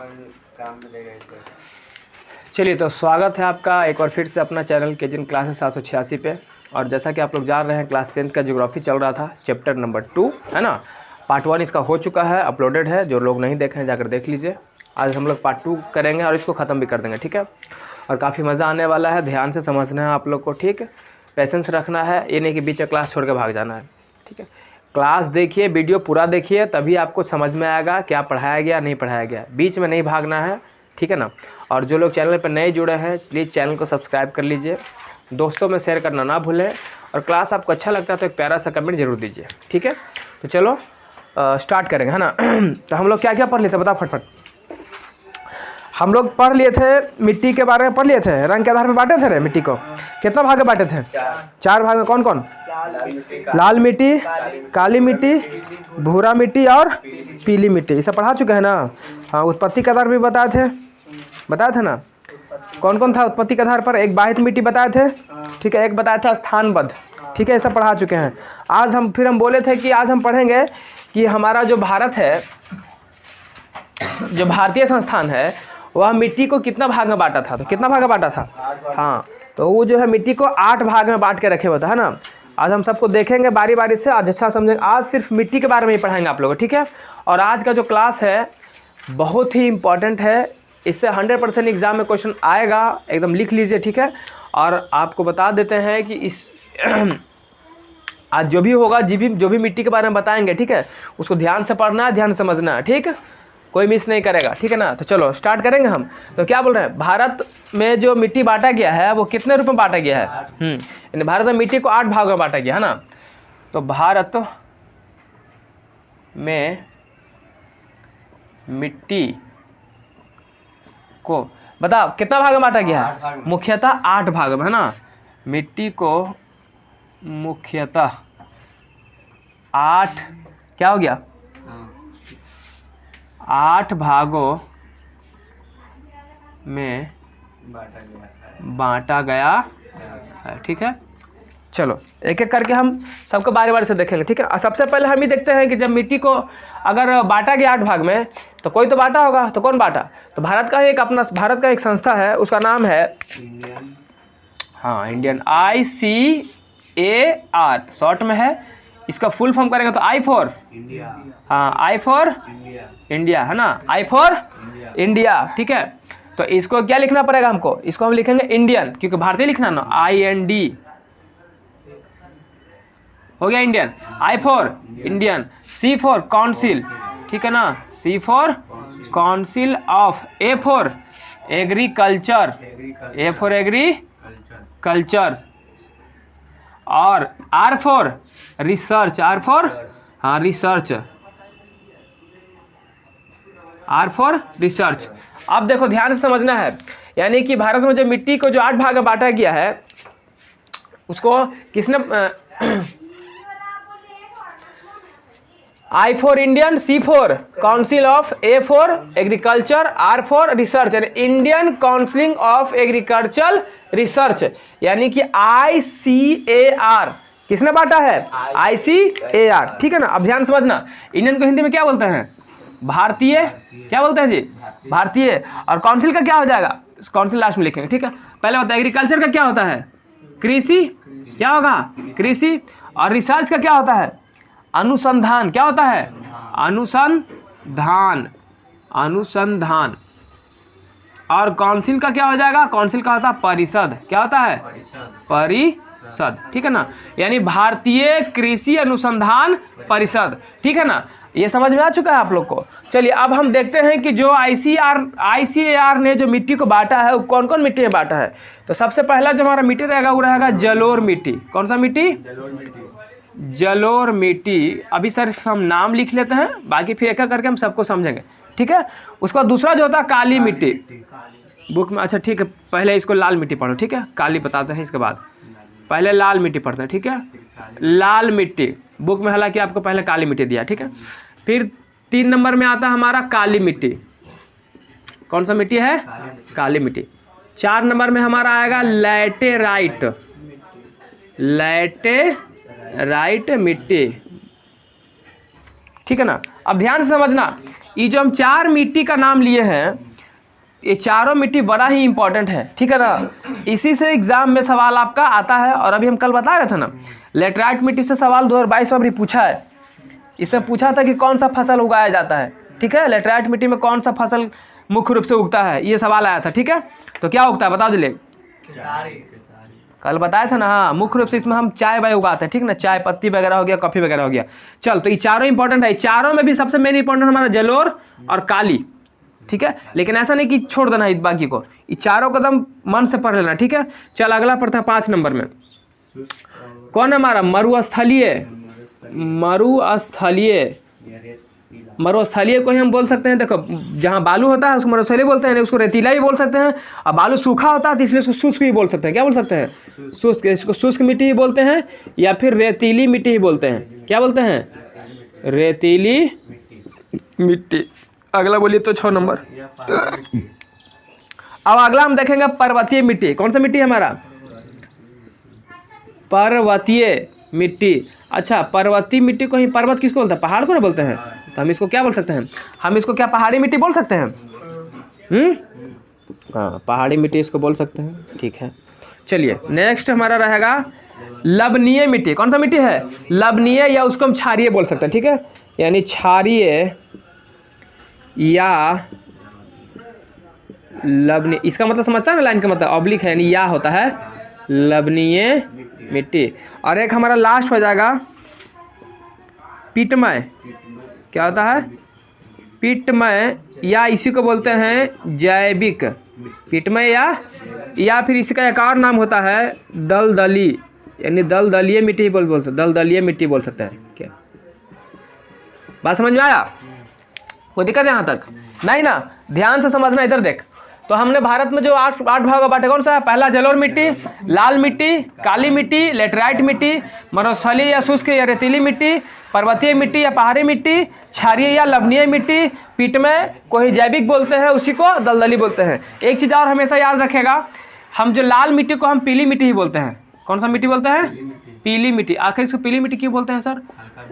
काम मिलेगा इसको। चलिए, तो स्वागत है आपका एक बार फिर से अपना चैनल केजन क्लासेस 786 पे। और जैसा कि आप लोग जान रहे हैं, क्लास 10th का ज्योग्राफी चल रहा था, चैप्टर नंबर 2 है ना। पार्ट 1 इसका हो चुका है, अपलोडेड है, जो लोग नहीं देखे हैं जाकर देख लीजिए। आज हम लोग पार्ट 2 करेंगे और इसको ख़त्म भी कर देंगे, ठीक है। और काफ़ी मज़ा आने वाला है, ध्यान से समझना है आप लोग को, ठीक है। पेशेंस रखना है, ये नहीं कि बीच में क्लास छोड़ के भाग जाना है, ठीक है। क्लास देखिए, वीडियो पूरा देखिए, तभी आपको समझ में आएगा क्या पढ़ाया गया नहीं पढ़ाया गया। बीच में नहीं भागना है, ठीक है ना। और जो लोग चैनल पर नए जुड़े हैं, प्लीज़ चैनल को सब्सक्राइब कर लीजिए, दोस्तों में शेयर करना ना भूलें। और क्लास आपको अच्छा लगता है तो एक प्यारा सा कमेंट जरूर दीजिए, ठीक है। तो चलो स्टार्ट करेंगे, है ना। तो हम लोग क्या क्या पढ़ लिए थे, बताओ फटफट। हम लोग पढ़ लिए थे, मिट्टी के बारे में पढ़ लिए थे। रंग के आधार में बांटे थे रे मिट्टी को, कितना भाग में बांटे थे? 4 भाग में। कौन कौन? लाल मिट्टी, काली मिट्टी, भूरा मिट्टी और पीली मिट्टी। इसे पढ़ा चुके हैं ना। हाँ, उत्पत्ति के आधार भी बताए थे ना। कौन कौन था उत्पत्ति के आधार पर? एक बाहित मिट्टी बताए थे, ठीक है। एक बताया था स्थानबद्ध, ठीक है। ऐसा पढ़ा चुके हैं। आज हम बोले थे कि आज हम पढ़ेंगे कि हमारा जो भारत है, जो भारतीय संस्थान है, वह मिट्टी को कितना भाग में बांटा था। तो कितना भाग में बांटा था? हाँ, तो वो जो है मिट्टी को 8 भाग में बांट के रखे हुए था, है ना। आज हम सबको देखेंगे बारी बारी से, आज अच्छा समझेंगे। आज सिर्फ मिट्टी के बारे में ही पढ़ाएंगे आप लोग, ठीक है। और आज का जो क्लास है बहुत ही इम्पॉर्टेंट है, इससे 100% एग्जाम में क्वेश्चन आएगा, एकदम लिख लीजिए, ठीक है। और आपको बता देते हैं कि इस आज जो भी होगा, जो भी मिट्टी के बारे में बताएंगे, ठीक है, उसको ध्यान से पढ़ना है, ध्यान से समझना है, ठीक है। कोई मिस नहीं करेगा, ठीक है ना। तो चलो स्टार्ट करेंगे हम। तो क्या बोल रहे हैं, भारत में जो मिट्टी बांटा गया है वो कितने रूप में बांटा गया है? यानी भारत में मिट्टी को 8 भाग में बांटा गया, है ना। तो भारत में मिट्टी को बताओ कितना भाग में बांटा गया है? मुख्यतः 8 भाग में, है ना। मिट्टी को मुख्यतः 8 क्या हो गया? 8 भागों में बांटा गया है, ठीक है। चलो एक एक करके हम सबको बारी बारी से देखेंगे, ठीक है। सबसे पहले हम ही देखते हैं कि जब मिट्टी को अगर बांटा गया 8 भाग में, तो कोई तो बांटा होगा। तो कौन बांटा? तो भारत का एक संस्था है, उसका नाम है इंडियन, ICAR शॉर्ट में है। इसका फुल फॉर्म करेंगे तो I for India, I for India, है ना। I फॉर इंडिया, ठीक है। तो इसको क्या लिखना पड़ेगा हमको? इसको हम लिखेंगे इंडियन, क्योंकि भारतीय लिखना ना, IND हो गया Indian. I for Indian, C for council, ठीक है ना, C for council of, A for agriculture, A for agriculture, और R for research, R for research, R for research. अब देखो ध्यान से समझना है, यानी कि भारत में जो मिट्टी को जो 8 भाग में बांटा गया है, उसको किसने I for Indian, C for council of, A for agriculture, R for research, यानी Indian council of agriculture research, यानी कि ICAR किसने बांटा है? ICAR, ठीक है ना। अब ध्यान समझना, इंडियन को हिंदी में क्या बोलते हैं? भारतीय। क्या बोलते हैं जी? भारतीय। और काउंसिल का क्या हो जाएगा? काउंसिल लास्ट में लिखेंगे, ठीक है। पहले बताओ एग्रीकल्चर का क्या होता है? कृषि। क्या होगा? कृषि। और रिसर्च का क्या होता है? अनुसंधान। क्या होता है? अनुसंधान। और काउंसिल का क्या हो जाएगा? काउंसिल का होता है परिषद। क्या होता है? परिषद, ठीक है ना। यानी भारतीय कृषि अनुसंधान परिषद, ठीक है ना। ये समझ में आ चुका है आप लोग को। चलिए अब हम देखते हैं कि जो ICAR ने जो मिट्टी को बांटा है, वो कौन कौन मिट्टी में बांटा है। तो सबसे पहला जो हमारा मिट्टी रहेगा वो रहेगा जलोढ़ मिट्टी। कौन सा मिट्टी? जलोढ़ मिट्टी। अभी सिर्फ हम नाम लिख लेते हैं, बाकी फिर एक एक करके हम सबको समझेंगे, ठीक है। उसका दूसरा जो होता है काली मिट्टी बुक में। अच्छा ठीक है, पहले इसको लाल मिट्टी पढ़ो, ठीक है। काली बताते हैं इसके बाद, पहले लाल मिट्टी पढ़ते हैं, ठीक है। लाल मिट्टी बुक में, हालांकि आपको पहले काली मिट्टी दिया, ठीक है। फिर 3 नंबर में आता है हमारा काली मिट्टी। कौन सा मिट्टी है? काली मिट्टी। 4 नंबर में हमारा आएगा लैटेराइट। लैटेराइट मिट्टी, ठीक है ना। अब ध्यान से समझना, ये जो हम 4 मिट्टी का नाम लिए हैं, ये चारों मिट्टी बड़ा ही इंपॉर्टेंट है, ठीक है ना। इसी से एग्जाम में सवाल आपका आता है। और अभी हम कल बता रहे थे ना, लेटराइट मिट्टी से सवाल 2022 में भी पूछा है। इसमें पूछा था कि कौन सा फसल उगाया जाता है, ठीक है। लेटराइट मिट्टी में कौन सा फसल मुख्य रूप से उगता है, ये सवाल आया था, ठीक है। तो क्या उगता है बता दीजिए, कल बताया था ना। हाँ, मुख्य रूप से इसमें हम चाय वाय उगाते हैं, ठीक ना, चाय पत्ती वगैरह हो गया, कॉफी वगैरह हो गया। चल, तो ये चारों इंपॉर्टेंट है। चारों में भी सबसे मेन इंपॉर्टेंट हमारा जलोर और काली, ठीक है। लेकिन ऐसा नहीं कि छोड़ देना है बाकी को, ये चारों कदम मन से पढ़ लेना, ठीक है। चल, अगला पढ़ते हैं 5 नंबर में। कौन है हमारा मरुस्थलीय। मरुस्थलीय को ही हम बोल सकते हैं, देखो जहाँ बालू होता है उसको मरुस्थलीय बोलते हैं, उसको रेतीला भी बोल सकते हैं। और बालू सूखा होता है तो इसलिए उसको शुष्क भी बोल सकते हैं। क्या बोल सकते हैं? शुष्क। इसको शुष्क मिट्टी ही बोलते हैं या फिर रेतीली मिट्टी ही बोलते हैं। क्या बोलते हैं? रेतीली मिट्टी। अगला बोलिए तो 6 नंबर। अब अगला हम देखेंगे पर्वतीय मिट्टी। कौन सा मिट्टी है हमारा? पर्वतीय मिट्टी। अच्छा, पर्वतीय मिट्टी को ही पर्वत किसको बोलते हैं? पहाड़ को ना बोलते हैं। तो हम इसको क्या बोल सकते हैं? हम इसको क्या पहाड़ी मिट्टी बोल सकते हैं? हाँ, पहाड़ी मिट्टी इसको बोल सकते हैं, ठीक है। चलिए, नेक्स्ट हमारा रहेगा लवणीय मिट्टी। कौन सा मिट्टी है? लवणीय, या उसको हम क्षारीय बोल सकते हैं, ठीक है। यानी क्षारीय या लवणीय, इसका मतलब समझता है ना, लाइन का मतलब ऑब्लिक है, यानी या होता है लवणीय मिट्टी। और एक हमारा लास्ट हो जाएगा पीटमय। क्या होता है? पीटमय, या इसी को बोलते हैं जैविक। पीटमय या फिर इसका एक और नाम होता है दलदली, यानी दलदलीय मिट्टी बोल सकते, दलदलीय मिट्टी बोल सकते हैं। क्या बात समझ में आया? कोई दिक्कत है यहाँ तक? नहीं ना, ध्यान से समझना। इधर देख, तो हमने भारत में जो 8 भाग बांटे, कौन सा है? पहला जलोढ़ मिट्टी, लाल मिट्टी, काली मिट्टी, लेटराइट मिट्टी, मरुस्थलीय या शुष्क या रेतीली मिट्टी, पर्वतीय मिट्टी या पहाड़ी मिट्टी, क्षारीय या लवणीय मिट्टी, पीटमय को ही जैविक बोलते हैं, उसी को दलदली बोलते हैं। एक चीज़ और हमेशा याद रखेगा, हम जो लाल मिट्टी को हम पीली मिट्टी ही बोलते हैं। कौन सा मिट्टी बोलते हैं? पीली मिट्टी। आखिर इसको पीली मिट्टी क्यों बोलते हैं सर?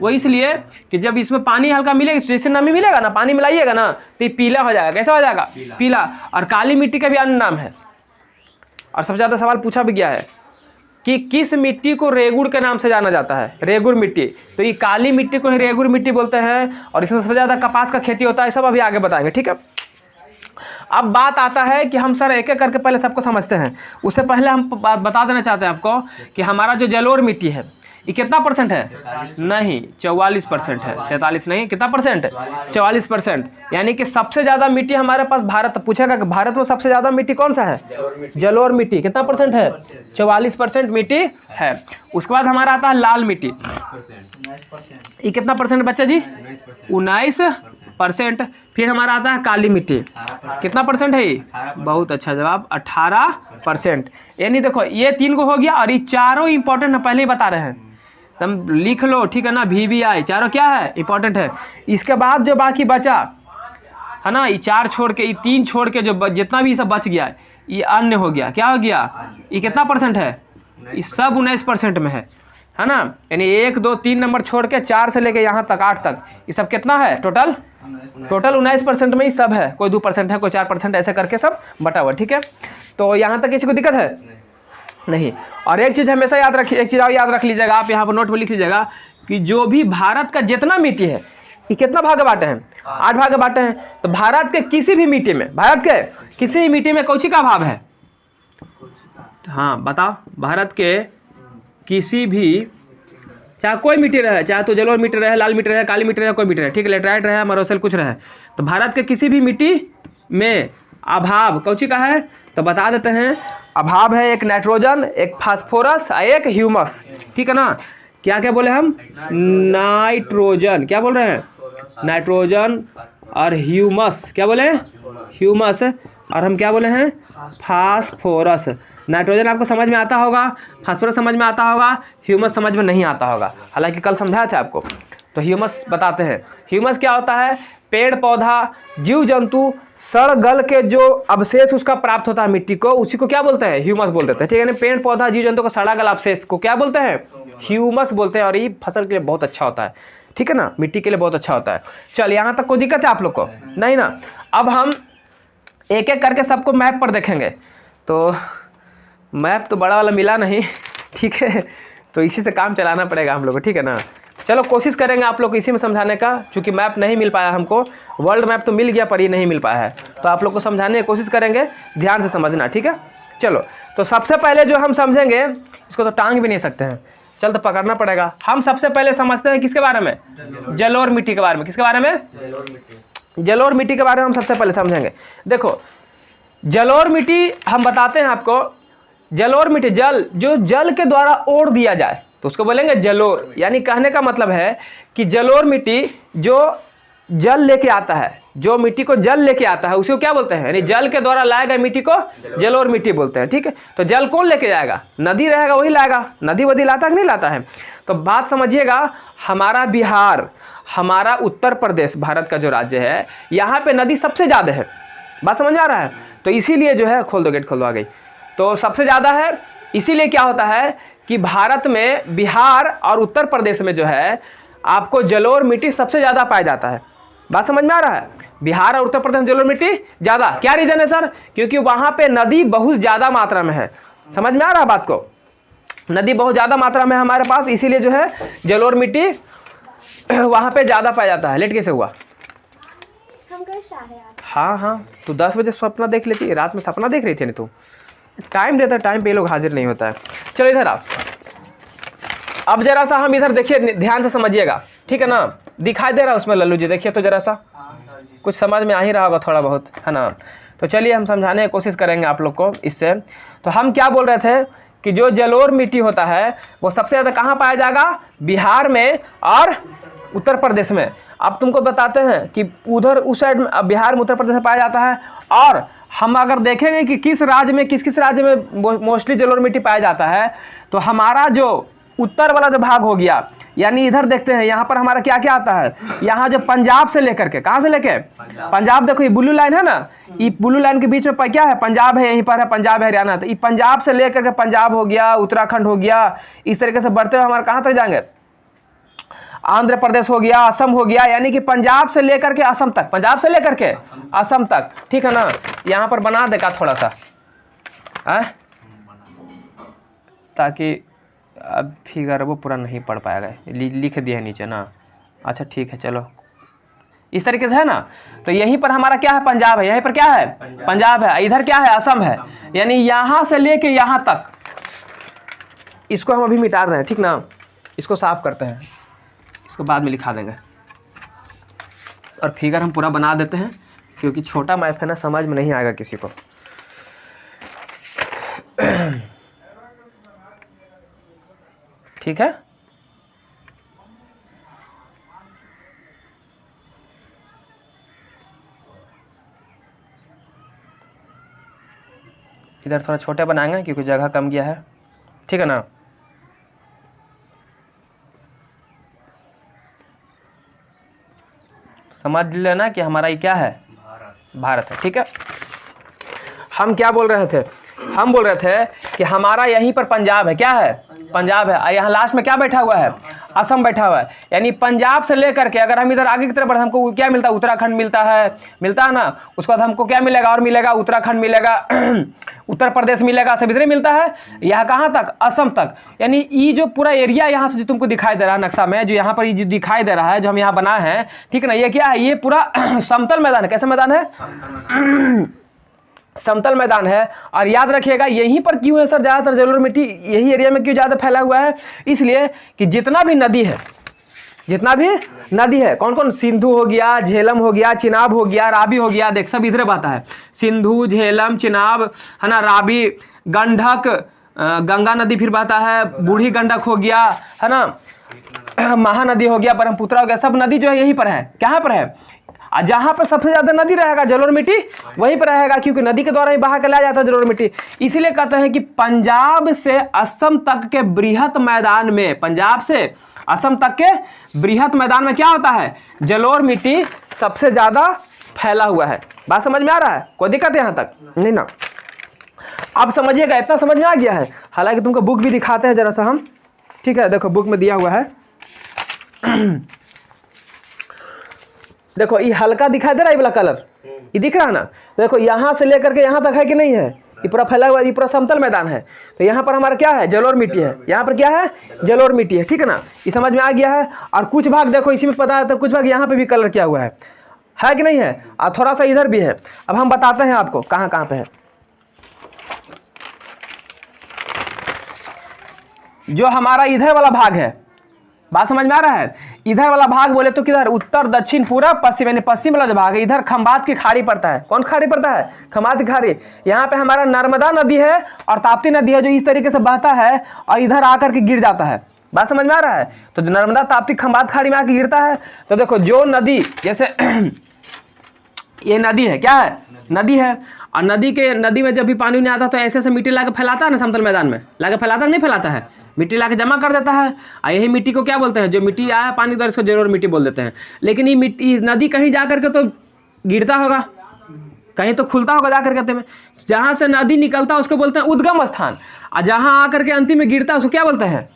वो इसलिए कि जब इसमें पानी हल्का मिलेगा, जैसे नमी मिलेगा ना, पानी मिलाइएगा ना, तो ये पीला हो जाएगा। कैसा हो जाएगा? पीला। और काली मिट्टी का भी अन्य नाम है। और सबसे ज़्यादा सवाल पूछा भी गया है कि किस मिट्टी को रेगुड़ के नाम से जाना जाता है? रेगुड़ मिट्टी। तो ये काली मिट्टी को ही रेगुड़ मिट्टी बोलते हैं। और इसमें सबसे ज़्यादा कपास का खेती होता है। सब अभी आगे बताएंगे, ठीक है। अब बात आता है कि हम सर एक एक करके पहले सबको समझते हैं। उससे पहले हम बता देना चाहते हैं आपको कि हमारा जो जलोढ़ मिट्टी है, ये कितना परसेंट है? नहीं, 44% है। 43 नहीं, कितना परसेंट? 44%। यानी कि सबसे ज़्यादा मिट्टी हमारे पास भारत। पूछेगा कि भारत में सबसे ज़्यादा मिट्टी कौन सा है? जलोढ़ मिट्टी। कितना परसेंट है? 44% मिट्टी है। उसके बाद हमारा आता है लाल मिट्टी। ये कितना परसेंट बच्चा जी? 19%। फिर हमारा आता है काली मिट्टी। कितना परसेंट है ये? बहुत अच्छा जवाब, 18%। यानी देखो, ये 3 को हो गया। और ये चारों इंपॉर्टेंट है, पहले ही बता रहे हैं, तुम लिख लो, ठीक है ना। VVI चारों क्या है? इंपॉर्टेंट है। इसके बाद जो बाकी बचा है ना, ये 4 छोड़ के, ये 3 छोड़ के जो जितना भी सब बच गया, ये अन्य हो गया। क्या हो गया? ये कितना परसेंट है? ये सब 19% में है ना। यानी 1, 2, 3 नंबर छोड़ के 4 से लेके यहाँ तक 8 तक, ये सब कितना है? टोटल 19% में ही सब है। कोई 2% है, कोई 4%, ऐसे करके सब बटा हुआ, ठीक है। तो यहाँ तक किसी को दिक्कत है? नहीं। और एक चीज़ हमेशा याद रखिए, एक चीज़ और याद रख लीजिएगा, आप यहाँ पर नोट में लिख लीजिएगा कि जो भी भारत का जितना मिट्टी है, ये कितना भाग बांटे हैं? 8 भाग बांटे हैं। तो भारत के किसी भी मिट्टी में, भारत के किसी भी मिट्टी में कौची का अभाव है? हाँ बताओ। भारत के किसी भी, चाहे कोई मिट्टी रहे, चाहे तो जलोढ़ मिट्टी रहे, लाल मिट्टी रहे, काली मिट्टी रहे, कोई मिट्टी रहे, ठीक है, लेटराइट रहे, मरुस्थल कुछ रहे, तो भारत के किसी भी मिट्टी में अभाव कौची का है? तो बता देते हैं, अभाव है एक नाइट्रोजन, एक फास्फोरस और एक ह्यूमस, ठीक है ना। क्या क्या बोले हम? नाइट्रोजन। क्या बोल रहे हैं? नाइट्रोजन और ह्यूमस। क्या बोले? ह्यूमस। और हम क्या बोले हैं? फास्फोरस। नाइट्रोजन आपको समझ में आता होगा, फास्फोरस समझ में आता होगा, ह्यूमस समझ में नहीं आता होगा, हालांकि कल समझाया था आपको। तो ह्यूमस बताते हैं। ह्यूमस क्या होता है? पेड़ पौधा, जीव जंतु सड़ गल के जो अवशेष उसका प्राप्त होता है मिट्टी को, उसी को क्या बोलते हैं? ह्यूमस बोल देते हैं, ठीक है ना। पेड़ पौधा जीव जंतु का सड़ा गल अवशेष को क्या बोलते हैं? ह्यूमस बोलते हैं। और ये फसल के लिए बहुत अच्छा होता है। ठीक है ना, मिट्टी के लिए बहुत अच्छा होता है। चल यहाँ तक कोई दिक्कत है आप लोग को? नहीं ना। अब हम एक एक करके सबको मैप पर देखेंगे। तो मैप तो बड़ा वाला मिला नहीं, ठीक है, तो इसी से काम चलाना पड़ेगा हम लोग को, ठीक है ना। चलो कोशिश करेंगे आप लोग को इसी में समझाने का, क्योंकि मैप नहीं मिल पाया हमको, वर्ल्ड मैप तो मिल गया पर ये नहीं मिल पाया है, तो आप लोग को समझाने की कोशिश करेंगे, ध्यान से समझना, ठीक है। चलो तो सबसे पहले जो हम समझेंगे, इसको तो टांग भी नहीं सकते हैं, चल तो पकड़ना पड़ेगा। हम सबसे पहले समझते हैं किसके बारे में? जल और मिट्टी के बारे में। किसके बारे में? जल और मिट्टी के बारे में हम सबसे पहले समझेंगे। देखो जल और मिट्टी हम बताते हैं आपको, जल और मिट्टी, जल जो जल के द्वारा ओढ़ दिया जाए तो उसको बोलेंगे जलोर। यानी कहने का मतलब है कि जल और मिट्टी जो जल लेके आता है, जो मिट्टी को जल लेके आता है उसको क्या बोलते हैं? यानी जल के द्वारा लाया गया मिट्टी को जल और मिट्टी बोलते हैं, ठीक है। तो जल कौन लेके जाएगा? नदी रहेगा वही लाएगा। नदी वदी लाता कि नहीं लाता है? तो बात समझिएगा, हमारा बिहार, हमारा उत्तर प्रदेश भारत का जो राज्य है, यहाँ पे नदी सबसे ज़्यादा है। बात समझ में आ रहा है? तो इसीलिए जो है, खोल दो गेट, खोल दो, आ गई। तो सबसे ज़्यादा है, इसीलिए क्या होता है कि भारत में बिहार और उत्तर प्रदेश में जो है आपको जल और मिट्टी सबसे ज़्यादा पाया जाता है। बात समझ में आ रहा है? बिहार और उत्तर प्रदेश में जल और मिट्टी ज़्यादा। क्या रीज़न है सर? क्योंकि वहाँ पे नदी बहुत ज़्यादा मात्रा में है। समझ में आ रहा है बात को? नदी बहुत ज़्यादा मात्रा में है हमारे पास, इसीलिए जो है जल और मिट्टी वहाँ पे ज़्यादा पाया जाता है। लेट कैसे हुआ? हाँ हाँ, तू 10 बजे सपना देख लेती है, रात में सपना देख रही थी ना तू? टाइम देता है, टाइम पे ये लोग हाजिर नहीं होता है। चलो इधर आप, अब जरा सा हम इधर देखिए, ध्यान से समझिएगा, ठीक है ना। दिखाई दे रहा है उसमें लल्लू जी? देखिए तो जरा सा, कुछ समझ में आ ही रहा होगा थोड़ा बहुत, है ना। तो चलिए हम समझाने की कोशिश करेंगे आप लोग को इससे। तो हम क्या बोल रहे थे कि जो जल और मिट्टी होता है वो सबसे ज़्यादा कहाँ पाया जाएगा? बिहार में और उत्तर प्रदेश में। अब तुमको बताते हैं कि उधर उस साइड में, बिहार में, उत्तर प्रदेश में पाया जाता है। और हम अगर देखेंगे कि किस राज्य में, किस किस राज्य में मोस्टली जल और मिट्टी पाया जाता है, तो हमारा जो उत्तर वाला जो भाग हो गया, यानी इधर देखते हैं, यहाँ पर हमारा क्या क्या आता है। यहाँ जो पंजाब से लेकर के, कहाँ से लेके? पंजाब। देखो ये ब्लू लाइन है ना, ये ब्लू लाइन के बीच में क्या है? पंजाब है, यहीं पर है पंजाब है, हरियाणा। तो ये पंजाब से लेकर के पंजाब हो गया, उत्तराखंड हो गया, इस तरीके से बढ़ते हुए हमारे कहाँ तक जाएंगे? आंध्र प्रदेश हो गया, असम हो गया, यानी कि पंजाब से लेकर के असम तक, पंजाब से लेकर के असम तक, ठीक है ना। यहाँ पर बना देगा थोड़ा सा है, ताकि अब फिगर वो पूरा नहीं पढ़ पाएगा, लिख दिया है नीचे ना। अच्छा ठीक है, चलो इस तरीके से है ना। तो यहीं पर हमारा क्या है? पंजाब है। यहीं पर क्या है? पंजाब है। इधर क्या है? असम है। यानी यहाँ से लेके यहाँ तक, इसको हम अभी मिटा रहे हैं, ठीक ना। इसको साफ करते हैं, इसको बाद में लिखा देंगे, और फिगर हम पूरा बना देते हैं, क्योंकि छोटा मैप है ना, समझ में नहीं आएगा किसी को। ठीक है, इधर थोड़ा छोटे बनाएंगे क्योंकि जगह कम गया है, ठीक है ना। समझ लेना कि हमारा ये क्या है? भारत है, ठीक है। हम क्या बोल रहे थे? हम बोल रहे थे कि हमारा यहीं पर पंजाब है। क्या है? पंजाब है। यहाँ लास्ट में क्या बैठा हुआ है? असम बैठा हुआ है। यानी पंजाब से लेकर के अगर हम इधर आगे की तरफ बढ़े, हमको क्या मिलता है? उत्तराखंड मिलता है ना। उसके बाद हमको क्या मिलेगा? और मिलेगा, उत्तराखंड मिलेगा, उत्तर प्रदेश मिलेगा, सब इधर मिलता है। यहाँ कहाँ तक? असम तक। यानी ये जो पूरा एरिया यहाँ से जो तुमको दिखाई दे रहा है नक्शा में, जो यहाँ पर ये जो दिखाई दे रहा है, जो हम यहाँ बनाए हैं, ठीक है ना, ये क्या है? ये पूरा समतल मैदान है। कैसा मैदान है? समतल मैदान है। और याद रखिएगा यहीं पर क्यों है सर ज़्यादातर जल और मिट्टी? यही एरिया में क्यों ज़्यादा फैला हुआ है? इसलिए कि जितना भी नदी है, जितना भी नदी है, कौन कौन? सिंधु हो गया, झेलम हो गया, चिनाब हो गया, रावी हो गया, देख सब इधर बहता है। सिंधु, झेलम, चिनाब, है ना, रावी, गंडक, गंगा नदी फिर बहता है, बूढ़ी गंडक हो गया, है ना, महानदी हो गया, ब्रह्मपुत्र हो गया, सब नदी जो है यहीं पर है। कहाँ पर है? जहाँ पर सबसे ज्यादा नदी रहेगा जल और मिट्टी वहीं पर रहेगा, क्योंकि नदी के द्वारा ही बहा के लाया जाता है जल और मिट्टी। इसीलिए कहते हैं कि पंजाब से असम तक के बृहत मैदान में, पंजाब से असम तक के बृहत मैदान में क्या होता है? जल और मिट्टी सबसे ज्यादा फैला हुआ है। बात समझ में आ रहा है? कोई दिक्कत है यहाँ तक? नहीं ना। अब समझिएगा, इतना समझ में आ गया है। हालांकि तुमको बुक भी दिखाते हैं जरा सा हम, ठीक है। देखो बुक में दिया हुआ है देखो ये हल्का दिखाई दे रहा है, ये वाला कलर ये दिख रहा है ना। तो देखो यहाँ से लेकर के यहाँ तक है कि नहीं है, ये पूरा फैला हुआ, ये पूरा समतल मैदान है। तो यहाँ पर हमारा क्या है, जलोढ़ मिट्टी है। यहाँ पर क्या है, जलोढ़ मिट्टी है, ठीक है ना। ये समझ में आ गया है। और कुछ भाग देखो इसी में पता है, तो कुछ भाग यहाँ पे भी कलर किया हुआ है कि नहीं है, और थोड़ा सा इधर भी है। अब हम बताते हैं आपको कहाँ कहाँ पे है। जो हमारा इधर वाला भाग है, बात समझ में आ रहा है, इधर वाला भाग बोले तो किधर, उत्तर दक्षिण पूर्व पश्चिम, यानी पश्चिम वाला जो भाग है, इधर खंबात की खाड़ी पड़ता है। कौन खाड़ी पड़ता है, खंबात की खाड़ी। यहाँ पे हमारा नर्मदा नदी है और ताप्ती नदी है, जो इस तरीके से बहता है और इधर आकर के गिर जाता है। बात समझ में आ रहा है। तो नर्मदा ताप्ती खंबात खाड़ी में आकर गिरता है। तो देखो जो नदी, जैसे ये नदी है, क्या है, नदी है। और नदी में जब भी पानी नहीं आता तो ऐसे मिट्टी ला के फैलाता है ना, समतल मैदान में ला के फैलाता है, नहीं फैलाता है, मिट्टी ला के जमा कर देता है। और यही मिट्टी को क्या बोलते हैं, जो मिट्टी आया पानी तो इसको जलोढ़ मिट्टी बोल देते हैं। लेकिन ये मिट्टी, नदी कहीं जा करके तो गिरता होगा, कहीं तो खुलता होगा जा करके में। जहाँ से नदी निकलता है उसको बोलते हैं उद्गम स्थान, और जहाँ आकर के अंतिम में गिरता है उसको क्या बोलते हैं,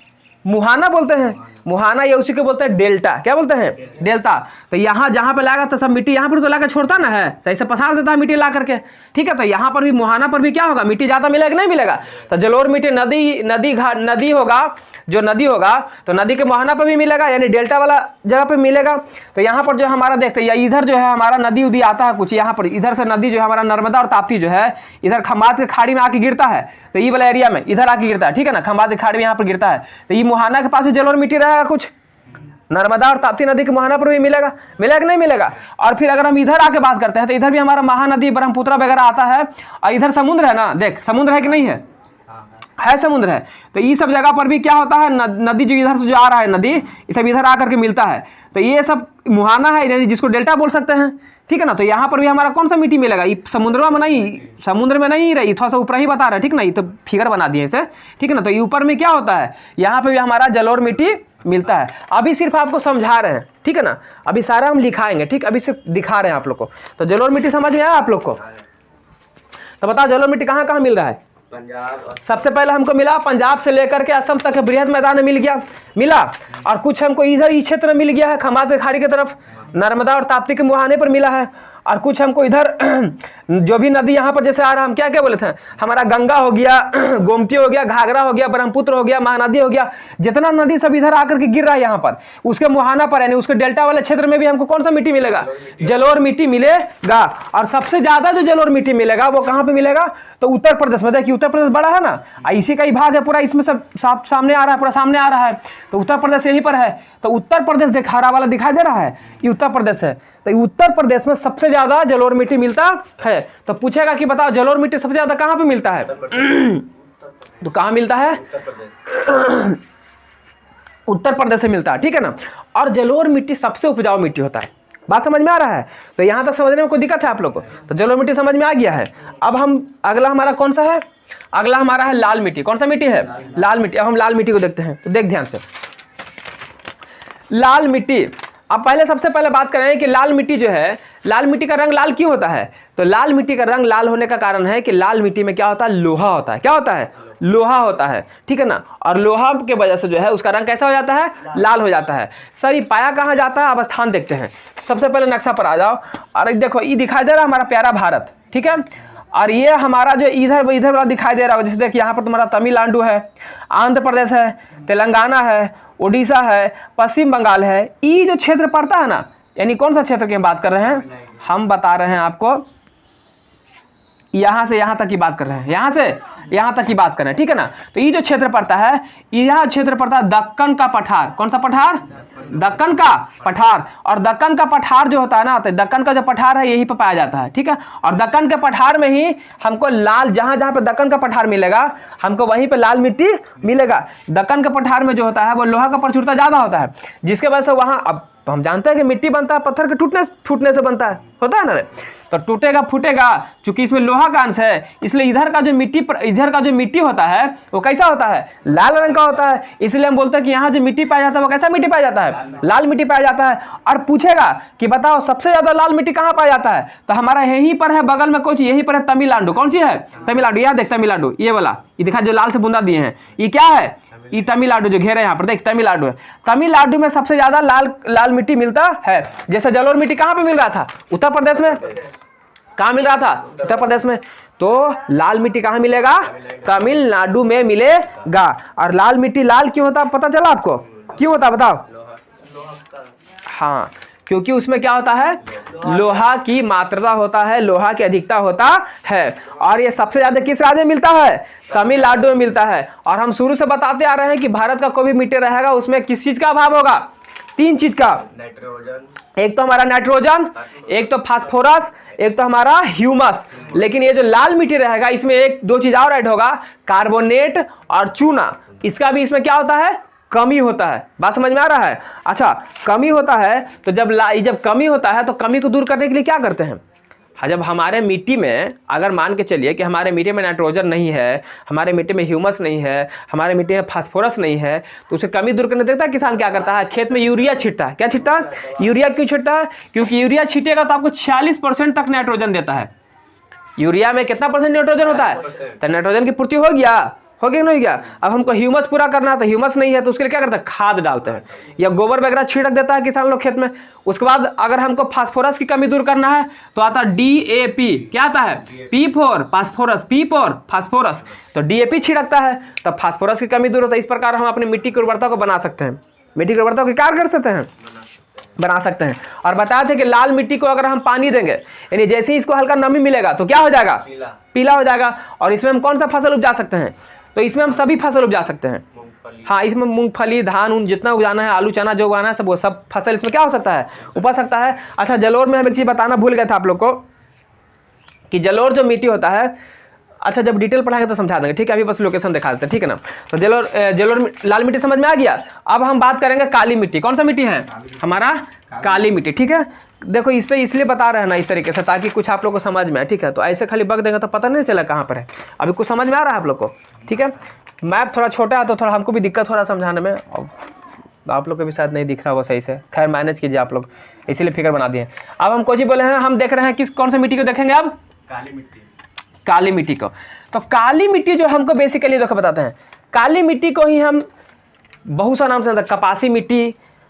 मुहाना बोलते हैं। मुहाना ये उसी को बोलते हैं डेल्टा, क्या बोलते हैं, डेल्टा। तो यहाँ जहाँ पे लगा तो सब मिट्टी यहाँ पर तो ला कर छोड़ता ना है, तो ऐसे पसार देता है मिट्टी ला करके, ठीक है। तो यहाँ पर भी मुहाना पर भी क्या होगा, मिट्टी ज़्यादा मिलेगा नहीं मिलेगा। तो जलोढ़ मिट्टी नदी होगा, जो नदी होगा तो नदी के मुहाना पर भी मिलेगा, यानी डेल्टा वाला जगह पे मिलेगा। तो यहाँ पर जो हमारा देखते हैं, इधर जो है हमारा नदी उदी आता है कुछ, यहाँ पर इधर से नदी जो है हमारा नर्मदा और ताप्ती जो है इधर खंबात के खाड़ी में आके गिरता है। तो ये वाला एरिया में इधर आके गिरता है, ठीक है ना, खंबात की खाड़ी में यहाँ पर गिरता है। तो ये मुहाना के पास भी जलोढ़ मिट्टी रहेगा कुछ, नर्मदा और ताप्ती नदी के मुहाना पर भी मिलेगा कि नहीं मिलेगा। और फिर अगर हम इधर आके बात करते हैं तो इधर भी हमारा महानदी ब्रह्मपुत्र वगैरह आता है। और इधर समुद्र है ना, देख समुद्र है कि नहीं है, है समुद्र है। तो ये सब जगह पर भी क्या होता है, नदी जो इधर से जो आ रहा है नदी, ये सब इधर आकर के मिलता है। तो ये सब मुहाना है, यानी जिसको डेल्टा बोल सकते हैं, ठीक है ना। तो यहाँ पर भी हमारा कौन सा मिट्टी मिलेगा, ये समुद्र में नहीं रही, थोड़ा सा ऊपर ही बता रहा है, ठीक ना। ये तो फिगर बना दिए इसे, ठीक है ना। तो ये ऊपर में क्या होता है, यहाँ पे भी हमारा जलोढ़ मिट्टी मिलता है। अभी सिर्फ आपको समझा रहे हैं, ठीक है ना, अभी सारा हम लिखाएंगे, ठीक, अभी सिर्फ दिखा रहे हैं आप लोग को। तो जलोढ़ मिट्टी समझ में आया आप लोग को। तो बताओ जलोढ़ मिट्टी कहाँ कहाँ मिल रहा है। सबसे पहले हमको मिला पंजाब से लेकर के असम तक बृहद मैदान में मिला। और कुछ हमको इधर इस क्षेत्र में मिल गया है, खंबात की खाड़ी की तरफ, नर्मदा और ताप्ती के मुहाने पर मिला है। और कुछ हमको इधर जो भी नदी यहाँ पर जैसे आ रहा, हम क्या क्या बोले थे, हमारा गंगा हो गया, गोमती हो गया, घाघरा हो गया, ब्रह्मपुत्र हो गया, महानदी हो गया, जितना नदी सब इधर आकर के गिर रहा है यहाँ पर, उसके मुहाना पर यानी उसके डेल्टा वाले क्षेत्र में भी हमको कौन सा मिट्टी मिलेगा, जलोढ़ मिट्टी मिलेगा। और सबसे ज्यादा जो जलोढ़ मिट्टी मिलेगा वो कहाँ पे मिलेगा, तो उत्तर प्रदेश में। देखिए उत्तर प्रदेश बड़ा है ना, इसी का ही भाग है पूरा, इसमें सब सामने आ रहा है, पूरा सामने आ रहा है। तो उत्तर प्रदेश यहीं पर है। तो उत्तर प्रदेश देख, हरा वाला दिखाई दे रहा है, ये उत्तर प्रदेश है। तो उत्तर प्रदेश में सबसे ज्यादा जलोढ़ मिट्टी मिलता है। तो पूछेगा कि बताओ जलोढ़ मिट्टी सबसे ज्यादा कहाँ पे मिलता है, तो कहाँ मिलता है, उत्तर प्रदेश से मिलता है, ठीक है ना। और जलोढ़ मिट्टी सबसे उपजाऊ मिट्टी होता है। बात समझ में आ रहा है। तो यहाँ तक समझने में कोई दिक्कत है आप लोग को, तो जलोढ़ मिट्टी समझ में आ गया है। अब हम अगला हमारा कौन सा है, अगला हमारा है लाल मिट्टी। कौन सा मिट्टी है, लाल मिट्टी। अब हम लाल मिट्टी को देखते हैं, तो देख ध्यान से, लाल मिट्टी। अब पहले सबसे पहले बात करें कि लाल मिट्टी जो है, लाल मिट्टी का रंग लाल क्यों होता है। तो लाल मिट्टी का रंग लाल होने का कारण है कि लाल मिट्टी में क्या होता है, लोहा होता है। क्या होता है, लोहा होता है, ठीक है ना। और लोहा के वजह से जो है उसका रंग कैसा हो जाता है, लाल हो जाता है। सर ये पाया कहाँ जाता है, अब स्थान देखते हैं। सबसे पहले नक्शा पर आ जाओ, और देखो ये दिखाई दे रहा है हमारा प्यारा भारत, ठीक है। और ये हमारा जो इधर वाला दिखाई दे रहा है, जैसे देखिए यहाँ पर तुम्हारा तमिलनाडु है, आंध्र प्रदेश है, तेलंगाना है, उड़ीसा है, पश्चिम बंगाल है। ये जो क्षेत्र पड़ता है ना, यानी कौन सा क्षेत्र की हम बात कर रहे हैं, हम बता रहे हैं आपको, यहाँ से यहाँ तक की बात कर रहे हैं, यहाँ से यहाँ तक की बात कर रहे हैं, ठीक है ना। तो ये जो क्षेत्र पड़ता है, यह क्षेत्र पड़ता है दक्कन का पठार। कौन सा पठार, दक्कन का पठार। और दक्कन का पठार जो होता है ना, तो दक्कन का जो पठार है यहीं पर पाया जाता है, ठीक है। और दक्कन के पठार में ही हमको लाल, जहाँ जहाँ पे दक्कन का पठार मिलेगा हमको वहीं पे लाल मिट्टी मिलेगा। दक्कन के पठार में जो होता है वो लोहा का प्रचुरता ज़्यादा होता है, जिसके वजह से वहाँ, अब हम जानते हैं कि मिट्टी बनता है पत्थर के टूटने से बनता है, होता है ना। तो टूटेगा फूटेगा, चूंकि इसमें लोहा का अंश है इसलिए इधर का जो मिट्टी होता है वो कैसा होता है, लाल रंग का होता है। इसलिए हम बोलते हैं कि यहाँ जो मिट्टी पाया जाता है वो कैसा मिट्टी पाया जाता है, लाल मिट्टी पाया जाता है। और पूछेगा कि बताओ सबसे ज्यादा लाल मिट्टी कहाँ पाया जाता है, तो हमारा यहीं पर है, बगल में कौन सी, यहीं पर है तमिलनाडु। कौन सी है, तमिलनाडु। यहाँ देख तमिलनाडु, ये वाला, ये दिखा जो लाल से बूंदा दिए हैं, ये क्या है, ये तमिलनाडु जो घेरे यहाँ पर देख तमिलनाडु है। तमिलनाडु में सबसे ज्यादा लाल मिट्टी मिलता है। जैसे जलोढ़ मिट्टी कहाँ पे मिल रहा था, उत्तर प्रदेश में। कहाँ मिल रहा था, उत्तर प्रदेश में। तो लाल मिट्टी कहाँ मिलेगा, तमिलनाडु में मिलेगा। और लाल मिट्टी लाल क्यों होता पता चला आपको, क्यों होता बताओ। हाँ, क्योंकि उसमें क्या होता है, लोहा की मात्रा होता है, लोहा की अधिकता होता है। और ये सबसे ज्यादा किस राज्य में मिलता है, तमिलनाडु में मिलता है। और हम शुरू से बताते आ रहे हैं कि भारत का कोई भी मिट्टी रहेगा उसमें किस चीज का अभाव होगा, तीन चीज का, एक तो हमारा नाइट्रोजन, एक तो फास्फोरस, एक तो हमारा ह्यूमस। लेकिन ये जो लाल मिट्टी रहेगा इसमें एक दो चीज और ऐड होगा, कार्बोनेट और चूना। इसका भी इसमें क्या होता है, कमी होता है। बात समझ में आ रहा है। अच्छा, कमी होता है तो जब कमी होता है तो कमी को दूर करने के लिए क्या करते हैं, जब हमारे मिट्टी में अगर मान के चलिए कि हमारे मिट्टी में नाइट्रोजन नहीं है, हमारे मिट्टी में ह्यूमस नहीं है, हमारे मिट्टी में फास्फोरस नहीं है, तो उसे कमी दूर करने देखता है किसान क्या करता है, खेत में यूरिया छींटता है। क्या छींटता है, यूरिया क्यों छींटता है, क्योंकि यूरिया छींटेगा तो आपको 46% तक नाइट्रोजन देता है। यूरिया में कितना परसेंट नाइट्रोजन होता है, तो नाइट्रोजन की पूर्ति हो गया नहीं गया। अब हमको ह्यूमस पूरा करना है तो ह्यूमस नहीं है तो उसके लिए क्या करते हैं, खाद डालते हैं या गोबर वगैरह छिड़क देता है किसान लोग खेत में। उसके बाद अगर हमको फास्फोरस की कमी दूर करना है तो आता है DAP। क्या आता है, P for phosphorus, P for phosphorus, तो DAP छिड़कता है तब फास्फोरस की कमी दूर होता है। इस प्रकार हम अपनी मिट्टी की उर्वरता को बना सकते हैं, मिट्टी की उर्वरता को क्या कर सकते हैं, बना सकते हैं। और बताए थे कि लाल मिट्टी को अगर हम पानी देंगे यानी जैसे ही इसको हल्का नमी मिलेगा तो क्या हो जाएगा, पीला हो जाएगा। और इसमें हम कौन सा फसल उपजा सकते हैं, तो इसमें हम सभी फसल उपजा सकते हैं। हाँ, इसमें मूंगफली, धान जितना उगाना है, आलू चना जो उगाना है सब फसल इसमें क्या हो सकता है, उपज सकता है। अच्छा, जलोढ़ में हम एक चीज़ बताना भूल गए थे आप लोग को कि जलोढ़ जो मिट्टी होता है, अच्छा जब डिटेल पढ़ाएंगे तो समझा देंगे, ठीक है। अभी बस लोकेशन दिखा देते हैं, ठीक है ना। तो जलोढ़ लाल मिट्टी समझ में आ गया। अब हम बात करेंगे काली मिट्टी। कौन सा मिट्टी है हमारा, काली मिट्टी, ठीक है। देखो इस पे इसलिए बता रहे हैं ना इस तरीके से ताकि कुछ आप लोग को समझ में आए, ठीक है। तो ऐसे खाली बग देंगे तो पता नहीं चला कहाँ पर है। अभी कुछ समझ में आ रहा है आप लोग को, ठीक है। मैप थोड़ा छोटा है तो थोड़ा हमको भी दिक्कत हो रहा है समझाने में, और आप लोग को भी शायद नहीं दिख रहा होगा सही से। खैर मैनेज कीजिए आप लोग, इसीलिए फिगर बना दिए। अब हम कोची बोले हैं, हम देख रहे हैं कौन सी मिट्टी को देखेंगे अब, काली मिट्टी, काली मिट्टी को। तो काली मिट्टी जो हमको बेसिकली देखो बताते हैं, काली मिट्टी को ही हम बहुत सा नाम से, कपासी मिट्टी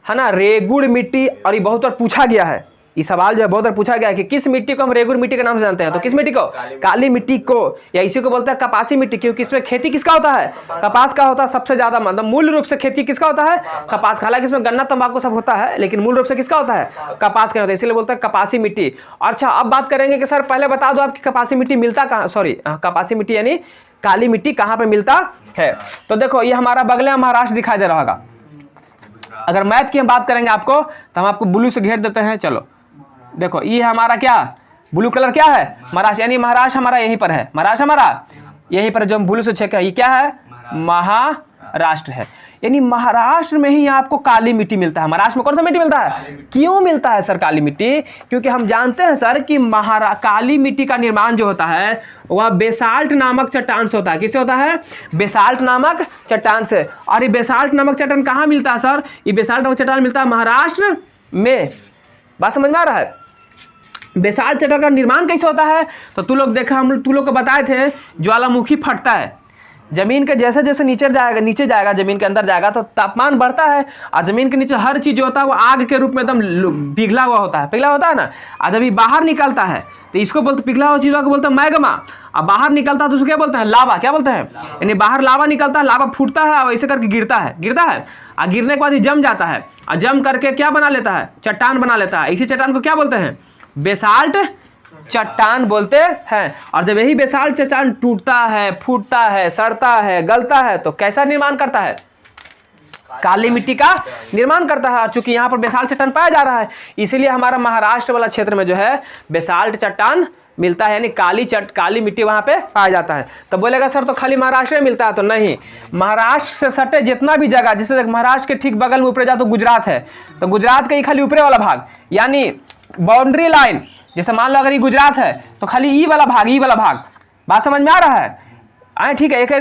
है ना, रेगुड़ मिट्टी, और ये बहुत बार पूछा गया है, ये सवाल जो है बहुत बार पूछा गया है कि किस मिट्टी को हम रेगुड़ मिट्टी के नाम से जानते हैं, तो किस मिट्टी को, काली मिट्टी को, या इसी को बोलते हैं कपासी मिट्टी, क्योंकि इसमें खेती किसका होता है, कपास का होता है सबसे ज्यादा। मतलब मूल रूप से खेती किसका होता है, कपास का। हालांकि इसमें गन्ना तंबाकू सब होता है लेकिन मूल रूप से किसका होता है, कपास का होता है, इसलिए बोलते हैं कपासी मिट्टी। अच्छा, अब बात करेंगे कि सर पहले बता दो आपकी कपासी मिट्टी मिलता कहाँ, सॉरी कपासी मिट्टी यानी काली मिट्टी कहाँ पे मिलता है। तो देखो ये हमारा बगले में महाराष्ट्र दिखाई दे रहा होगा। अगर मैप की हम बात करेंगे आपको तो हम आपको ब्लू से घेर देते हैं। चलो देखो ये हमारा क्या, ब्लू कलर क्या है, महाराष्ट्र, यानी महाराष्ट्र हमारा यहीं पर है, महाराष्ट्र हमारा यहीं पर, जो हम ब्लू से चेक है ये क्या है, महाराष्ट्र है। यानी महाराष्ट्र में ही आपको काली मिट्टी मिलता है। महाराष्ट्र में कौन सा मिट्टी मिलता है, क्यों मिलता है सर काली मिट्टी, क्योंकि हम जानते हैं सर कि काली मिट्टी का निर्माण जो होता है वह बेसाल्ट नामक चट्टान से होता है। किससे होता है, बेसाल्ट नामक चट्टान से। और ये बेसाल्ट नामक चट्टान कहाँ मिलता है सर, ये बेसाल्ट नामक चट्टान मिलता है महाराष्ट्र में। बात समझ में आ रहा है। बेसाल्ट चट्टान का निर्माण कैसे होता है, तो तू लोग को बताए थे, ज्वालामुखी फटता है जमीन के जैसे जैसे नीचे जाएगा जमीन के अंदर जाएगा तो तापमान बढ़ता है, और जमीन के नीचे हर चीज जो होता है वो आग के रूप में एकदम पिघला हुआ होता है ना। और जब ये बाहर निकलता है तो इसको बोलते, पिघला हुआ चीज को बोलते हैं मैग्मा। अब बाहर निकलता है तो उसको क्या बोलते हैं, लावा। क्या बोलते हैं, यानी बाहर लावा निकलता है, लावा फूटता है और ऐसे करके गिरता है और गिरने के बाद ये जम जाता है, और जम करके क्या बना लेता है, चट्टान बना लेता है। इसी चट्टान को क्या बोलते हैं, बेसाल्ट चट्टान बोलते हैं। और जब यही बेसाल्ट चट्टान टूटता है, फूटता है, सड़ता है, गलता है तो कैसा निर्माण करता है, काली मिट्टी का निर्माण करता है। चूंकि यहाँ पर बेसाल्ट चट्टान पाया जा रहा है इसीलिए हमारा महाराष्ट्र वाला क्षेत्र में जो है बेसाल्ट चट्टान मिलता है, यानी काली मिट्टी वहां पे पाया जाता है। तो बोलेगा सर तो खाली महाराष्ट्र में मिलता है, तो नहीं, महाराष्ट्र से सटे जितना भी जगह, जैसे महाराष्ट्र के ठीक बगल में ऊपर जाओ तो गुजरात है, तो गुजरात का ही खाली ऊपरे वाला भाग यानी बाउंड्री लाइन जैसे मान लो अगर ये गुजरात है तो खाली ई वाला भाग, बात समझ में आ रहा है? आए ठीक है। एक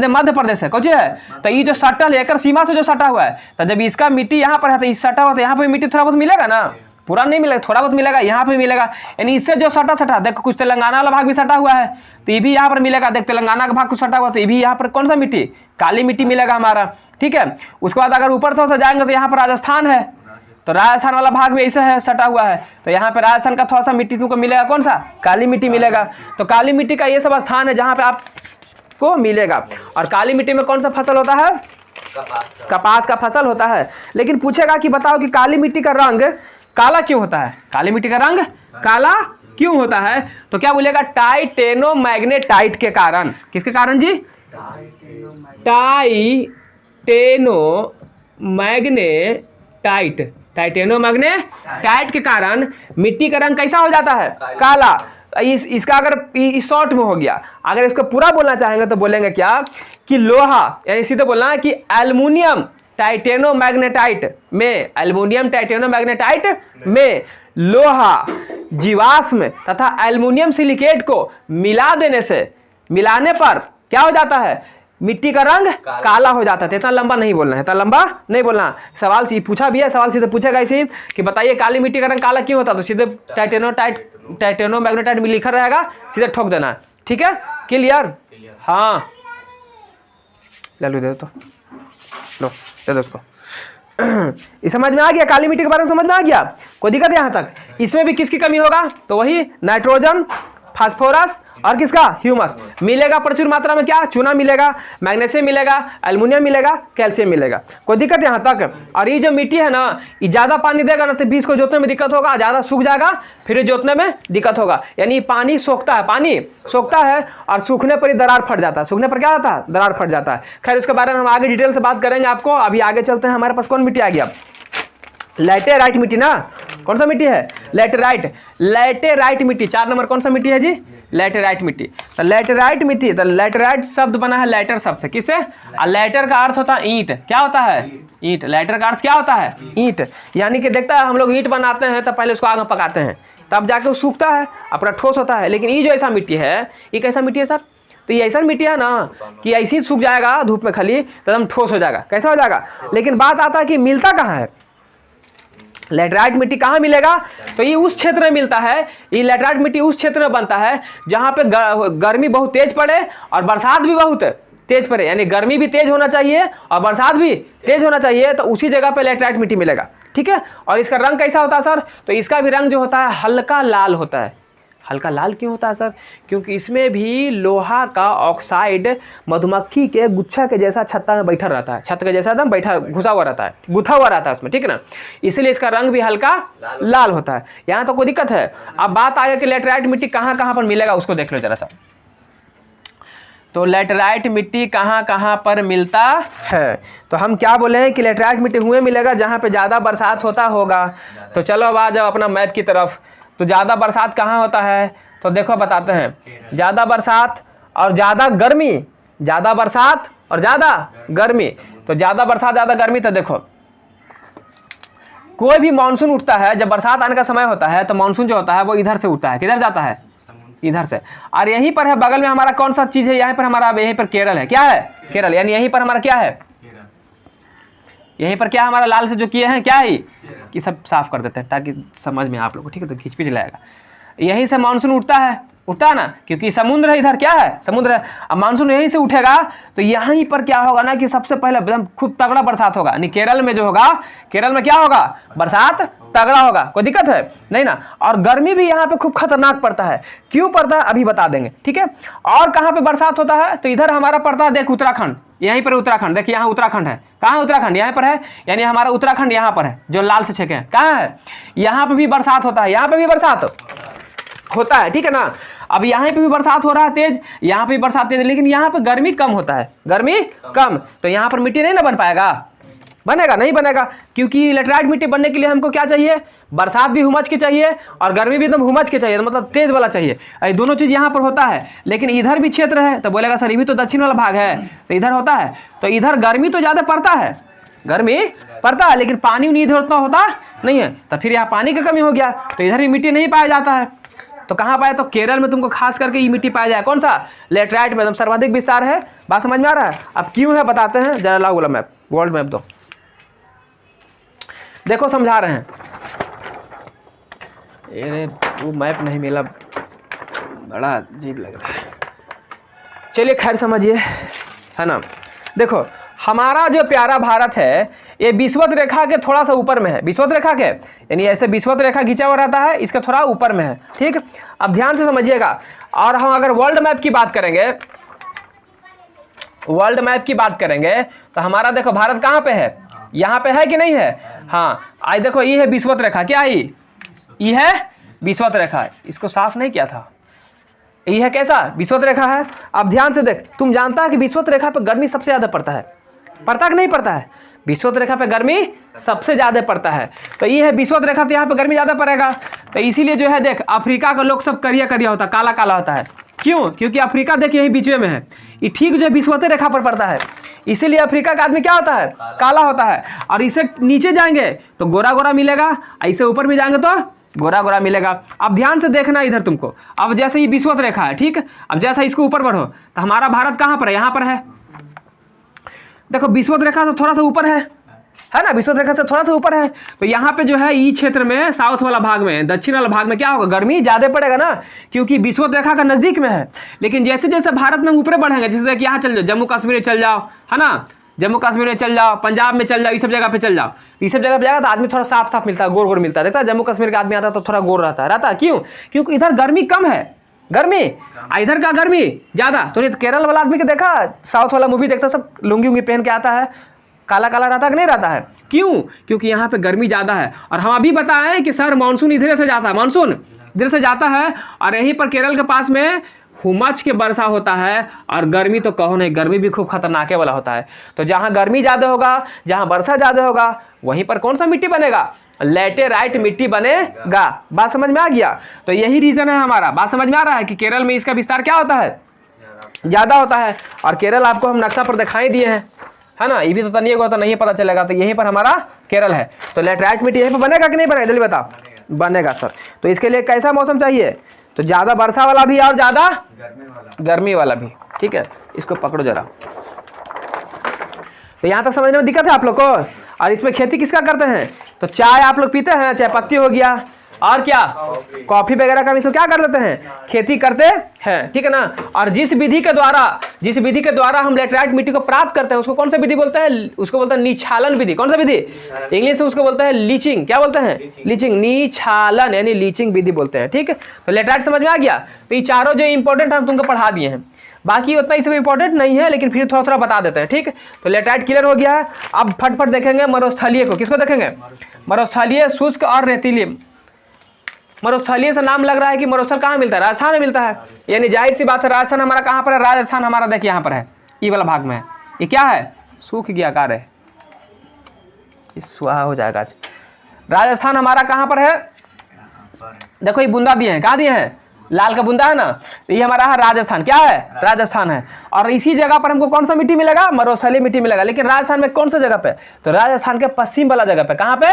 मध्य प्रदेश है, कौन है? तो ये जो सटल है एक सीमा से जो सटा हुआ है, तो जब इसका मिट्टी यहाँ पर है तो इस सटा हुआ, तो यहाँ पे मिट्टी थोड़ा बहुत मिलेगा ना, पूरा नहीं मिलेगा, थोड़ा बहुत मिलेगा, यहाँ पे मिलेगा। यानी इससे जो सटा देखो कुछ तेलंगाना वाला भाग भी सटा हुआ है, तो ये भी यहाँ पर मिलेगा। देख तेलंगाना का भाग कुछ सटा हुआ, तो ये भी यहाँ पर कौन सा मिट्टी, काली मिट्टी मिलेगा हमारा, ठीक है। उसके बाद अगर ऊपर थोड़ा सा जाएंगे तो यहाँ पर राजस्थान है, तो राजस्थान वाला भाग भी ऐसे है, सटा हुआ है, तो यहाँ पे राजस्थान का थोड़ा सा मिट्टी तुमको मिलेगा, कौन सा, काली मिट्टी मिलेगा। तो काली मिट्टी का ये सब स्थान है जहाँ पे आपको मिलेगा। और काली मिट्टी में कौन सा फसल होता है, कपास का फसल होता है। लेकिन पूछेगा कि बताओ कि काली मिट्टी का रंग काला क्यों होता है, काली मिट्टी का रंग काला क्यों होता है? तो क्या बोलेगा, टाइटेनोमैग्नेटाइट के कारण। किसके कारण जी, टाइटेनोमैग्नेटाइट के कारण मिट्टी का रंग कैसा हो जाता है, काला। इसका अगर शॉर्ट में हो गया, अगर इसको पूरा बोलना चाहेंगे तो बोलेंगे क्या कि लोहा, यानी सीधे बोलना है कि एल्युमिनियम टाइटेनोमैग्नेटाइट में लोहा, जीवाश्म तथा एल्युमिनियम सिलिकेट को मिलाने पर क्या हो जाता है, मिट्टी का रंग काला हो जाता है। इतना लंबा नहीं बोलना है, इतना लंबा नहीं बोलना। सवाल पूछा भी है, सवाल सीधे पूछेगा इसी कि बताइए काली मिट्टी का रंग काला क्यों होता है, तो सीधे टाइटेनोमैग्नेटाइट में लिखा रहेगा, सीधे ठोक देना है, ठीक है। क्लियर? हाँ ले दे तो लो, दे दो उसको। इस समझ में आ गया, काली मिट्टी के बारे में समझ में आ गया, कोई दिक्कत यहाँ तक? इसमें भी किसकी कमी होगा, तो वही नाइट्रोजन, फास्फोरस और किसका, ह्यूमस मिलेगा प्रचुर मात्रा में। क्या, चूना मिलेगा, मैग्नीशियम मिलेगा, एल्युमिनियम मिलेगा, कैल्शियम मिलेगा, कोई दिक्कत यहाँ तक? और ये जो मिट्टी है ना, ये ज्यादा पानी देगा ना तो बीज को जोतने में दिक्कत होगा, ज्यादा सूख जाएगा फिर जोतने में दिक्कत होगा। यानी पानी सोखता है और सूखने पर ही दरार फट जाता है। सूखने पर क्या होता है, दरार फट जाता है। खैर उसके बारे में हम आगे डिटेल से बात करेंगे आपको। अभी आगे चलते हैं, हमारे पास कौन मिट्टी आ गया, लैटेराइट मिट्टी ना। कौन सा मिट्टी है, लैटेराइट मिट्टी। 4 नंबर कौन सा मिट्टी है जी, लैटेराइट मिट्टी। तो लैटेराइट मिट्टी, तो लैटेराइट शब्द बना है लैटर शब्द से, किससे, लैटर का अर्थ होता है ईंट। क्या होता है, ईंट। लैटर का अर्थ क्या होता है, ईंट। यानी कि देखता है हम लोग ईंट बनाते हैं तो पहले उसको आग में पकाते हैं, तब जाके वो सूखता है, अपना ठोस होता है। लेकिन ये जो ऐसा मिट्टी है, ये कैसा मिट्टी है सर, तो ये ऐसा मिट्टी है ना कि ऐसी सूख जाएगा धूप में खाली तो एकदम ठोस हो जाएगा। कैसा हो जाएगा? लेकिन बात आता है कि मिलता कहाँ है, लैटेराइट मिट्टी कहाँ मिलेगा, तो ये उस क्षेत्र में मिलता है। ये लैटेराइट मिट्टी उस क्षेत्र में बनता है जहाँ पे गर्मी बहुत तेज पड़े और बरसात भी बहुत तेज पड़े, यानी गर्मी भी तेज होना चाहिए और बरसात भी तेज होना चाहिए, तो उसी जगह पे लैटेराइट मिट्टी मिलेगा, ठीक है। और इसका रंग कैसा होता है सर, तो इसका भी रंग जो होता है हल्का लाल होता है। हल्का लाल क्यों होता है सर, क्योंकि इसमें भी लोहा का ऑक्साइड मधुमक्खी के गुच्छा के जैसा छत्ता में बैठा रहता है, छत के जैसा एकदम बैठा गुथा हुआ रहता है उसमें, ठीक है ना, इसलिए इसका रंग भी हल्का लाल होता है। यहाँ तो कोई दिक्कत है। अब बात आ गई कि लैटेराइट मिट्टी कहाँ कहाँ पर मिलेगा, उसको देख लो जरा सा। तो लैटेराइट मिट्टी कहाँ कहाँ पर मिलता है, तो हम क्या बोले हैं कि लैटेराइट मिट्टी हुए मिलेगा जहाँ पे ज़्यादा बरसात होता होगा। तो चलो अब आ जाओ अपना मैप की तरफ। तो ज़्यादा बरसात कहाँ होता है, तो देखो बताते हैं। ज़्यादा बरसात और ज़्यादा गर्मी, ज़्यादा बरसात और ज़्यादा गर्मी। तो ज़्यादा बरसात ज़्यादा गर्मी, तो देखो कोई भी मानसून उठता है, जब बरसात आने का समय होता है तो मानसून जो होता है वो इधर से उठता है, किधर जाता है, इधर से। और यहीं पर है बगल में हमारा कौन सा चीज़ है, यहाँ पर हमारा, यहीं पर केरल है। क्या है, केरल। यानी यहीं पर हमारा क्या है, यहीं पर क्या हमारा लाल से जो किए हैं क्या है कि सब साफ कर देते हैं ताकि समझ में आप लोग को, ठीक है। तो खिंच पिच लगाएगा, यहीं से मानसून उठता है ना, क्योंकि समुद्र है इधर, क्या है, समुद्र है। अब मानसून यहीं से उठेगा तो यहीं पर क्या होगा ना कि सबसे पहले एकदम खूब तगड़ा बरसात होगा। यानी केरल में जो होगा, केरल में क्या होगा, बरसात तगड़ा होगा, कोई दिक्कत है नहीं ना। और गर्मी भी यहाँ पे खूब खतरनाक पड़ता है। क्यों पड़ता है अभी बता देंगे, ठीक है। और कहाँ पे बरसात होता है, तो इधर हमारा पड़ता है, देख उत्तराखंड, यहीं पर उत्तराखंड, देखिए यहाँ उत्तराखंड है। कहाँ उत्तराखंड, यहाँ पर है, यानी हमारा उत्तराखंड यहाँ पर है, जो लाल से छेके हैं। कहाँ है, यहाँ पे भी बरसात होता है, यहाँ पे भी बरसात होता है, ठीक है ना। अब यहाँ पे भी बरसात हो रहा है तेज, यहाँ पे भी बरसात तेज, लेकिन यहाँ पे गर्मी कम होता है, गर्मी कम। तो यहाँ पर मिट्टी नहीं ना बन पाएगा, बनेगा नहीं बनेगा, क्योंकि लैटेराइट मिट्टी बनने के लिए हमको क्या चाहिए, बरसात भी हुमच की चाहिए और गर्मी भी एकदम हुमच की चाहिए, मतलब तेज वाला चाहिए। ये दोनों चीज़ यहाँ पर होता है। लेकिन इधर भी क्षेत्र है, तो बोलेगा सर ये भी तो दक्षिण वाला भाग है, तो इधर होता है, तो इधर गर्मी तो ज़्यादा पड़ता है, गर्मी पड़ता है, लेकिन पानी उन्हीं इधर उतना होता नहीं है, तो फिर यहाँ पानी की कमी हो गया, तो इधर भी मिट्टी नहीं पाया जाता है। तो कहाँ पाया? तो केरल में तुमको खास करके ये मिट्टी पाया जाए। कौन सा? लेटराइट में एकदम सर्वाधिक विस्तार है। बात समझ में आ रहा है? अब क्यों है बताते हैं, जरा लाओ वाला मैप, वर्ल्ड मैप दो, देखो समझा रहे हैं। अरे वो मैप नहीं मिला, बड़ा अजीब लग रहा है। चलिए खैर समझिए, है ना। देखो हमारा जो प्यारा भारत है ये विषुवत रेखा के थोड़ा सा ऊपर में है, विषुवत रेखा के, यानी ऐसे विषुवत रेखा खींचा हुआ रहता है, इसका थोड़ा ऊपर में है, ठीक। अब ध्यान से समझिएगा। और हम अगर वर्ल्ड मैप की बात करेंगे, वर्ल्ड मैप की बात करेंगे तो हमारा देखो भारत कहाँ पे है? यहाँ पे है कि नहीं है? हाँ, आज देखो ये है विषुवत रेखा, क्या है ये है विषुवत रेखा, इसको साफ नहीं किया था, ये है कैसा? विषुवत रेखा है। अब ध्यान से देख, तुम जानता है कि विषुवत रेखा पे गर्मी सबसे ज्यादा पड़ता है, पड़ता कि नहीं पड़ता है? विषुवत रेखा पे गर्मी सबसे ज्यादा पड़ता है, तो ये है विषुवत रेखा, तो यहाँ पे गर्मी ज्यादा पड़ेगा। तो इसीलिए जो है देख, अफ्रीका का लोग सब करिया करिया होता है, काला काला होता है। क्यों? क्योंकि अफ्रीका देख यही बीच में है, ये ठीक जो है विषुवत रेखा पर पड़ता है, इसीलिए अफ्रीका का आदमी क्या होता है? काला होता है। और इसे नीचे जाएंगे तो गोरा गोरा मिलेगा, ऐसे ऊपर भी जाएंगे तो गोरा गोरा मिलेगा। अब ध्यान से देखना इधर तुमको, अब जैसे ये विषुवत रेखा है, ठीक। अब जैसा इसको ऊपर बढ़ो तो हमारा भारत कहाँ पर है? यहाँ पर है। देखो विषुवत रेखा से थोड़ा सा ऊपर है ना, विषुवत रेखा से थोड़ा सा ऊपर है, तो यहाँ पे जो है ई क्षेत्र में, साउथ वाला भाग में, दक्षिण वाला भाग में क्या होगा? गर्मी ज्यादा पड़ेगा ना, क्योंकि विषुवत रेखा का नजदीक में है। लेकिन जैसे जैसे भारत में ऊपर बढ़ेंगे, जैसे कि यहाँ चल जाओ, जम्मू कश्मीर में चल जाओ, है ना, जम्मू कश्मीर में चल जाओ, पंजाब में चल जाओ, ये सब जगह पे चल जाओ, ये सब जगह पे जाएगा तो आदमी थोड़ा साफ साफ मिलता है, गोर गोर मिलता है। देखता है जम्मू कश्मीर का आदमी आता है तो थोड़ा गोर रहता है। क्यों? क्योंकि इधर गर्मी कम है, गर्मी इधर का गर्मी ज्यादा। तो नहीं तो केरल वाला आदमी को देखा, साउथ वाला मूवी देखता, सब लुंगी उंगी पहन के आता है, काला काला रहता कि नहीं रहता है? क्यों? क्योंकि यहाँ पे गर्मी ज्यादा है। और हम अभी बताएं कि सर मानसून इधर से जाता है, मानसून इधर से जाता है, और यहीं पर केरल के पास में हुमच के वर्षा होता है, और गर्मी तो कहो नहीं, गर्मी भी खूब खतरनाक वाला होता है। तो जहाँ गर्मी ज़्यादा होगा, जहाँ वर्षा ज़्यादा होगा, वहीं पर कौन सा मिट्टी बनेगा? लैटेराइट मिट्टी बनेगा। बात समझ में आ गया? तो यही रीज़न है हमारा। बात समझ में आ रहा है कि केरल में इसका विस्तार क्या होता है? ज़्यादा होता है। और केरल आपको हम नक्शा पर दिखाई दिए हैं, है ना, ये भी तो तनिए को तो नहीं पता चलेगा। तो यहीं पर हमारा केरल है, तो लैटेराइट मिट्टी यहीं पर बनेगा कि नहीं बनेगा? जल्दी बताओ। बनेगा सर। तो इसके लिए कैसा मौसम चाहिए? तो ज़्यादा वर्षा वाला भी और ज़्यादा गर्मी वाला भी, ठीक है। इसको पकड़ो जरा। तो यहाँ तक समझने में दिक्कत है आप लोग को? और इसमें खेती किसका करते हैं? तो चाय आप लोग पीते हैं, चाय पत्ती हो गया, और क्या कॉफी वगैरह का भी इसको क्या कर लेते हैं? खेती करते हैं, ठीक है ना। और जिस विधि के द्वारा हम लैटेराइट मिट्टी को प्राप्त करते हैं, उसको कौन सा विधि बोलते हैं? उसको बोलते हैं निछालन विधि। कौन सा विधि? इंग्लिश में उसको बोलते हैं लीचिंग। क्या बोलते हैं? लीचिंग, निछालन यानी लीचिंग विधि बोलते हैं, ठीक है। तो लैटेराइट समझ में आ गया? तो ये चारों जो इंपॉर्टेंट हम तुमको पढ़ा दिए हैं, बाकी उतना इसमें इंपॉर्टेंट नहीं है, लेकिन फिर थोड़ा थोड़ा बता देते हैं, ठीक। तो लैटेराइट क्लियर हो गया है। अब फटफट देखेंगे मरुस्थलीय को। किसको देखेंगे? मरुस्थलीय, शुष्क और रेतीली। मरुस्थलीय से नाम लग रहा है कि मरुस्थल कहाँ मिलता है? राजस्थान में मिलता है, यानी जाहिर सी बात है राजस्थान हमारा कहाँ पर है? राजस्थान हमारा देखिए यहाँ पर है, ये वाला भाग में है। ये क्या है? सूख गया कार्य है, ये सुहा हो जाएगा आज। राजस्थान हमारा कहाँ पर है? देखो ये बूंदा दिए हैं, कहाँ दिए हैं? लाल का बूंदा है ना, तो ये हमारा है राजस्थान। क्या है? राजस्थान है। और इसी जगह पर हमको कौन सा मिट्टी मिलेगा? मरुस्थलीय मिट्टी मिलेगा। लेकिन राजस्थान में कौन सा जगह पे? तो राजस्थान के पश्चिम वाला जगह पे। कहाँ पे?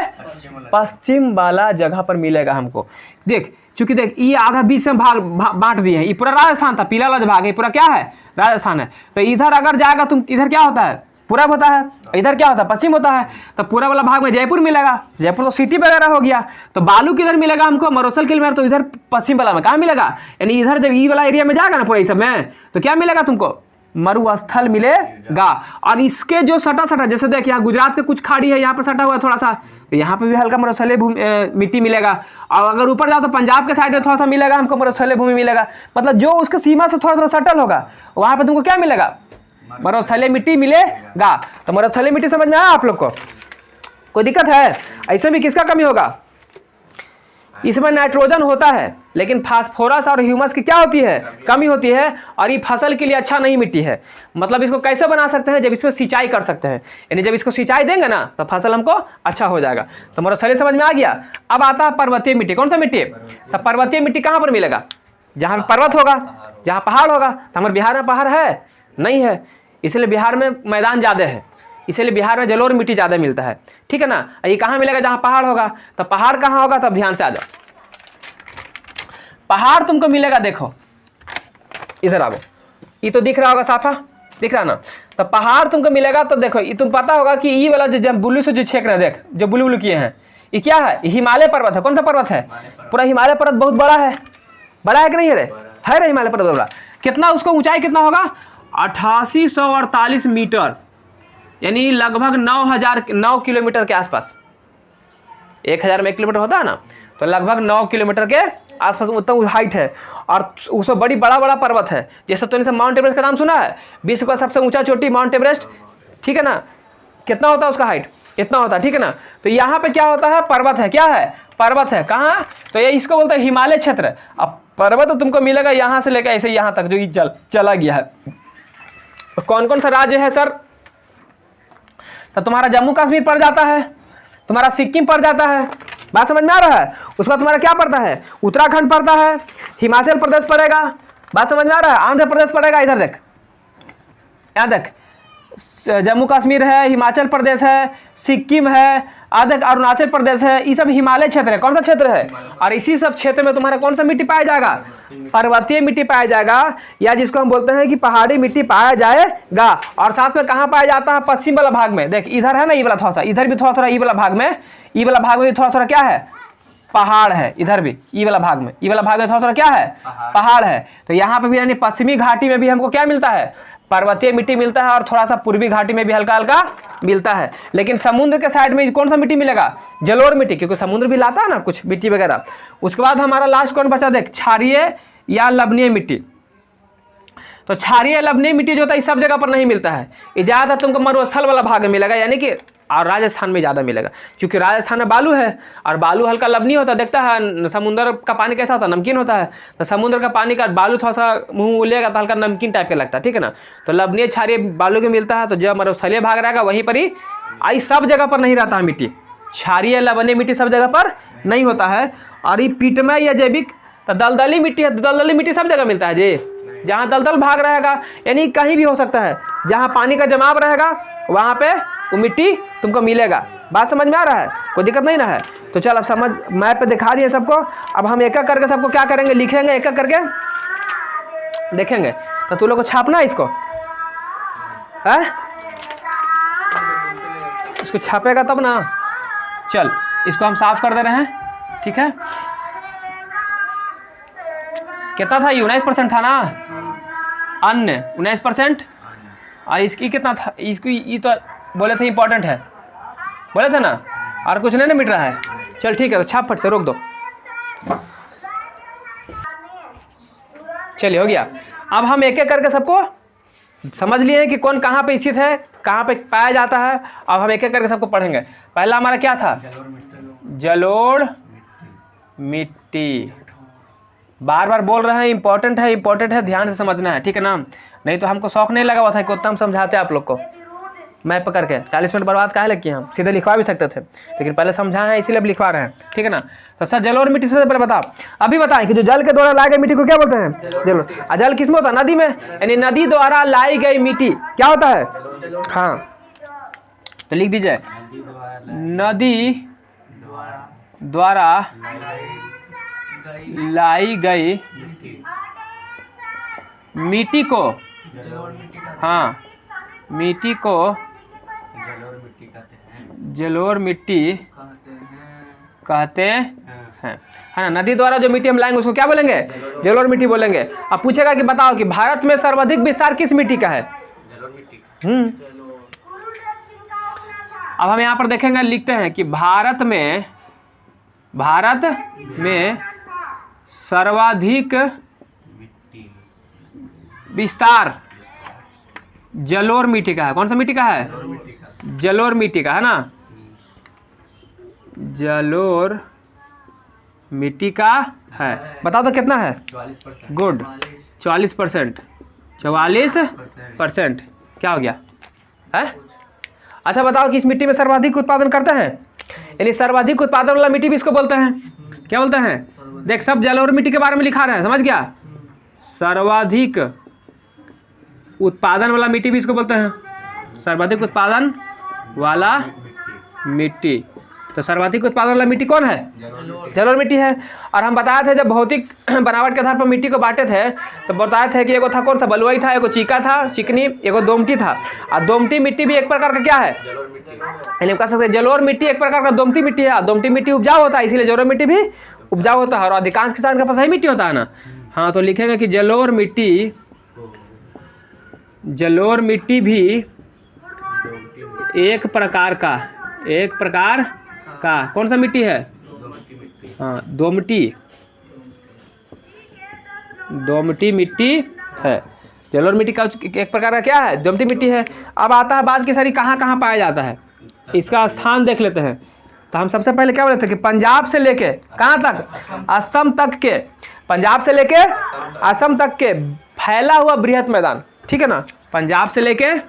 पश्चिम वाला जगह पर मिलेगा हमको। देख, चूंकि देख ये आधा बीच से भाग बांट दिए हैं, ये पूरा राजस्थान था, पीला वाला भाग है पूरा क्या है? राजस्थान है। तो इधर अगर जाएगा तुम, इधर क्या होता है? पूरब होता है, इधर क्या होता है? पश्चिम होता है। तो पूरा वाला भाग में जयपुर मिलेगा, जयपुर तो सिटी वगैरह हो गया। तो बालू किधर मिलेगा हमको? मरुस्थल के लिए, तो इधर पश्चिम वाला में कहाँ मिलेगा? यानी इधर जब ई वाला एरिया में जाएगा ना पूरा इस सब में, तो क्या मिलेगा तुमको? मरुस्थल मिलेगा। और इसके जो सटा जैसे देख यहाँ गुजरात के कुछ खाड़ी है, यहाँ पर सटा हुआ है थोड़ा सा, तो यहाँ पे भी हल्का मरुस्थलीय मिट्टी मिलेगा। और अगर ऊपर जाओ तो पंजाब के साइड में थोड़ा सा मिलेगा हमको, मरुस्थलीय भूमि मिलेगा। मतलब जो उसके सीमा से थोड़ा थोड़ा सटल होगा, वहाँ पे तुमको क्या मिलेगा? मरुस्थलीय मिट्टी मिलेगा। तो मरुस्थलीय मिट्टी समझ में आया आप लोग को? कोई दिक्कत है? ऐसे भी किसका कमी होगा? इसमें नाइट्रोजन होता है, लेकिन फास्फोरस और ह्यूमस की क्या होती है? कमी होती है। और ये फसल के लिए अच्छा नहीं मिट्टी है। मतलब इसको कैसे बना सकते हैं? जब इसमें सिंचाई कर सकते हैं, यानी जब इसको सिंचाई देंगे ना तो फसल हमको अच्छा हो जाएगा। तो मरुस्थलीय समझ में आ गया। अब आता है पर्वतीय मिट्टी। कौन सा मिट्टी? तो पर्वतीय मिट्टी कहाँ पर मिलेगा? जहाँ पर्वत होगा, जहाँ पहाड़ होगा। तो हमारे बिहार में पहाड़ है नहीं है, इसलिए बिहार में मैदान ज़्यादा है, इसीलिए बिहार में जलोढ़ मिट्टी ज़्यादा मिलता है, ठीक है ना। ये कहाँ मिलेगा? जहाँ पहाड़ होगा। तो पहाड़ कहाँ होगा? तब ध्यान से आ जाओ। पहाड़ तुमको मिलेगा, देखो इधर आओ, ये तो दिख रहा होगा, साफा दिख रहा ना। तो पहाड़ तुमको मिलेगा, तो देखो ये तुम पता होगा कि ये वाला जो ब्लू से जो छेक रहे हैं, देख जो ब्लू ब्लू किए हैं, ये क्या है? हिमालय पर्वत है। कौन सा पर्वत है? पूरा हिमालय पर्वत बहुत बड़ा है। बड़ा है कि नहीं है रे? है रे हिमालय पर्वत बड़ा। कितना उसको ऊंचाई कितना होगा? 8848 मीटर, यानी लगभग 9 किलोमीटर के आसपास। 1000 में 1 किलोमीटर होता है ना, तो लगभग 9 किलोमीटर के आसपास उतना हाइट है। और उसमें बड़ी बड़ा बड़ा पर्वत है। जैसे तो इनसे माउंट एवरेस्ट का नाम सुना है? विश्व का सबसे ऊंचा चोटी माउंट एवरेस्ट, ठीक है ना। कितना होता है उसका हाइट? इतना होता है, ठीक है ना। तो यहाँ पे क्या होता है? पर्वत है। क्या है? पर्वत है। कहाँ? तो ये इसको बोलते हैं हिमालय क्षेत्र। अब पर्वत तो तुमको मिलेगा यहाँ से लेकर ऐसे यहाँ तक, जो चला गया है। तो कौन कौन सा राज्य है सर? तो तुम्हारा जम्मू कश्मीर पड़ जाता है, तुम्हारा सिक्किम पड़ जाता है, बात समझ में आ रहा है। उसके बाद तुम्हारा क्या पड़ता है? उत्तराखंड पड़ता है, हिमाचल प्रदेश पड़ेगा, बात समझ में आ रहा है। आंध्र प्रदेश पड़ेगा, इधर देख, यहाँ देख, जम्मू कश्मीर है, हिमाचल प्रदेश है, सिक्किम है, आधक अरुणाचल प्रदेश है। ये सब हिमालय क्षेत्र है। कौन सा क्षेत्र है? और इसी सब क्षेत्र में तुम्हारा कौन सा मिट्टी पाया जाएगा? पर्वतीय मिट्टी पाया जाएगा, या जिसको हम बोलते हैं कि पहाड़ी मिट्टी पाया जाएगा। और साथ में कहाँ पाया जाता है? पश्चिम वाला भाग में। देख इधर है ना, ये वाला थोड़ा सा, इधर भी थोड़ा थोड़ा, ये वाला भाग में, ये वाला भाग में भी थोड़ा थोड़ा क्या है? पहाड़ है। इधर भी ये वाला भाग में, ये वाला भाग में थोड़ा थोड़ा क्या है? पहाड़ है। तो यहाँ पे भी यानी पश्चिमी घाटी में भी हमको क्या मिलता है? पर्वतीय मिट्टी मिलता है। और थोड़ा सा पूर्वी घाटी में भी हल्का हल्का मिलता है। लेकिन समुद्र के साइड में कौन सा मिट्टी मिलेगा? जलोढ़ मिट्टी, क्योंकि समुद्र भी लाता है ना कुछ मिट्टी वगैरह। उसके बाद हमारा लास्ट कौन बचा? देख, क्षारीय या लवणीय मिट्टी। तो क्षारीय लवणीय मिट्टी जो होता है सब जगह पर नहीं मिलता है। ये ज़्यादा तुमको मरुस्थल वाला भाग में मिलेगा, यानी कि और राजस्थान में ज़्यादा मिलेगा, क्योंकि राजस्थान में बालू है और बालू हल्का लवणीय होता है। देखता है समुद्र का पानी कैसा होता है? नमकीन होता है। तो समुद्र का पानी का बालू थोड़ा सा मुँह लेगा तो हल्का नमकीन टाइप का लगता है, ठीक है ना। तो लवणीय क्षारीय बालू के मिलता है। तो जो मरुस्थलीय भाग रहेगा वहीं पर ही, आई सब जगह पर नहीं रहता है मिट्टी। क्षारीय लवणीय मिट्टी सब जगह पर नहीं होता है। और ये पीटमय या जैविक, तो दलदली मिट्टी है। दलदली मिट्टी सब जगह मिलता है जी, जहाँ दलदल भाग रहेगा, यानी कहीं भी हो सकता है जहाँ पानी का जमाव रहेगा वहाँ पे वो मिट्टी तुमको मिलेगा। बात समझ में आ रहा है? कोई दिक्कत नहीं ना है? तो चल अब समझ, मैप पे दिखा दिए सबको। अब हम एक एक करके सबको क्या करेंगे? लिखेंगे, एक एक करके देखेंगे। तो तू लोग को छापना है इसको, है? इसको छापेगा तब ना। चल इसको हम साफ कर दे रहे हैं, ठीक है। कितना था? 19% था ना अन्य, 19%। और इसकी कितना था? इसको ये तो बोले थे इंपॉर्टेंट है, बोले थे ना। और कुछ नहीं ना मिट रहा है। चल ठीक है, तो छाप फट से रोक दो। चलिए हो गया। अब हम एक एक करके सबको समझ लिए हैं कि कौन कहाँ पे स्थित है, कहाँ पे पाया जाता है। अब हम एक एक करके सबको पढ़ेंगे। पहला हमारा क्या था? जलोढ़ मिट्टी। बार बार बोल रहे हैं, इंपॉर्टेंट है, इंपॉर्टेंट है, ध्यान से समझना है, ठीक है ना। नहीं तो हमको शौक नहीं लगा हुआ था कि उतना हम समझाते आप लोग को मैप पकड़ के। 40 मिनट बर्बाद काहे लग किए? हम सीधे लिखवा भी सकते थे, लेकिन पहले समझाए हैं इसीलिए अब लिखवा रहे हैं, ठीक है ना। तो सर जलोढ़ मिट्टी से पहले बताओ, अभी बताएं कि जो जल के द्वारा लाई गई मिट्टी को क्या बोलते हैं? जलोढ़। और जल किसमें होता है? नदी में, यानी नदी द्वारा लाई गई मिट्टी क्या होता है? हाँ, तो लिख दीजिए, नदी द्वारा लाई गई मिट्टी को, हाँ, मिट्टी को जलोढ़ मिट्टी कहते हैं, है ना। नदी द्वारा जो मिट्टी हम लाएंगे उसको क्या बोलेंगे? जलोढ़ मिट्टी बोलेंगे। अब पूछेगा कि बताओ कि भारत में सर्वाधिक विस्तार किस मिट्टी का है? अब हम यहाँ पर देखेंगे, लिखते हैं कि भारत में सर्वाधिक विस्तार जलोढ़ मिट्टी का है। कौन सा मिट्टी का है? जलोढ़ मिट्टी का, है ना। जलोढ़ मिट्टी का है। बताओ तो कितना है? 44%। गुड, 44%। 44%। क्या हो गया है? अच्छा बताओ कि इस मिट्टी में सर्वाधिक उत्पादन करते हैं, यानी सर्वाधिक उत्पादन वाला मिट्टी भी इसको बोलते हैं। क्या बोलते हैं? देख, सब जलोढ़ मिट्टी के बारे में लिखा रहे हैं, समझ गया। सर्वाधिक उत्पादन वाला मिट्टी भी इसको बोलते हैं। सर्वाधिक उत्पादन वाला मिट्टी। तो सर्वाधिक उत्पादन वाला मिट्टी कौन है? जलोढ़ मिट्टी है। और हम बताए थे जब भौतिक बनावट के आधार पर मिट्टी को बांटे थे तो बताए थे कि एगो था कौन सा, बलुई था, एगो चीका था, चिकनी, एगो दोमटी था। और दोमटी मिट्टी भी एक प्रकार का क्या है? यानी कह सकते हैं जलोढ़ मिट्टी एक प्रकार का दोमटी मिट्टी है। दोमटी मिट्टी उपजाऊ होता है, इसीलिए जलोढ़ मिट्टी भी उपजाऊ होता है। और अधिकांश किसान के पास यही मिट्टी होता है ना। हाँ, तो लिखेंगे कि जलोढ़ मिट्टी भी एक प्रकार का कौन सा मिट्टी है? हाँ, दोमटी मिट्टी है। जलोढ़ मिट्टी का एक प्रकार का क्या है? दोमटी मिट्टी है। अब आता है बात की सारी कहाँ कहाँ पाया जाता है, इसका स्थान देख लेते हैं। तो हम सबसे पहले क्या बोले थे कि पंजाब से लेके कहाँ तक? असम तक के, पंजाब से लेके असम तक के फैला हुआ बृहत मैदान, ठीक है ना। पंजाब से लेकर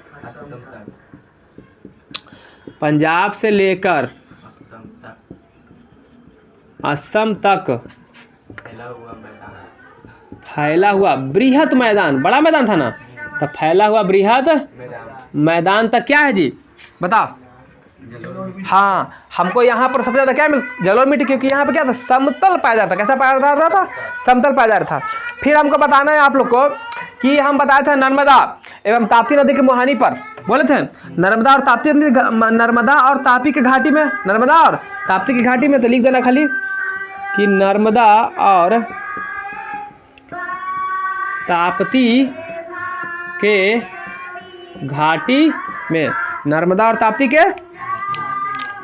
असम तक फैला हुआ बृहत मैदान, बड़ा मैदान था ना, तो फैला हुआ बृहत मैदान तक क्या है जी? बताओ। हाँ, हमको यहाँ पर सबसे ज़्यादा क्या जलोढ़ मिट्टी, क्योंकि यहाँ पे क्या था? समतल पाया जाता। कैसा पाया जाता था? समतल पाया जाता था। फिर हमको बताना है आप लोग को कि हम बताए थे नर्मदा एवं ताप्ती नदी के मुहानी पर, बोले थे नर्मदा और ताप्ती की घाटी में, नर्मदा और ताप्ती की घाटी में। तो लिख देना खाली कि नर्मदा और ताप्ती के घाटी में, नर्मदा और ताप्ती के।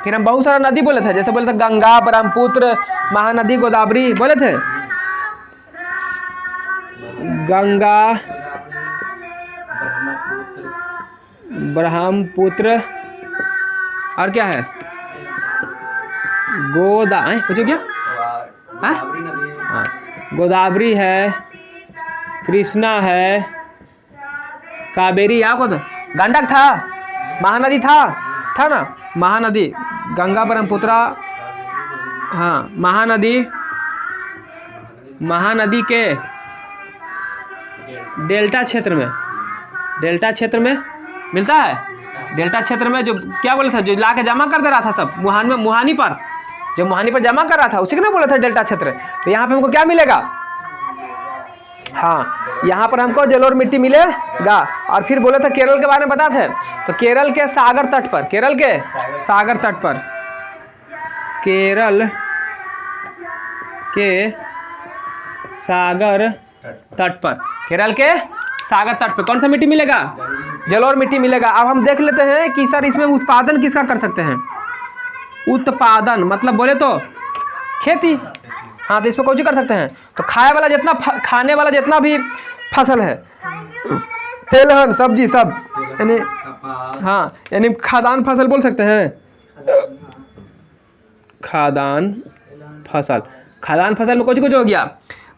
फिर हम बहुत सारा नदी बोले थे, जैसे बोले थे गंगा, ब्रह्मपुत्र, महानदी, गोदावरी, बोले थे गंगा, ब्रह्मपुत्र और क्या है? पूछो क्या? हाँ, गोदावरी है, कृष्णा है, कावेरी, या को तो गंडक था, महानदी था ना, महानदी, गंगा, ब्रह्मपुत्र, हाँ, महानदी के डेल्टा क्षेत्र में मिलता है। डेल्टा क्षेत्र में जो क्या बोले था, जो ला के जमा कर दे रहा था सब मुहानी पर, जो मुहानी पर जमा कर रहा था, उसी को ना बोले थे डेल्टा क्षेत्र। तो यहाँ पे हमको क्या मिलेगा? हाँ, यहाँ पर हमको जलोढ़ मिट्टी मिलेगा। और फिर बोले थे केरल के बारे में बता थे, तो केरल के सागर तट पर, केरल के सागर तट पर कौन सा मिट्टी मिलेगा? जलोढ़ मिट्टी मिलेगा। अब हम देख लेते हैं कि सर इसमें उत्पादन किसका कर सकते हैं? उत्पादन मतलब बोले तो खेती। हाँ, तो इसमें कौन सी कर सकते हैं? तो खाने वाला जितना भी फसल है, तेलहन, सब्जी, सब, यानी हाँ, यानी खाद्यान्न फसल बोल सकते हैं। खाद्यान्न फसल में कुछ हो गया,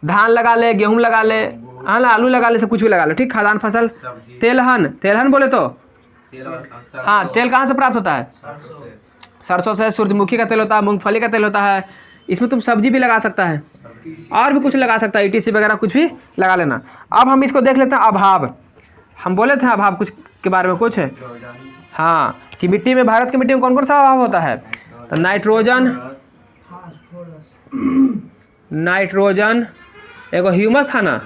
धान लगा ले, गेहूं लगा ले, आलू लगा ले, सब कुछ भी लगा ले, ठीक। खाद्यान्न फसल। तेलहन बोले तो हाँ, तेल कहाँ से प्राप्त होता है? सरसों से। सूरजमुखी का तेल होता है, मूंगफली का तेल होता है। इसमें तुम सब्जी भी लगा सकता है और भी कुछ लगा सकता है, ETC वगैरह कुछ भी लगा लेना। अब हम इसको देख लेते हैं अभाव। हम बोले थे अभाव कुछ के बारे में कुछ है, हाँ, कि मिट्टी में, भारत की मिट्टी में कौन कौन सा अभाव होता है? तो नाइट्रोजन, एगो ह्यूमस था ना,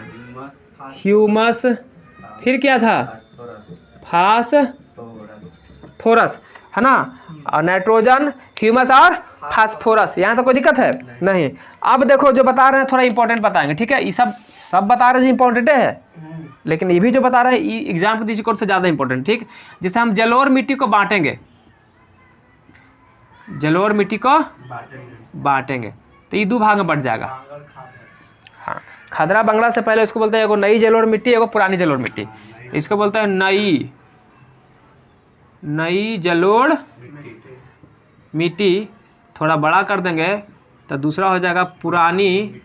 ह्यूमस, फिर क्या था? फास्फोरस, है ना। और नाइट्रोजन, ह्यूमस और फास्फोरस, यहाँ तो कोई दिक्कत है नहीं। अब देखो जो बता रहे हैं थोड़ा इंपॉर्टेंट बताएंगे, ठीक है। ये सब बता रहे हैं इंपॉर्टेंट है, लेकिन ये भी जो बता रहे हैं एग्जाम के दृष्टिकोण से ज़्यादा इंपॉर्टेंट, ठीक। जैसे हम जलोढ़ मिट्टी को बांटेंगे, तो ये 2 भाग में बट जाएगा। हाँ, खदरा बंगला से पहले इसको बोलते हैं एगो नई जलोढ़ मिट्टी, एगो पुरानी जलोढ़ मिट्टी। इसको बोलते हैं नई जलोढ़ मिट्टी। थोड़ा बड़ा कर देंगे तो दूसरा हो जाएगा पुरानी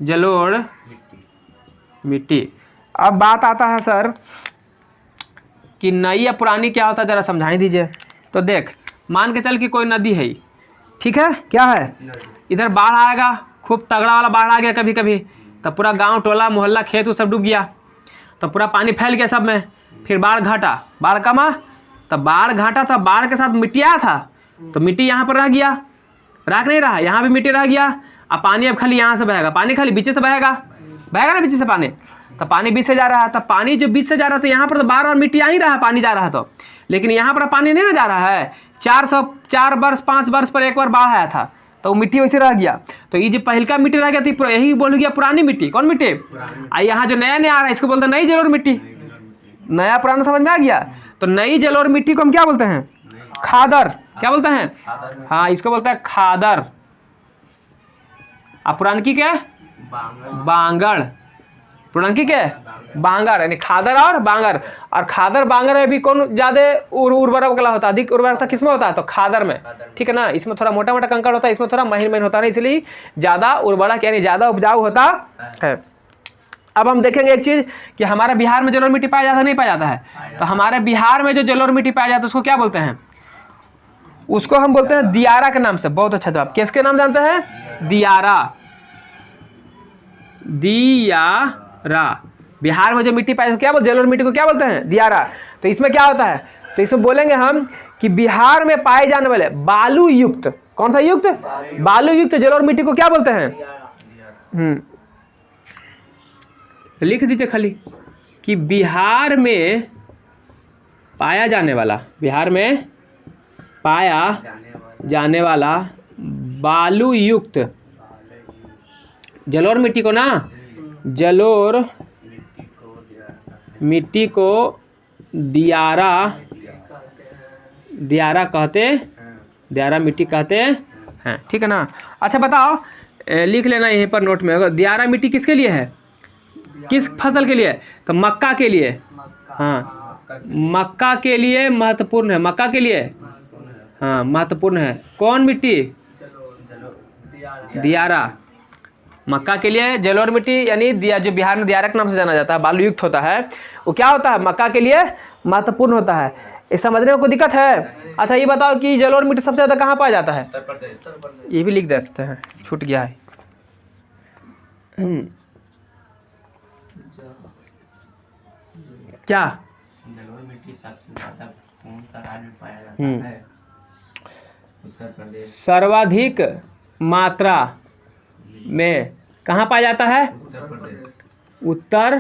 जलोढ़ मिट्टी। अब बात आता है सर कि नई या पुरानी क्या होता है, ज़रा समझाई दीजिए। तो देख, मान के चल कि कोई नदी है, ठीक है, क्या है, इधर बाढ़ आएगा, खूब तगड़ा वाला बाढ़ आ गया कभी कभी, तो पूरा गांव, टोला, मोहल्ला, खेत सब डूब गया, तो पूरा पानी फैल गया सब में। फिर बाढ़ घटा, बाढ़ कमा, तो बाढ़ घाटा था, बाढ़ के साथ मिट्टी आया था, तो मिट्टी यहाँ पर रह गया, राख नहीं रहा, यहाँ भी मिट्टी रह गया। अब पानी अब खाली यहाँ से बहेगा, पानी खाली बीच से बहेगा ना, बीच से पानी, तो पानी बीच से जा रहा है, तो पानी जो बीच से जा रहा था यहाँ पर तो बार बार मिट्टी आ ही रहा है, पानी जा रहा है तो, लेकिन यहाँ पर पानी नहीं ना जा रहा है। 4 वर्ष 5 वर्ष पर एक बार बाढ़ आया था, तो मिट्टी वैसे रह गया। तो ये जो पहलका मिट्टी रह गया थी, यही बोल गया पुरानी मिट्टी। कौन मिट्टी? यहाँ जो नया नया आ रहा है इसको बोलते हैं नई जलोढ़ मिट्टी। नया पुराना समझ में आ गया। तो नई जलोढ़ मिट्टी को हम क्या बोलते हैं? खादर। क्या बोलते हैं? हाँ, इसको बोलते हैं खादर। अब पुरानकी क्या? बांगड़। पुरानकी क्या? बांगर, यानी खादर और बांगर। और खादर बांगर में भी कौन ज्यादा उर्वरक वाला होता है? अधिक उर्वरकता किसमें होता है? तो खादर में, ठीक है ना। इसमें थोड़ा मोटा मोटा कंकड़ होता है, इसमें थोड़ा महीन महीन होता है, इसलिए ज्यादा उर्वरक यानी ज्यादा उपजाऊ होता है। अब हम देखेंगे एक चीज कि हमारे बिहार में जलोढ़ मिट्टी पाया जाता है नहीं पाया जाता है? तो हमारे बिहार में जो जलोढ़ मिट्टी पाया जाता है उसको क्या बोलते हैं? उसको हम बोलते हैं दियारा के नाम से। बहुत अच्छा जवाब। किसके नाम जानते हैं? दियारा। दियारा। बिहार में जो मिट्टी पाई क्या बोलते हैं? जलोढ़ मिट्टी को क्या बोलते हैं? दियारा। तो इसमें क्या होता है? तो इसमें बोलेंगे हम कि बिहार में पाए जाने वाले बालू युक्त, कौन सा युक्त? बालू युक्त जलोढ़ मिट्टी को क्या बोलते हैं? लिख दीजिए खाली कि बिहार में पाया जाने वाला, बिहार में पाया जाने वाला बालू युक्त जलोढ़ मिट्टी को ना, जलोढ़ मिट्टी को दियारा, दियारा कहते, दियारा मिट्टी कहते हैं, ठीक है ना। अच्छा बताओ, लिख लेना यहीं पर नोट में, दियारा मिट्टी किसके लिए है? किस फसल के लिए? तो मक्का के लिए। हाँ, मक्का के लिए महत्वपूर्ण है, मक्का के लिए हाँ महत्वपूर्ण है। कौन मिट्टी? दियारा। मक्का के लिए जलोढ़ मिट्टी यानी जो बिहार में दियारा के नाम से जाना जाता है, बालू युक्त होता है, वो क्या होता है? मक्का के लिए महत्वपूर्ण होता है। इस समझने में कोई दिक्कत है? अच्छा ये बताओ कि जलोढ़ मिट्टी सबसे ज़्यादा कहाँ पाया जाता है? ये भी लिख देते हैं, छूट गया है। क्या? जलोढ़ मिट्टी सबसे ज़्यादा कौन सा राज्य में पाया जाता है? उत्तर प्रदेश। सर्वाधिक मात्रा में कहाँ पाया जाता है? उत्तर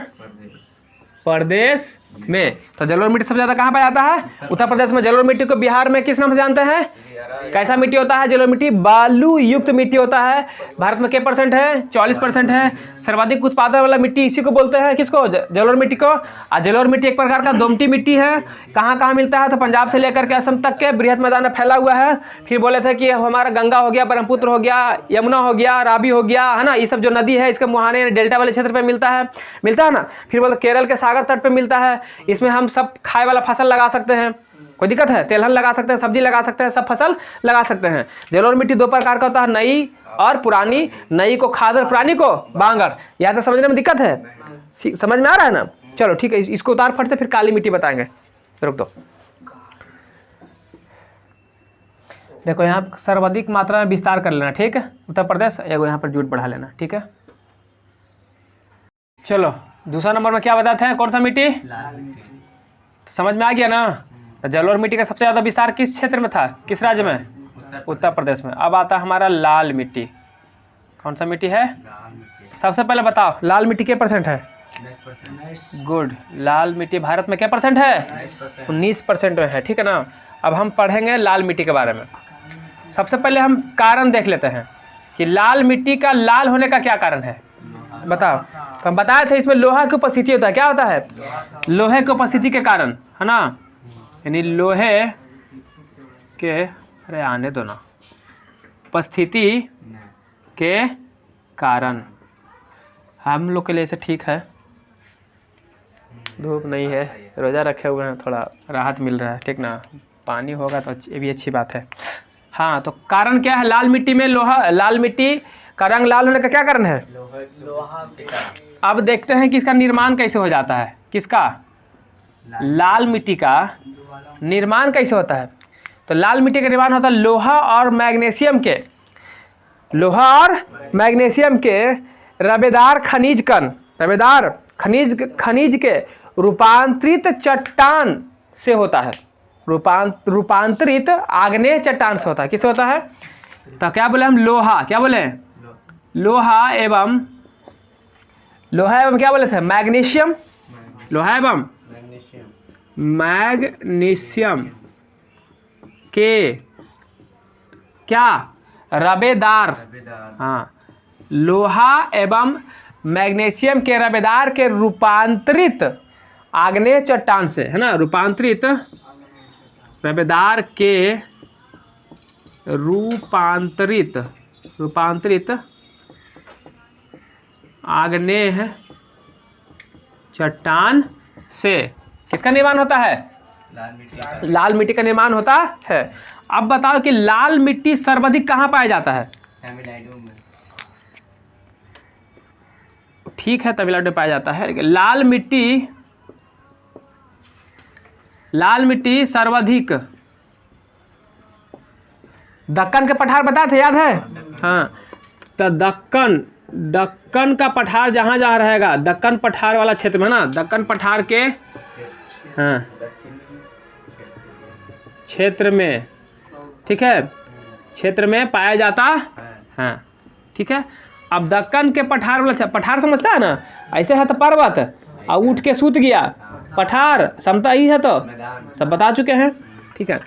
प्रदेश में। तो जलोढ़ मिट्टी सबसे ज़्यादा कहाँ पाया जाता है? उत्तर प्रदेश में। जलोढ़ मिट्टी को बिहार में किस नाम से जानते हैं? कैसा मिट्टी होता है जलोढ़ मिट्टी? बालू युक्त मिट्टी होता है। भारत में क्या परसेंट है? 40% है। सर्वाधिक उत्पादन वाला मिट्टी इसी को बोलते हैं, किसको? जलोढ़ मिट्टी को। और जलोढ़ मिट्टी एक प्रकार का दोमटी मिट्टी है। कहाँ कहाँ मिलता है? तो पंजाब से लेकर के असम तक के बृहद मैदान में फैला हुआ है। फिर बोले थे कि हमारा गंगा हो गया, ब्रह्मपुत्र हो गया, यमुना हो गया, रावी हो गया, है ना, ये सब जो नदी है इसके मुहाने डेल्टा वाले क्षेत्र पर मिलता है ना। फिर बोले केरल के सागर तट पर मिलता है। इसमें हम सब खाए वाला फसल लगा सकते हैं, कोई दिक्कत है? तेलहन लगा सकते हैं, सब्जी लगा सकते हैं, सब फसल लगा सकते हैं। जलोढ़ मिट्टी दो प्रकार का होता है, नई और पुरानी। नई को खादर, पुरानी को बांगर। यहाँ तक समझने में दिक्कत है? समझ में आ रहा है ना? चलो ठीक है, इसको उतार फट से फिर काली मिट्टी बताएंगे। रुक दो। देखो यहाँ सर्वाधिक मात्रा में विस्तार कर लेना, ठीक है। उत्तर प्रदेश, एगो यहाँ पर जूट बढ़ा लेना, ठीक है। चलो दूसरा नंबर में क्या बताते हैं? कौन सा मिट्टी? समझ में आ गया ना? तो जलोढ़ मिट्टी का सबसे ज़्यादा विस्तार किस क्षेत्र में था? किस राज्य में? उत्तर प्रदेश में। अब आता है हमारा लाल मिट्टी। कौन सा मिट्टी है? सबसे पहले बताओ लाल मिट्टी क्या परसेंट है? 19%। गुड। लाल मिट्टी भारत में क्या परसेंट है? 19% में है, ठीक है ना। अब हम पढ़ेंगे लाल मिट्टी के बारे में। सबसे पहले हम कारण देख लेते हैं कि लाल मिट्टी का लाल होने का क्या कारण है, बताओ। तो हम बताए थे इसमें लोहा की उपस्थिति होता है। क्या होता है? लोहे की उपस्थिति के कारण, है ना, यानी लोहे के, अरे आने दो ना, उपस्थिति के कारण हम लोग के लिए से ठीक है। धूप नहीं है, रोज़ा रखे हुए हैं, थोड़ा राहत मिल रहा है, ठीक ना। पानी होगा तो ये भी अच्छी बात है। हाँ, तो कारण क्या है लाल मिट्टी में? लोहा। लाल मिट्टी का रंग लाल होने का क्या कारण है? लोहा के कारण। अब देखते हैं कि इसका निर्माण कैसे हो जाता है। किसका? लाल मिट्टी का निर्माण कैसे होता है? तो लाल मिट्टी का निर्माण होता है लोहा और मैग्नीशियम के, लोहा और मैग्नीशियम के रबेदार खनिज कण, खनिज के रूपांतरित चट्टान से होता है। रूपांतरित आग्नेय चट्टान से होता है। किससे होता है? तो क्या बोले हम? लोहा। क्या बोले? लोहा एवं क्या बोले थे? मैग्नीशियम। लोहा एवं मैग्नीशियम के क्या? रबेदार। हाँ, लोहा एवं मैग्नीशियम के रबेदार के रूपांतरित आग्नेय चट्टान से, है ना, रूपांतरित रबेदार के रूपांतरित आग्नेय चट्टान से किसका निर्माण होता है? लाल मिट्टी का निर्माण होता है। अब बताओ कि लाल मिट्टी सर्वाधिक कहाँ पाया जाता है? तमिलनाडु में। ठीक है, तमिलनाडु में पाया जाता है, लेकिन लाल मिट्टी सर्वाधिक दक्कन के पठार बताए थे, याद है? हाँ, तो दक्कन का पठार जहाँ रहेगा, दक्कन पठार वाला क्षेत्र में ना, दक्कन पठार के हाँ क्षेत्र में, ठीक है, क्षेत्र में पाया जाता है। ठीक है, अब दक्कन के पठार वाला, पठार समझता है ना, ऐसे है तो पर्वत और उठ के सूत गया, पठार समता ही है, तो सब बता चुके हैं। ठीक है,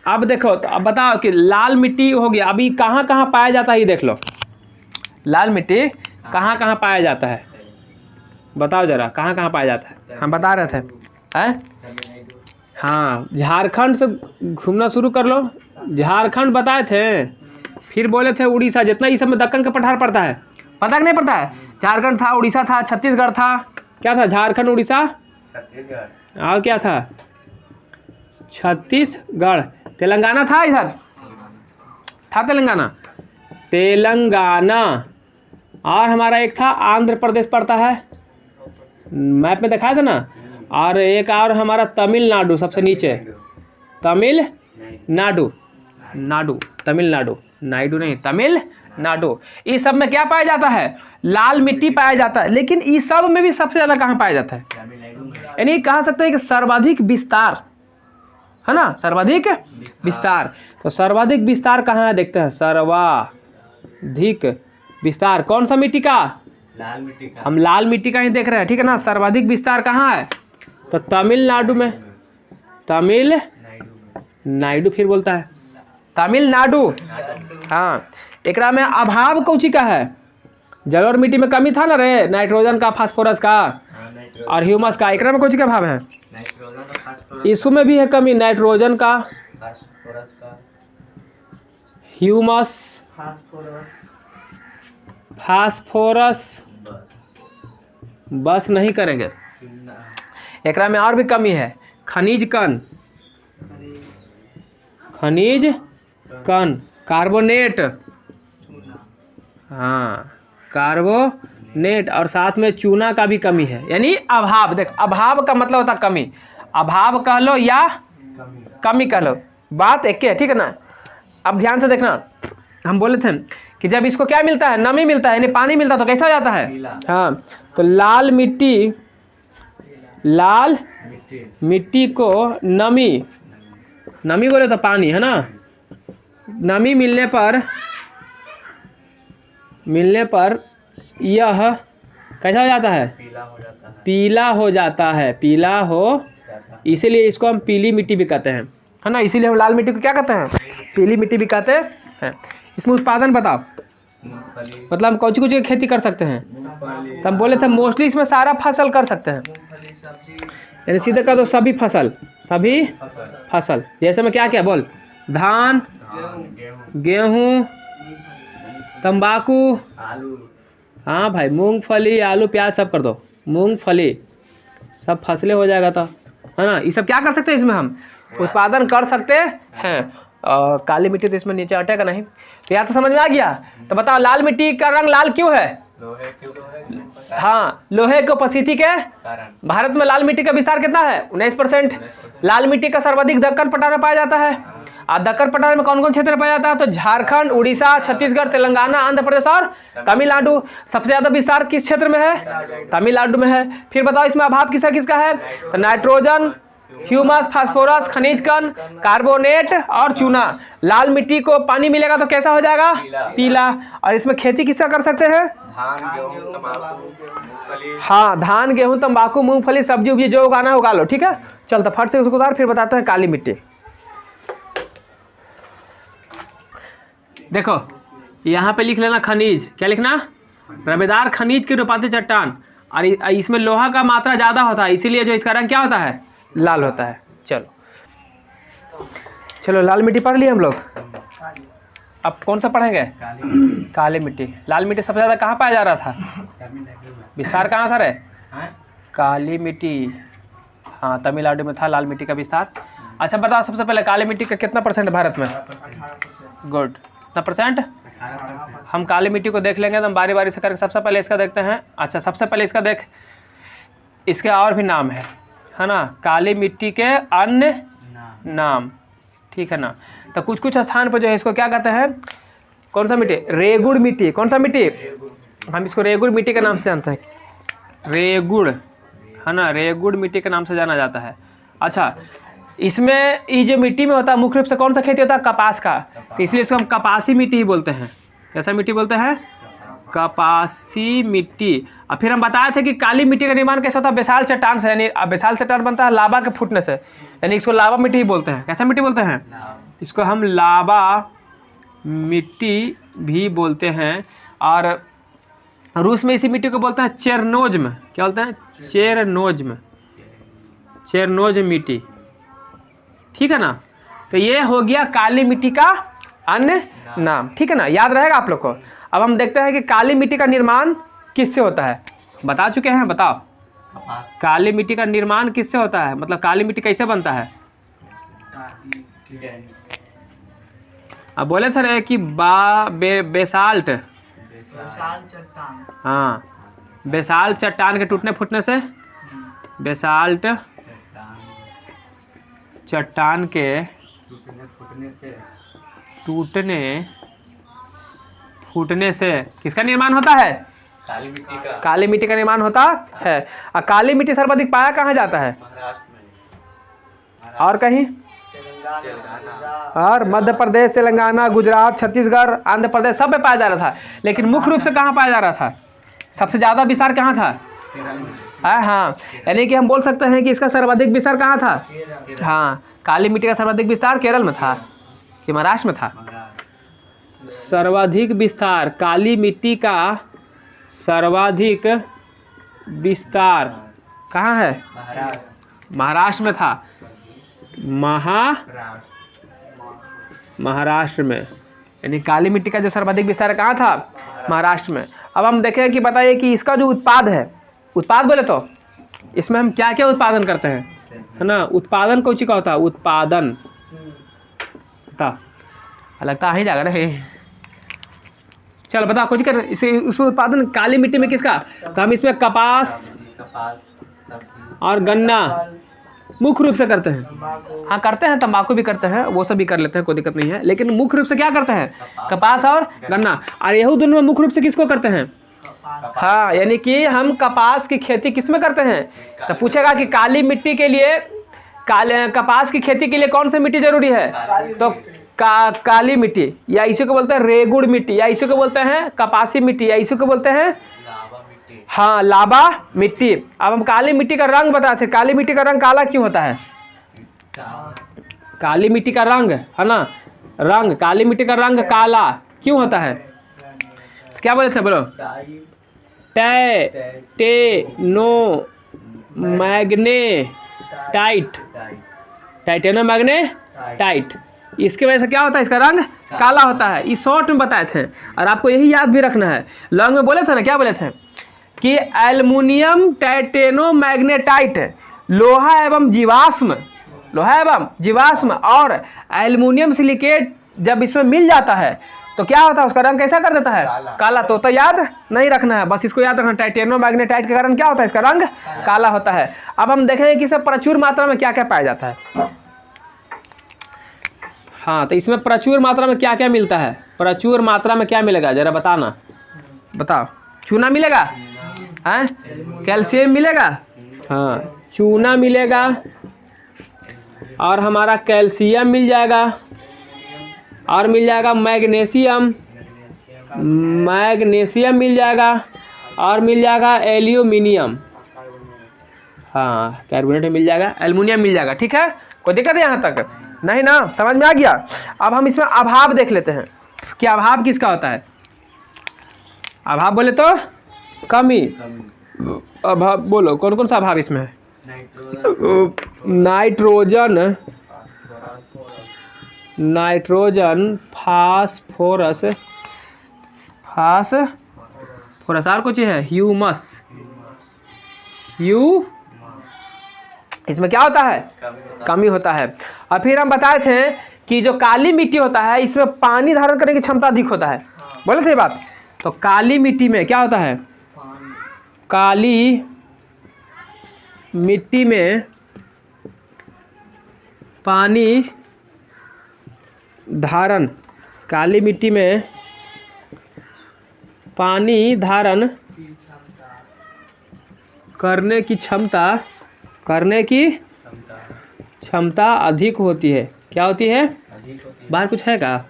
अब देखो, तो अब बताओ कि लाल मिट्टी हो गया, अभी कहाँ कहाँ पाया जाता है ये देख लो। लाल मिट्टी कहाँ कहाँ पाया जाता है? बताओ जरा, कहाँ कहाँ पाया जाता है? हम बता रहे थे, हैं? हाँ, झारखंड से घूमना शुरू कर लो। झारखंड बताए थे, फिर बोले थे उड़ीसा, जितना ये सब में दक्कन का पठार पड़ता है, पता कि नहीं पड़ता है? झारखंड था, उड़ीसा था, छत्तीसगढ़ था, क्या था? झारखंड, उड़ीसा, और क्या था? छत्तीसगढ़, तेलंगाना था, इधर था तेलंगाना, और हमारा एक था आंध्र प्रदेश पड़ता है, मैप में दिखाया था ना, और एक और हमारा तमिलनाडु सबसे नीचे, तमिलनाडु, इस सब में क्या पाया जाता है? लाल मिट्टी पाया जाता है। लेकिन इस सब में भी सबसे ज़्यादा कहाँ पाया जाता है? यानी कह सकते हैं कि सर्वाधिक विस्तार, है ना, सर्वाधिक विस्तार। तो सर्वाधिक विस्तार कहाँ है? देखते हैं, सर्वाधिक विस्तार कौन सा मिट्टी का? लाल मिट्टी का। हम लाल मिट्टी का ही देख रहे हैं, ठीक है ना। सर्वाधिक विस्तार कहाँ है? तो तमिलनाडु में, तमिलनाडु फिर बोलता है तमिलनाडु। हाँ, एकरा में अभाव कौची का है? जल और मिट्टी में कमी था ना रे, नाइट्रोजन का, फास्फोरस का और ह्यूमस का। एकरा में कौची का अभाव है? इसमें भी है कमी, नाइट्रोजन का, ह्यूमस, फास्फोरस, बस नहीं करेंगे। एकरा में और भी कमी है, खनिज कण, कार्बोनेट, हाँ, कार्बोनेट, और साथ में चूना का भी कमी है। यानी अभाव। देख, अभाव का मतलब होता कमी, अभाव कह लो या कमी कह लो, बात एक है, ठीक है ना। अब ध्यान से देखना, हम बोले थे कि जब इसको क्या मिलता है? नमी मिलता है, यानी पानी मिलता है, तो कैसा हो जाता है? हाँ, तो लाल मिट्टी को नमी बोले तो पानी, है ना, नमी मिलने पर यह कैसा हो जाता है? पीला हो जाता है। इसीलिए इसको हम पीली मिट्टी भी कहते हैं, है ना। इसीलिए हम लाल मिट्टी को क्या कहते हैं? पीली मिट्टी भी कहते हैं। इसमें उत्पादन बताओ, मतलब हम कौची की खेती कर सकते हैं? तो हम बोले थे मोस्टली इसमें सारा फसल कर सकते हैं, यानी सीधे कह दो सभी फसल। जैसे में क्या क्या बोल? धान, गेहूँ, तंबाकू, हाँ भाई, मूंगफली, आलू, प्याज, सब कर दो, मूंगफली, सब फसलें हो जाएगा, तो है ना। ये सब क्या कर सकते हैं? इसमें हम उत्पादन कर सकते हैं। और काली मिट्टी तो इसमें नीचे अटेगा नहीं। तो यहाँ तो समझ में आ गया। तो बताओ लाल मिट्टी का रंग लाल क्यों है? हाँ, लोहे की उपस्थिति के भारत में लाल मिट्टी का विस्तार कितना है? 19%। लाल मिट्टी का सर्वाधिक दक्कन पठार में पाया जाता है। और दक्कन पठार में कौन कौन क्षेत्र पाया जाता है? तो झारखंड, उड़ीसा, छत्तीसगढ़, तेलंगाना, आंध्र प्रदेश और तमिलनाडु। सबसे ज्यादा विस्तार किस क्षेत्र में है? तमिलनाडु में है। फिर बताओ इसमें अभाव किसका है? तो नाइट्रोजन, ह्यूमस, फास्फोरस, खनिज कण, कार्बोनेट और चूना। लाल मिट्टी को पानी मिलेगा तो कैसा हो जाएगा? पीला। और इसमें खेती किसका कर सकते हैं? धान, गेहूं, तंबाकू, मूंगफली। हाँ, धान, गेहूं, तंबाकू, मूंगफली, सब्जी उब्जी जो उगाना है उगा लो, ठीक है। चल तो फट से उसको उतार, फिर बताते हैं काली मिट्टी। देखो यहाँ पे लिख लेना खनिज, क्या लिखना? रवेदार खनिज की रूपांतरित चट्टान। और इसमें लोहा का मात्रा ज़्यादा होता है, इसीलिए जो इसका रंग क्या होता है? लाल होता है। चलो लाल मिट्टी पढ़ लिए हम लोग। अब कौन सा पढ़ेंगे? काली मिट्टी। लाल मिट्टी सबसे ज़्यादा कहाँ पाया जा रहा था? विस्तार कहाँ था रे? काली मिट्टी, हाँ तमिलनाडु में था लाल मिट्टी का विस्तार। अच्छा बताओ सबसे पहले काली मिट्टी का कितना परसेंट भारत में? गुड, कितना परसेंट? हम काली मिट्टी को देख लेंगे तो हम बारी बारी से करके सबसे पहले इसका देखते हैं। अच्छा सबसे पहले इसका देख, इसके और भी नाम है ना? काली मिट्टी के अन्य नाम, ठीक है ना? तो कुछ कुछ स्थान पर जो है इसको क्या कहते हैं? कौन सा मिट्टी? रेगुड़ मिट्टी। कौन सा मिट्टी? हम इसको रेगुड़ मिट्टी के नाम से जानते हैं। रेगुड़, है ना? रेगुड़ मिट्टी के नाम से जाना जाता है। अच्छा इसमें ये जो मिट्टी में होता है मुख्य रूप से कौन सा खेती होता है? कपास का। तो इसलिए इसको हम कपासी मिट्टी ही बोलते हैं। कैसा मिट्टी बोलते हैं? कपासी मिट्टी। और फिर हम बताए थे कि काली मिट्टी का निर्माण कैसा होता है? बेसाल चट्टान से, यानी बेसाल चट्टान बनता है लावा के फूटने से, यानी इसको लावा मिट्टी ही बोलते हैं। कैसा मिट्टी बोलते हैं? इसको हम लावा मिट्टी भी बोलते हैं। और रूस में इसी मिट्टी को बोलते हैं चेरनोज्म। क्या बोलते हैं? चेरनोज्म, चेरनोज मिट्टी, ठीक है ना? तो ये हो गया काली मिट्टी का अन्य नाम, ठीक है ना? याद रहेगा आप लोग को। अब हम देखते हैं कि काली मिट्टी का निर्माण किससे होता है। बता चुके हैं, बताओ काली मिट्टी का निर्माण किससे होता है? मतलब काली मिट्टी कैसे बनता है? अब बोले थे रे कि बेसाल्ट, हाँ बेसाल्ट चट्टान के टूटने फूटने से, बेसाल्ट चट्टान के टूटने फूटने से किसका निर्माण होता है? काली मिट्टी का। काली मिट्टी का निर्माण होता है। और काली मिट्टी सर्वाधिक पाया कहाँ जाता है? महाराष्ट्र में। और कहीं? और मध्य प्रदेश, तेलंगाना, गुजरात, छत्तीसगढ़, आंध्र प्रदेश सब में पाया जा रहा था। लेकिन मुख्य रूप से कहाँ पाया जा रहा था? सबसे ज़्यादा विस्तार कहाँ था? हाँ, यानी कि हम बोल सकते हैं कि इसका सर्वाधिक विस्तार कहाँ था? हाँ, काली मिट्टी का सर्वाधिक विस्तार केरल में था कि महाराष्ट्र में था? सर्वाधिक विस्तार काली मिट्टी का सर्वाधिक विस्तार कहाँ है? महाराष्ट्र में था। महाराष्ट्र में, यानी काली मिट्टी का जो सर्वाधिक विस्तार है कहाँ था? महाराष्ट्र में। अब हम देखें कि बताइए कि इसका जो उत्पाद है, उत्पाद बोले तो इसमें हम क्या क्या उत्पादन करते हैं, है ना? उत्पादन कौन सी का होता है? उत्पादन बता, लगता ही जाएगा ना। चल बता कुछ कर उसमें उत्पादन काली मिट्टी में किसका? तो हम इसमें कपास और गन्ना मुख्य रूप से करते हैं। हाँ करते हैं, तंबाकू भी करते हैं, वो सब भी कर लेते हैं, कोई दिक्कत नहीं है। लेकिन मुख्य रूप से क्या करते हैं? कपास और गन्ना। और यही दोनों में मुख्य रूप से किसको करते हैं? हाँ, यानी कि हम कपास की खेती किस में करते हैं? तो पूछेगा कि काली मिट्टी के लिए, कपास की खेती के लिए कौन सी मिट्टी जरूरी है? तो काली मिट्टी, या इसी को बोलते हैं रेगुड़ मिट्टी, या इसी को बोलते हैं कपासी मिट्टी, या इसी को बोलते हैं हाँ लावा मिट्टी। अब हम काली मिट्टी का रंग बताए थे। काली मिट्टी का रंग काला क्यों होता है? काली मिट्टी का रंग, है ना, रंग काली मिट्टी का रंग काला क्यों होता है? क्या बोले थे बोलो? टाइटेनोमैग्नेटाइट, इसके वजह से क्या होता है? इसका रंग काला होता है। इस शॉर्ट में बताए थे और आपको यही याद भी रखना है। लॉन्ग में बोले थे ना, क्या बोले थे कि एल्युमिनियम टाइटेनोमैग्नेटाइट लोहा एवं जीवाश्म और एल्युमिनियम सिलिकेट जब इसमें मिल जाता है तो क्या होता है? उसका रंग कैसा कर देता है? काला। तो याद नहीं रखना है, बस इसको याद रखना, टाइटेनोमैग्नेटाइट के कारण क्या होता है? इसका रंग काला होता है। अब हम देखेंगे कि इसमें प्रचुर मात्रा में क्या क्या पाया जाता है। हाँ, तो इसमें प्रचुर मात्रा में क्या क्या मिलता है? प्रचुर मात्रा में क्या मिलेगा जरा बताना, बताओ। चूना मिलेगा, हैं? कैल्शियम मिलेगा, हाँ चूना मिलेगा, और हमारा कैल्शियम मिल जाएगा, और मिल जाएगा मैग्नीशियम, मैग्नीशियम मिल जाएगा, और मिल जाएगा एल्यूमिनियम, हाँ कार्बोनेट मिल जाएगा, एल्युमिनियम मिल जाएगा। ठीक है, कोई दिक्कत है यहाँ तक? नहीं ना, समझ में आ गया? अब हम इसमें अभाव देख लेते हैं कि अभाव किसका होता है। अभाव बोले तो कमी, अभाव बोलो कौन कौन सा अभाव इसमें है? नाइट्रोजन, नाइट्रोजन, फास्फोरस, फास्फोरस, और कुछ है ह्यूमस, इसमें क्या होता है? कमी होता है। और फिर हम बताए थे कि जो काली मिट्टी होता है इसमें पानी धारण करने की क्षमता अधिक होता है, बोले थे बात? तो काली मिट्टी में क्या होता है? काली मिट्टी में पानी धारण, काली मिट्टी में पानी धारण करने की क्षमता अधिक होती है। क्या होती है? बाहर कुछ है क्या?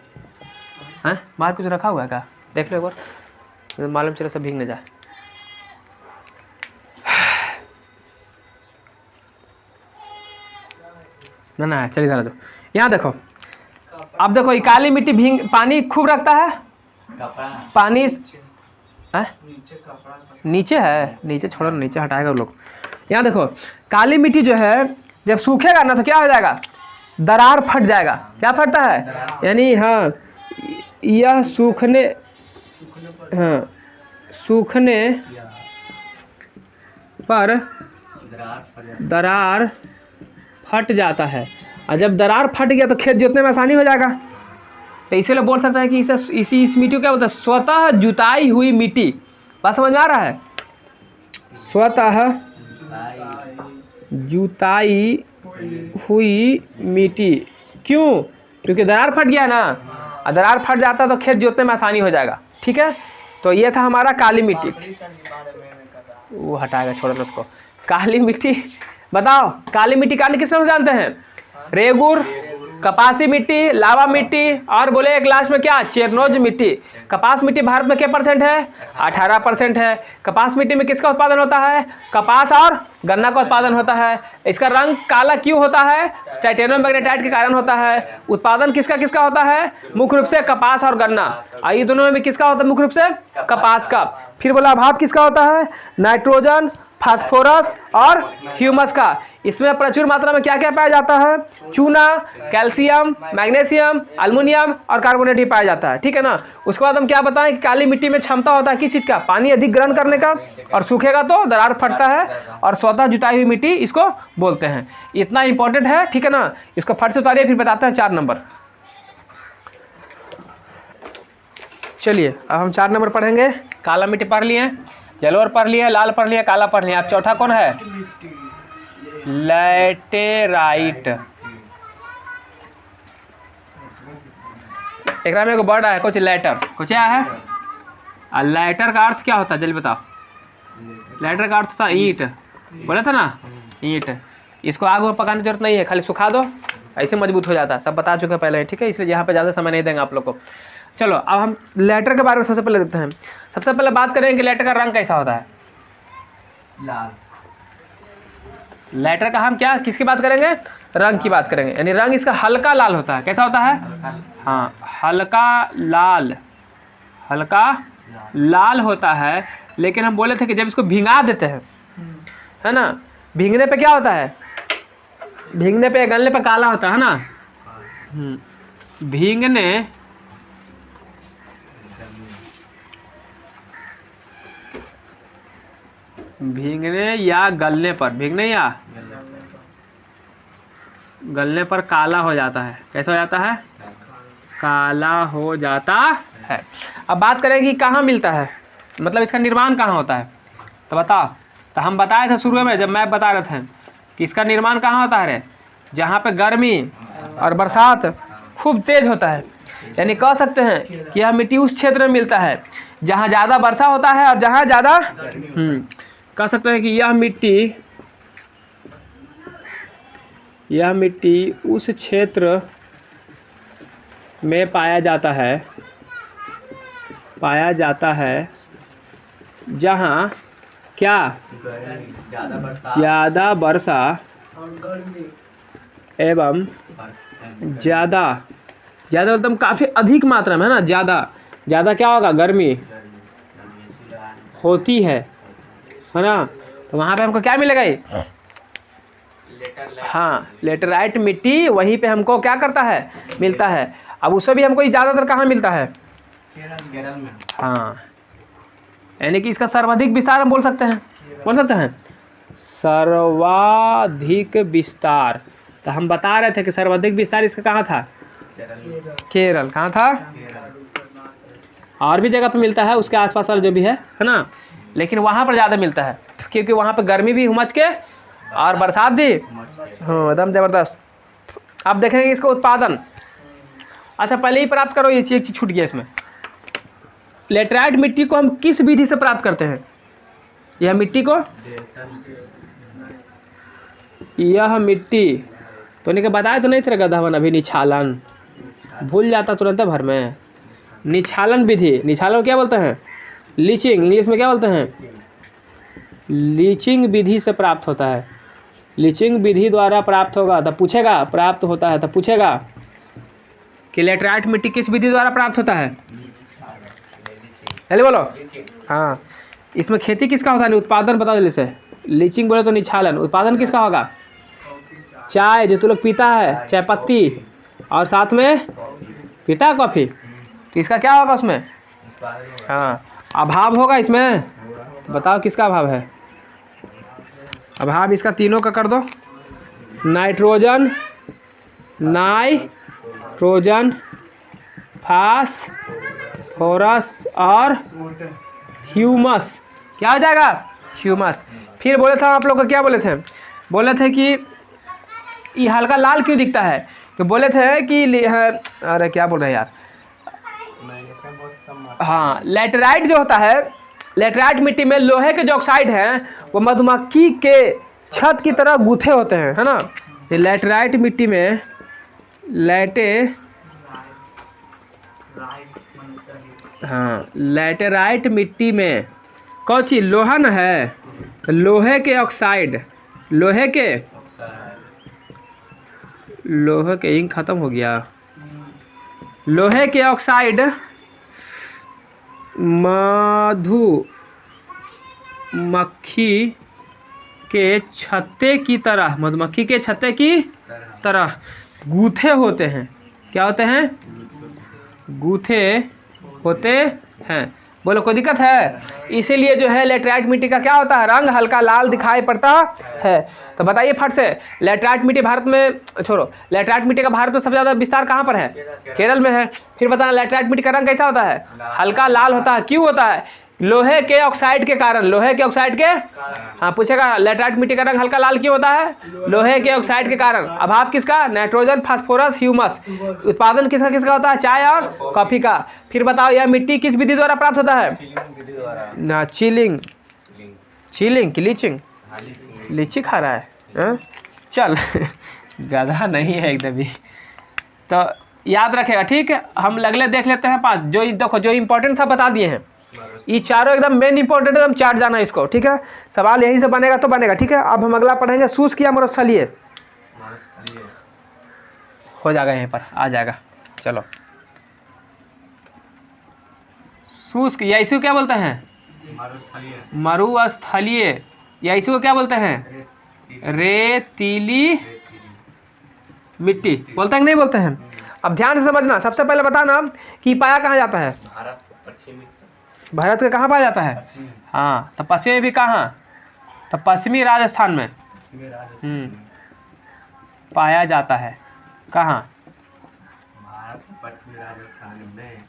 हाँ, बाहर कुछ रखा हुआ है क्या? देख लो एक बार, मालूम चले सब भीग न जाए। ना चलिए जरा दो, यहाँ देखो। अब देखो ये काली मिट्टी भींग पानी खूब रखता है, पानी है नीचे है, नीचे छोड़ो, नीचे हटाएगा लोग। यहाँ देखो काली मिट्टी जो है जब सूखेगा ना तो क्या हो जाएगा? दरार फट जाएगा। क्या फटता है? यानी हाँ यह सूखने, हाँ सूखने पर दरार फट जाता है, और जब दरार फट गया तो खेत जोतने में आसानी हो जाएगा। तो इसीलिए बोल सकते हैं कि इस मिट्टी को क्या बोलते हैं? स्वतः जुताई हुई मिट्टी। बात समझ में आ रहा है? स्वतः जुताई हुई मिट्टी। क्यों? क्योंकि दरार फट गया ना, और दरार फट जाता तो खेत जोतने में आसानी हो जाएगा। ठीक है, तो ये था हमारा काली मिट्टी। वो हटाएगा, छोड़ो उसको। काली मिट्टी बताओ, काली मिट्टी काली किस नाम से जानते हैं? रेगुर, कपासी मिट्टी, लावा मिट्टी, और बोले एक लास्ट में क्या? चेरनोज मिट्टी। कपास मिट्टी भारत में क्या % है? 18% है। कपास मिट्टी में किसका उत्पादन होता है? कपास और गन्ना का उत्पादन होता है। इसका रंग काला क्यों होता है? टाइटेनियम मैग्नेटाइट के कारण होता है। उत्पादन किसका किसका होता है? मुख्य रूप से कपास और गन्ना। ये दोनों में किसका होता है मुख्य रूप से? कपास का। फिर बोला अभाव किसका होता है? नाइट्रोजन, फास्फोरस और ह्यूमस का। इसमें प्रचुर मात्रा में क्या क्या पाया जाता है? चूना, कैल्शियम, मैग्नीशियम, एल्युमिनियम और कार्बोनेट ही पाया जाता है। ठीक है ना। उसके बाद हम क्या बताएं कि काली मिट्टी में क्षमता होता है किस चीज़ का? पानी अधिक ग्रहण करने का, और सूखेगा तो दरार फटता है, और स्वतः जुताई हुई मिट्टी इसको बोलते हैं। इतना इंपॉर्टेंट है। ठीक है ना। इसको फट से उतारिए, फिर बताते हैं 4 नंबर। चलिए अब हम 4 नंबर पढ़ेंगे। काला मिट्टी पढ़ लिए, येलो पढ़ लिया, लाल पढ़ लिया, काला पढ़ लिया। अब चौथा कौन है? लैटेराइट। एक में एक वर्ड आया कुछ लैटर, कुछ क्या है? लैटर का अर्थ क्या होता है जल्दी बताओ। लैटर का अर्थ था ईंट, बोला था ना, ईंट। इसको आग में पकाने की जरूरत नहीं है, खाली सुखा दो, ऐसे मजबूत हो जाता है। सब बता चुके हैं पहले, ठीक है, इसलिए यहाँ पे ज़्यादा समय नहीं देंगे आप लोग को। चलो अब हम लेटर के बारे में सबसे पहले देखते हैं। सबसे पहले बात करेंगे कि लेटर का रंग कैसा होता है। लाल। लेटर का हम क्या किसकी बात करेंगे? रंग की बात करेंगे। यानी रंग इसका हल्का लाल होता है। कैसा होता है? हाँ, हल्का लाल, हल्का लाल होता है। लेकिन हम बोले थे कि जब इसको भिंगा देते हैं, है ना, भींगने पे क्या होता है? भींगने पे, गलने पे काला होता है ना। भींगने या गलने पर, भींगने या गलने पर काला हो जाता है। कैसा हो जाता है? काला हो जाता है। अब बात करें कि कहाँ मिलता है, मतलब इसका निर्माण कहाँ होता है, तो बताओ। तो हम बताए थे शुरू में जब मैं बता रहे थे कि इसका निर्माण कहाँ होता है रे? जहाँ पे गर्मी और बरसात खूब तेज होता है। यानी कह सकते हैं कि यह मिट्टी उस क्षेत्र में मिलता है जहाँ ज़्यादा वर्षा होता है और जहाँ ज़्यादा कह सकते हैं कि यह मिट्टी उस क्षेत्र में पाया जाता है जहाँ क्या ज़्यादा वर्षा एवं ज़्यादा मतलब काफ़ी अधिक मात्रा में, है ना, ज़्यादा क्या होगा, गर्मी होती है ना। तो वहाँ पे हमको क्या मिलेगा ये, हाँ, लेटराइट मिट्टी वहीं पे हमको क्या करता है, मिलता है। अब उससे भी हमको ज़्यादातर कहाँ मिलता है, केरल में। हाँ, यानी कि इसका सर्वाधिक विस्तार हम बोल सकते हैं सर्वाधिक विस्तार। तो हम बता रहे थे कि सर्वाधिक विस्तार इसका कहाँ था, केरल। कहाँ था, और भी जगह पे मिलता है उसके आसपास वाला जो भी है ना, लेकिन वहाँ पर ज़्यादा मिलता है क्योंकि वहाँ पर गर्मी भी उमच के और बरसात भी, हाँ, एकदम ज़बरदस्त। अब देखेंगे इसका उत्पादन। अच्छा, पहले ही प्राप्त करो, ये चीज़ छूट गया इसमें। लेटराइट मिट्टी को हम किस विधि से प्राप्त करते हैं, यह मिट्टी तो नहीं, बताया तो नहीं थे गधावन अभी, निछालन भूल जाता तुरंत भर में। निछालन विधि, निछालन क्या बोलते हैं, लीचिंग, इंग्लिश में क्या बोलते हैं, लीचिंग विधि से प्राप्त होता है। लीचिंग विधि द्वारा प्राप्त होगा तब पूछेगा, प्राप्त होता है तब पूछेगा कि लेटराइट मिट्टी किस विधि द्वारा प्राप्त होता है, चलिए बोलो। हाँ, इसमें खेती किसका होता है, उत्पादन बता जल्दी से। लीचिंग बोले तो निछालन, उत्पादन किसका होगा, चाय जो तू लोग पीता है, चाय पत्ती, और साथ में पीता है कॉफ़ी, किसका क्या होगा उसमें, हाँ, अभाव होगा इसमें। तो बताओ किसका अभाव है, अभाव इसका तीनों का कर दो, नाइट्रोजन, फास्फोरस और ह्यूमस। क्या हो जाएगा, ह्यूमस। फिर बोले थे आप लोग को, क्या बोले थे कि ये हल्का लाल क्यों दिखता है, तो बोले थे कि अरे क्या बोल रहे हैं यार, हाँ, लेटराइट जो होता है, लेटराइट मिट्टी में लोहे के जो ऑक्साइड हैं वो मधुमक्खी के छत की तरह गूथे होते हैं, है ना। लेटराइट मिट्टी में लेटेराइट मिट्टी में कौन सी, लोहा न है, लोहे के ऑक्साइड, लोहे के इंक खत्म हो गया, लोहे के ऑक्साइड मधुमक्खी के छत्ते की तरह, मधुमक्खी के छत्ते की तरह गूथे होते हैं। क्या होते हैं, गूथे होते हैं। बोलो कोई दिक्कत है, इसीलिए जो है लेटराइट मिट्टी का क्या होता है, रंग हल्का लाल दिखाई पड़ता है। तो बताइए फट से, लेटराइट मिट्टी भारत में, छोड़ो, लेटराइट मिट्टी का भारत में सबसे ज़्यादा विस्तार कहाँ पर है, केरल में है। फिर बताना लेटराइट मिट्टी का रंग कैसा होता है, हल्का लाल होता है, क्यों होता है, लोहे के ऑक्साइड के कारण, लोहे के ऑक्साइड के, हाँ पूछेगा लेटराइट मिट्टी का रंग हल्का लाल क्यों होता है, लोहे के ऑक्साइड के कारण। अभाव किसका, नाइट्रोजन, फास्फोरस, ह्यूमस। उत्पादन किसका किसका होता है, चाय और कॉफी का। फिर बताओ यह मिट्टी किस विधि द्वारा प्राप्त होता है, ना चिलिंग की लीचिंग, लीची खा रहा है चल गधा नहीं है एकदम ही। तो याद रखेगा, ठीक है। हम अगले देख लेते हैं पास, जो देखो जो इंपॉर्टेंट था बता दिए हैं, ये चारों एकदम मेन इंपॉर्टेंट, एकदम चार्ट जाना इसको, ठीक है। सवाल यहीं से बनेगा तो बनेगा, ठीक है। अब हम अगला पढ़ेंगे शुष्क या मरुस्थलीय, हो जाएगा यहीं पर आ जाएगा। चलो, शुष्क या इसी को क्या बोलते हैं, मरुस्थलीय, या इसी को क्या बोलते हैं, रेतीली मिट्टी बोलते हैं कि नहीं बोलते हैं। अब ध्यान से समझना, सबसे पहले बताना कि पाया कहाँ जाता है, भारत के कहाँ पाया जाता है, हाँ, तो पश्चिमी भी कहाँ, तो पश्चिमी राजस्थान में पाया जाता है। कहाँ, पश्चिमी राजस्थान में।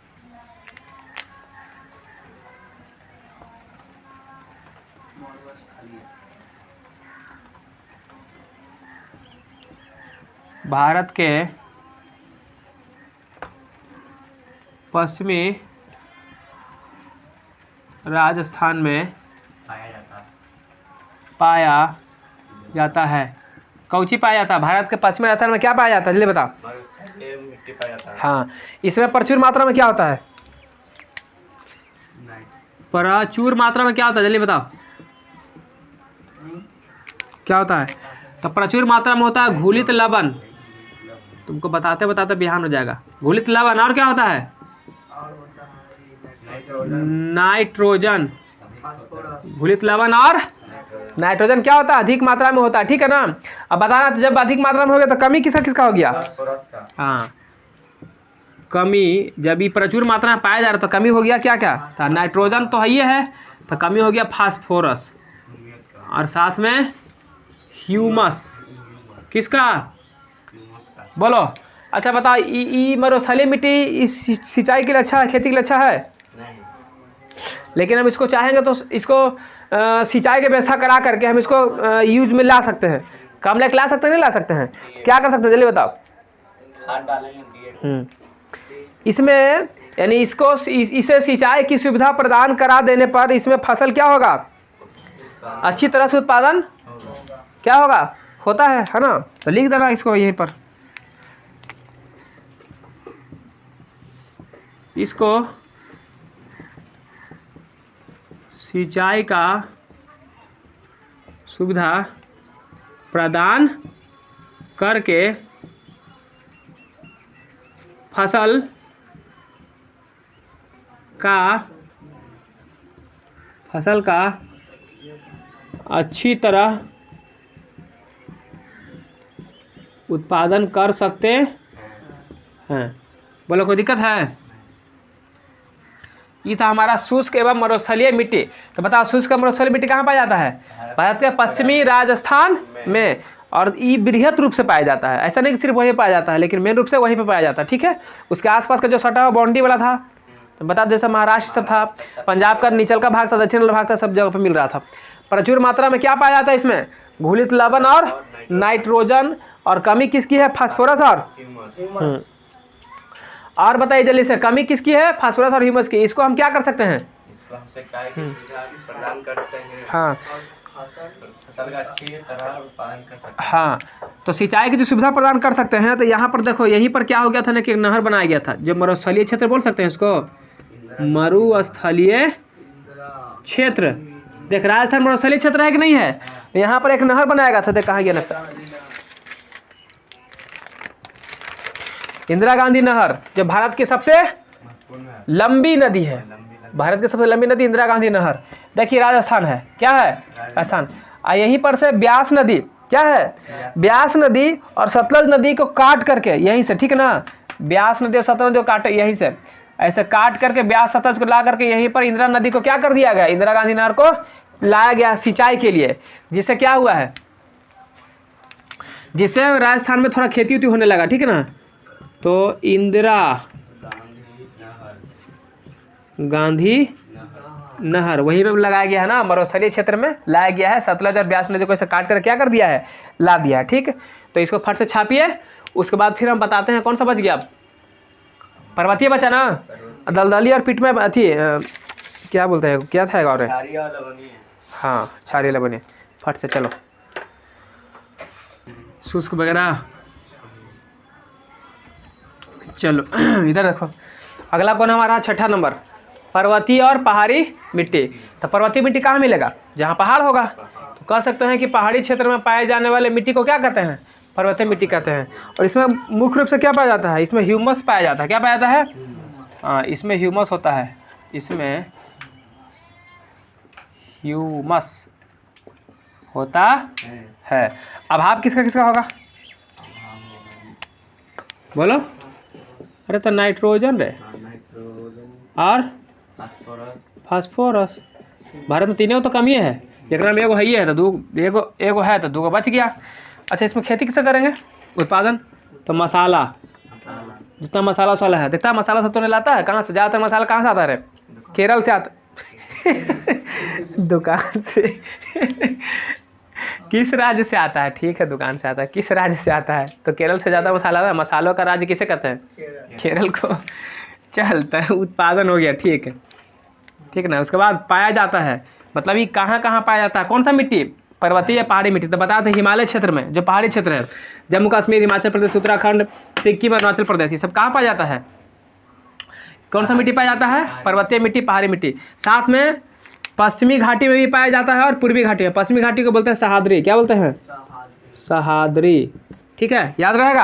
भारत के पश्चिमी राजस्थान में पाया जाता है। कौची पाया जाता है? भारत के पश्चिमी राजस्थान में क्या पाया जाता है, जल्दी बताओ। मरुस्थलीय मिट्टी पाया जाता है। हाँ, इसमें प्रचुर मात्रा में क्या होता है? प्रचुर मात्रा में क्या होता है, जल्दी बताओ क्या होता है? तो प्रचुर मात्रा में होता है घुलित लवण। तुमको बताते बताते बिहान हो जाएगा। घुलित लवण, और क्या होता है? नाइट्रोजन। घुलित लवण और नाइट्रोजन क्या होता है? अधिक मात्रा में होता है, ठीक है ना। अब बताना, जब अधिक मात्रा में हो गया तो कमी किसका किसका हो गया? फास्फोरस का। हाँ, कमी जब ये प्रचुर मात्रा में पाया जा रहा तो कमी हो गया क्या क्या? तो नाइट्रोजन तो है, तो कमी हो गया फास्फोरस, और साथ में ह्यूमस। किसका? बोलो। अच्छा बताओ, मरुस्थलीय मिट्टी इस सिंचाई के लिए अच्छा है, खेती के लिए अच्छा है? नहीं। लेकिन हम इसको चाहेंगे तो इसको सिंचाई की व्यवस्था करा करके हम इसको यूज में ला सकते हैं। काम लायक ला सकते हैं, नहीं ला सकते हैं? क्या कर सकते हैं, जल्दी बताओ। खाद डालेंगे। इसमें यानी इसे सिंचाई की सुविधा प्रदान करा देने पर इसमें फसल क्या होगा? अच्छी तरह से उत्पादन क्या होगा? होता है ना। तो लिख देना इसको यहीं पर। इसको सिंचाई का सुविधा प्रदान करके फसल का अच्छी तरह उत्पादन कर सकते हैं। बोलो, कोई दिक्कत है? ये था हमारा शुष्क एवं मरुस्थलीय मिट्टी। तो बताओ, शुष्क एवं मरुस्थलीय मिट्टी कहाँ पाया जाता है? भारत के पश्चिमी राजस्थान में, और ये बृहत रूप से पाया जाता है। ऐसा नहीं कि सिर्फ वहीं पाया जाता है, लेकिन मेन रूप से वहीं पे पाया जाता है, ठीक है। उसके आसपास का जो सटा हुआ बाउंड्री वाला था, तो बता जैसे महाराष्ट्र सब था, पंजाब का नीचल का भाग था, दक्षिण भाग था, सब जगह पर मिल रहा था। प्रचुर मात्रा में क्या पाया जाता है इसमें? घुलित लवण और नाइट्रोजन, और कमी किसकी है? फास्फोरस और बताइए जल्दी से, कमी किसकी है? फास्फोरस और ह्यूमस की। इसको हम क्या कर सकते हैं? इसको हम सिंचाई की सुविधा प्रदान करते हैं। हाँ, फसल का अच्छी तरह उत्पादन कर सकते हैं। हाँ, तो सिंचाई की जो सुविधा प्रदान कर सकते हैं। तो यहाँ पर देखो, यहीं पर क्या हो गया था ना, कि एक नहर बनाया गया था। जो मरुस्थलीय क्षेत्र बोल सकते हैं इसको, मरुस्थलीय क्षेत्र। देख, राजस्थान मरुस्थलीय क्षेत्र है कि नहीं है? यहाँ पर एक नहर बनाया गया था। देख कहाँ गया नक्शा, इंदिरा गांधी नहर, जो भारत की सबसे लंबी नदी है। भारत की सबसे लंबी नदी इंदिरा गांधी नहर। देखिए, राजस्थान है, क्या है? राजस्थान। यहीं पर से ब्यास नदी, क्या है? ब्यास नदी और सतलज नदी को काट करके यहीं से, ठीक है ना, ब्यास नदी और सतलज नदी को काटे यहीं से, ऐसे काट करके ब्यास सतलज को ला करके यहीं पर इंदिरा नदी को क्या कर दिया गया? इंदिरा गांधी नहर को लाया गया सिंचाई के लिए। जिससे क्या हुआ है? जिससे राजस्थान में थोड़ा खेती उती होने लगा, ठीक है ना। तो इंदिरा गांधी नहर वहीं पे लगाया गया है ना, मरुस्थलीय क्षेत्र में लाया गया है। सतलज और ब्यास नदी को ऐसे काट कर क्या कर दिया है? ला दिया है, ठीक। तो इसको फट से छापिए। उसके बाद फिर हम बताते हैं कौन सा बच गया। पर्वतीय बचा ना, दलदली और पिट में अथी क्या बोलते हैं, क्या था और? हाँ, क्षारीय लवणीय। फट से चलो, शुष्क वगैरह। चलो इधर देखो, अगला कौन हमारा? छठा नंबर, पर्वतीय और पहाड़ी मिट्टी। तो पर्वतीय मिट्टी कहाँ मिलेगा? जहाँ पहाड़ होगा। तो कह सकते हैं कि पहाड़ी क्षेत्र में पाए जाने वाले मिट्टी को क्या कहते हैं? पर्वतीय मिट्टी कहते हैं। और इसमें मुख्य रूप से क्या पाया जाता है? इसमें ह्यूमस पाया जाता है। क्या पाया जाता है? हाँ, इसमें ह्यूमस होता है। इसमें ह्यूमस होता है। अभाव किसका किसका होगा? बोलो। अरे तो नाइट्रोजन रे, और फास्फोरस। भारत में तीनों तो कमी है, जरा में एगो है ही है, तो एगो है तो दूगो बच गया। अच्छा, इसमें खेती किससे करेंगे? उत्पादन। तो मसाला, जितना मसाला वसाला है, देखता है मसाला सब तो नहीं लाता है। कहाँ से? ज़्यादातर मसाला कहाँ से आता है? केरल से आता दुकान से किस राज्य से आता है? ठीक है, दुकान से आता है। किस राज्य से आता है? तो केरल से ज़्यादा मसाला आता है। मसालों का राज्य किसे कहते हैं? केरल को। चलता है, उत्पादन हो गया, ठीक है, ठीक ना। उसके बाद पाया जाता है, मतलब ये कहाँ कहाँ पाया जाता है? कौन सा मिट्टी? पर्वतीय या पहाड़ी मिट्टी। तो बताते हैं हिमालय क्षेत्र में जो पहाड़ी क्षेत्र है, जम्मू कश्मीर, हिमाचल प्रदेश, उत्तराखंड, सिक्किम, अरुणाचल प्रदेश, ये सब कहाँ पाया जाता है? कौन सा मिट्टी पाया जाता है? पर्वतीय मिट्टी, पहाड़ी मिट्टी। साथ में पश्चिमी घाटी में भी पाया जाता है और पूर्वी घाटी में। पश्चिमी घाटी को बोलते हैं सह्याद्री। क्या बोलते हैं? सह्याद्री। ठीक है, याद रहेगा।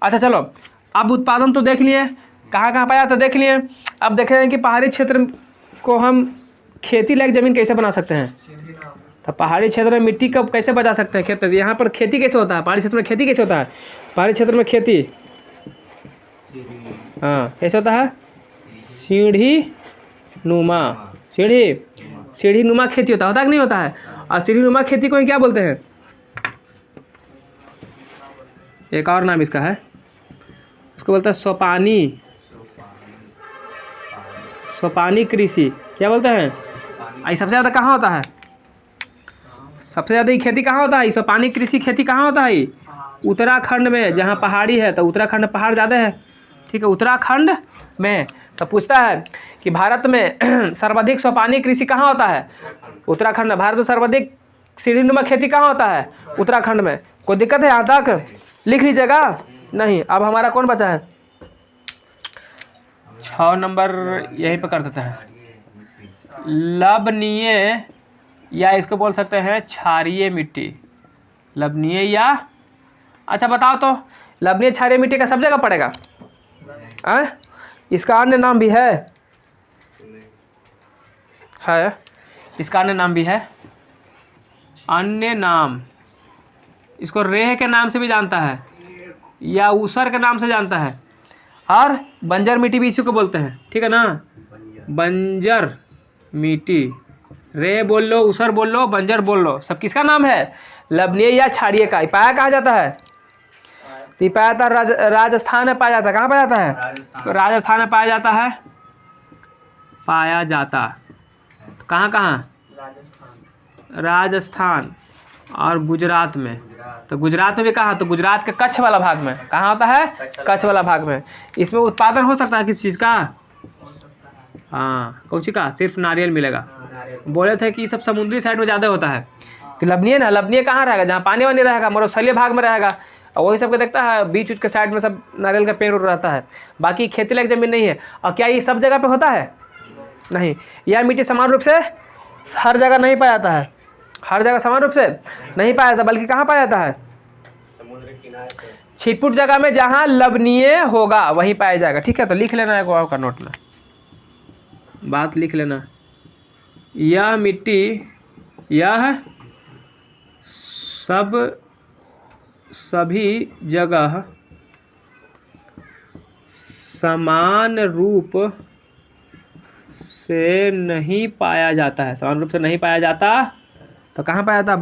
अच्छा चलो, अब उत्पादन तो देख लिए, कहाँ कहाँ पाया जाता देख लिए। अब देख रहे हैं कि पहाड़ी क्षेत्र को हम खेती लायक ज़मीन कैसे बना सकते हैं। तो पहाड़ी क्षेत्र में मिट्टी को कैसे बचा सकते हैं? खेत यहाँ पर खेती कैसे होता है? पहाड़ी क्षेत्र में खेती कैसे होता है? पहाड़ी क्षेत्र में खेती, हाँ, कैसे होता है? सीढ़ी नुमा, सीढ़ी नुमा खेती होता है कि नहीं होता है? और सीढ़ी नुमा खेती को क्या बोलते हैं? एक और नाम इसका है, उसको बोलते हैं सोपानी कृषि। क्या बोलते हैं? सबसे ज़्यादा कहाँ होता है? सबसे ज़्यादा ये खेती कहाँ होता है? सोपानी कृषि खेती कहाँ होता है? उत्तराखंड में, जहाँ पहाड़ी है। तो उत्तराखंड में पहाड़ ज़्यादा है, ठीक है, उत्तराखंड में। तो पूछता है कि भारत में सर्वाधिक सोपानी कृषि कहाँ होता है? उत्तराखंड में। भारत में सर्वाधिक सीढ़ी नुमा खेती कहाँ होता है? उत्तराखंड में। कोई दिक्कत है यहाँ तक? लिख लीजिएगा। नहीं, अब हमारा कौन बचा है? 6 नंबर यहीं पर कर देते हैं। लवणीय या इसको बोल सकते हैं क्षारीय मिट्टी। लवणीय या, अच्छा बताओ तो, लवणीय क्षारीय मिट्टी का सब जगह पड़ेगा? इसका अन्य नाम भी है, इसका अन्य नाम भी है। अन्य नाम, इसको रेह के नाम से भी जानता है या ऊसर के नाम से जानता है। और बंजर मिट्टी भी इसी को बोलते हैं, ठीक है ना? बंजर मिट्टी, रे बोल लो, ऊसर बोल लो, बंजर बोल लो, सब किसका नाम है? लवणीय या क्षारीय का। पाया कहाँ जाता है? तो पाया जाता है राजस्थान में पाया जाता है। कहाँ पाया जाता है? तो राजस्थान में पाया जाता है, पाया जाता। तो कहाँ? राजस्थान और गुजरात में। तो गुजरात में भी कहाँ? तो गुजरात के कच्छ वाला भाग में। कहाँ होता है? कच्छ वाला भाग में। इसमें उत्पादन हो सकता है किस चीज़ का? हाँ, कौन सी का? सिर्फ नारियल मिलेगा। बोले थे कि सब समुद्री साइड में ज़्यादा होता है। कि लवणीय ना, लवणीय कहाँ रहेगा? जहाँ पानी वानी रहेगा, मरुस्थलीय भाग में रहेगा। और वही सबको देखता है, बीच के साइड में सब नारियल का पेड़ रहता है। बाकी खेती लायक ज़मीन नहीं है। और क्या ये सब जगह पे होता है? नहीं। यह मिट्टी समान रूप से हर जगह नहीं पाया जाता है। हर जगह समान रूप से नहीं पाया जाता, बल्कि कहाँ पाया जाता है? समुद्र किनारे पे, छिटपुट जगह में जहाँ लवणीय होगा वहीं पाया जाएगा। ठीक है, तो लिख लेना है आपका नोट में, बात लिख लेना। यह मिट्टी, यह सभी जगह समान रूप से नहीं पाया जाता है। समान रूप से नहीं पाया जाता तो कहाँ पाया जाता?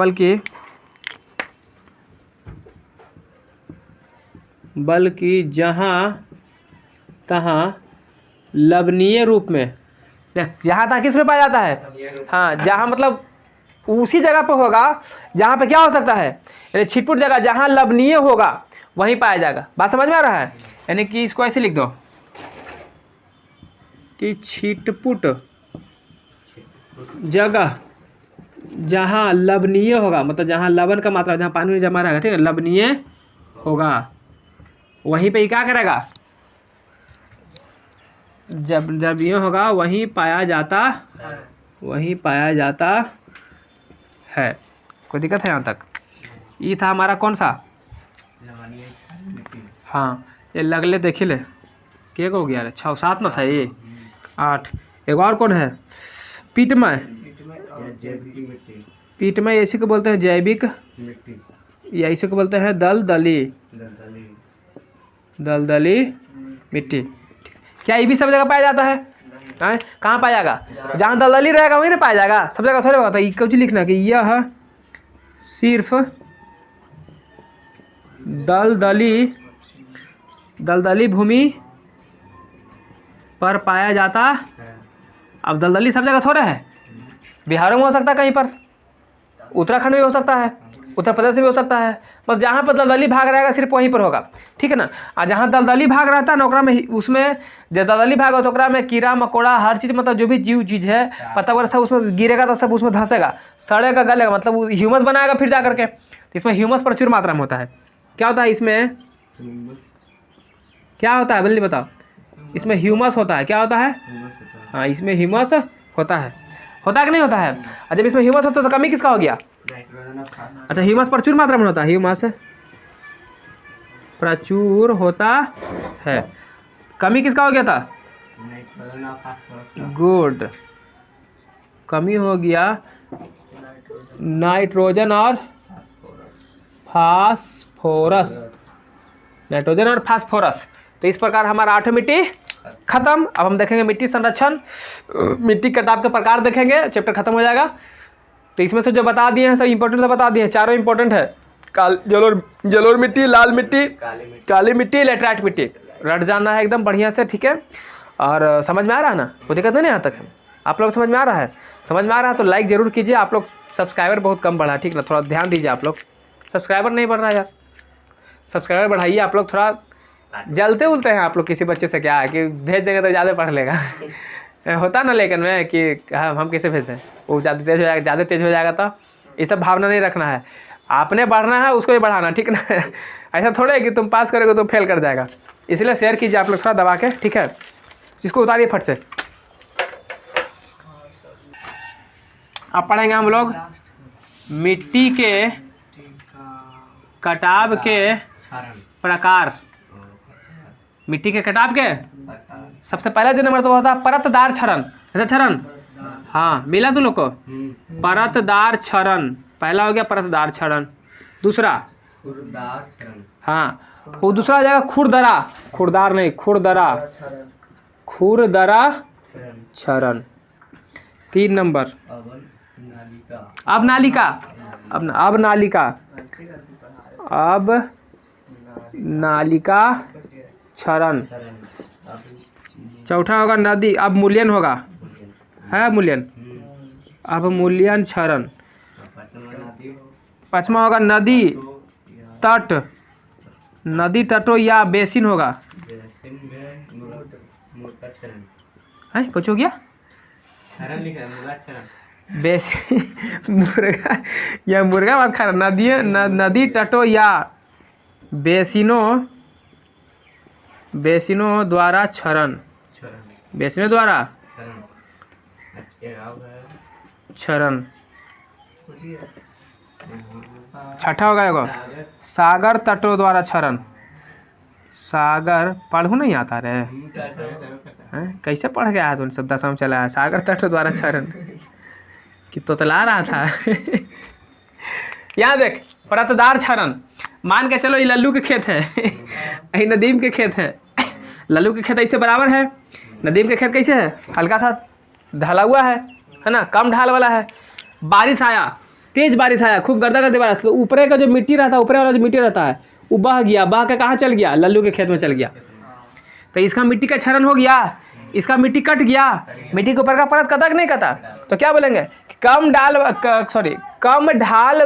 बल्कि जहाँ तहाँ लवणीय रूप में। जहाँ तहाँ किस में पाया जाता है? हाँ, जहाँ मतलब उसी जगह पे होगा जहाँ पे क्या हो सकता है? यानी छिटपुट जगह जहाँ लवणीय होगा वहीं पाया जाएगा। बात समझ में आ रहा है? यानी कि इसको ऐसे लिख दो कि छिटपुट जगह जहाँ लवणीय होगा, मतलब जहाँ लवण का मात्रा, जहाँ पानी में जमा रहेगा, ठीक है, लवणीय होगा, वहीं पे ही क्या करेगा? जब ये होगा वहीं पाया जाता है। कोई दिक्कत है यहाँ तक? ये था हमारा कौन सा? हाँ, ये लगले देखी ले के हो गया रे? 6 7 ना था ये 8। एक और कौन है? पीटमय। पीटमय इसी को बोलते हैं जैविक मिट्टी, या इसी को बोलते हैं दलदली मिट्टी। क्या ये भी सब जगह पाया जाता है? कहाँ पाया जाएगा? जहाँ दलदली रहेगा वहीं ना पाया जाएगा। सब जगह थोड़े होता है। कुछ लिखना कि यह सिर्फ दलदली भूमि पर पाया जाता। अब दलदली सब जगह थोड़ा है। बिहार में हो सकता है, कहीं पर उत्तराखंड में हो सकता है, उत्तर प्रदेश में भी हो सकता है, मतलब जहाँ पर दलदली भाग रहेगा सिर्फ वहीं पर होगा, ठीक है ना। और जहाँ दलदली भाग रहता है ना ओकरा में, उसमें जब दलदली भाग हो तो ओकरा में कीड़ा मकोड़ा हर चीज़, मतलब जो भी जीव चीज़ है पत्ता वगैरह सब उसमें गिरेगा तो सब उसमें धंसेगा, सड़ेगा, गलेगा, मतलब वो ह्यूमस बनाएगा फिर जा करके। तो इसमें ह्यूमस प्रचुर मात्रा में होता है। क्या होता है इसमें, क्या होता है बल्ली बताओ? इसमें ह्यूमस होता है। क्या होता है? हाँ, इसमें ह्यूमस होता है। होता है कि नहीं होता है? और जब इसमें ह्यूमस होता है तो कमी किसका हो गया? अच्छा, ह्यूमस प्रचुर मात्रा में होता है, ह्यूमस प्रचुर होता है, कमी किसका हो गया था? गुड, कमी हो गया नाइट्रोजन और फास्फोरस, नाइट्रोजन और फास्फोरस। तो इस प्रकार हमारा 8 मिट्टी खत्म। अब हम देखेंगे मिट्टी संरक्षण, मिट्टी कटाव के प्रकार देखेंगे, चैप्टर खत्म हो जाएगा। तो इसमें से जो बता दिए हैं सब इंपॉर्टेंट तो बता दिए हैं, चारों इंपॉर्टेंट है। जलोढ़ मिट्टी, लाल मिट्टी, काली मिट्टी, लेटराइट मिट्टी, रट जाना है एकदम बढ़िया से, ठीक है। और समझ में आ रहा है ना, कोई दिक्कत नहीं यहाँ तक है? आप लोग समझ में आ रहा है? समझ में आ रहा है तो लाइक ज़रूर कीजिए। आप लोग सब्सक्राइबर बहुत कम बढ़ा है, ठीक ना, थोड़ा ध्यान दीजिए। आप लोग सब्सक्राइबर नहीं बढ़ रहा है यार, सब्सक्राइबर बढ़ाइए। आप लोग थोड़ा जलते उलते हैं आप लोग किसी बच्चे से, क्या है कि भेज देंगे तो ज़्यादा पढ़ लेगा होता ना लेकिन में कि हम कैसे भेज दें, वो ज़्यादा तेज हो जाएगा, ज़्यादा तेज हो जाएगा। तो ये सब भावना नहीं रखना है, आपने बढ़ना है उसको भी बढ़ाना, ठीक ना ऐसा थोड़ा है कि तुम पास करोगे तो फेल कर जाएगा। इसलिए शेयर कीजिए आप लोग थोड़ा दबा के, ठीक है। इसको उतारिए फट से। अब पढ़ेंगे हम लोग मिट्टी के कटाव के प्रकार। मिट्टी के कटाव के सबसे पहला जो नंबर तो होता है परतदार क्षरण। ऐसा क्षरण, हाँ मिला तुम लोग को? परतदार क्षरण पहला हो गया, परतदार क्षरण। दूसरा, हाँ वो दूसरा आ जाएगा खुरदरा, खुरदार नहीं, खुरदरा, खुरदरा क्षरण। 3 नंबर अब नालिका, अब नालिका, अब नालिका क्षरण। चौथा होगा नदी, अब मूल्यन होगा, है मूल्यन, अब मूल्यन क्षरण। 5वां होगा नदी तट, नदी तटो या बेसिन होगा, है कुछ हो गया बेसिन मुर्गा या मुर्गा बात खा रहा, नदी नदी तटो या बेसिनों द्वारा क्षरण, बेसिनों द्वारा क्षरण। 6ठा होगा एगो सागर तटों द्वारा क्षरण। सागर पढ़ू नहीं आता रे हैं? कैसे पढ़ गया तुम सब? 10वां चला है, सागर तटों द्वारा क्षरण कि तोतला रहा था यहाँ देख, परतदार क्षरण। मान के चलो ये लल्लू के खेत है ये नदीम के खेत है। लल्लू के खेत ऐसे बराबर है, नदीम के खेत कैसे है? हल्का था, ढला हुआ है ना, कम ढाल वाला है। बारिश आया, तेज बारिश आया, खूब गर्दा गर्दी बारिश, तो ऊपरे का जो मिट्टी रहता है, ऊपरे वाला जो मिट्टी रहता है वो बह गया, बह के कहाँ चल गया? लल्लू के खेत में चल गया। तो इसका मिट्टी का क्षरण हो गया, इसका मिट्टी कट गया, मिट्टी के ऊपर का परत कटा कि नहीं कटा? तो क्या बोलेंगे? कम ढाल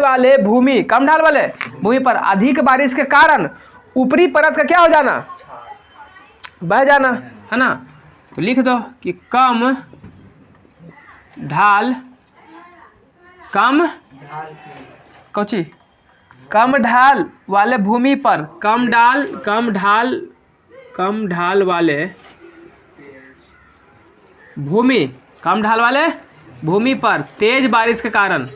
वाले भूमि, कम ढाल वाले भूमि पर अधिक बारिश के कारण ऊपरी परत का क्या हो जाना? बह जाना, है ना। तो लिख दो कि कम ढाल वाले भूमि पर, कम ढाल वाले भूमि पर तेज बारिश के कारण,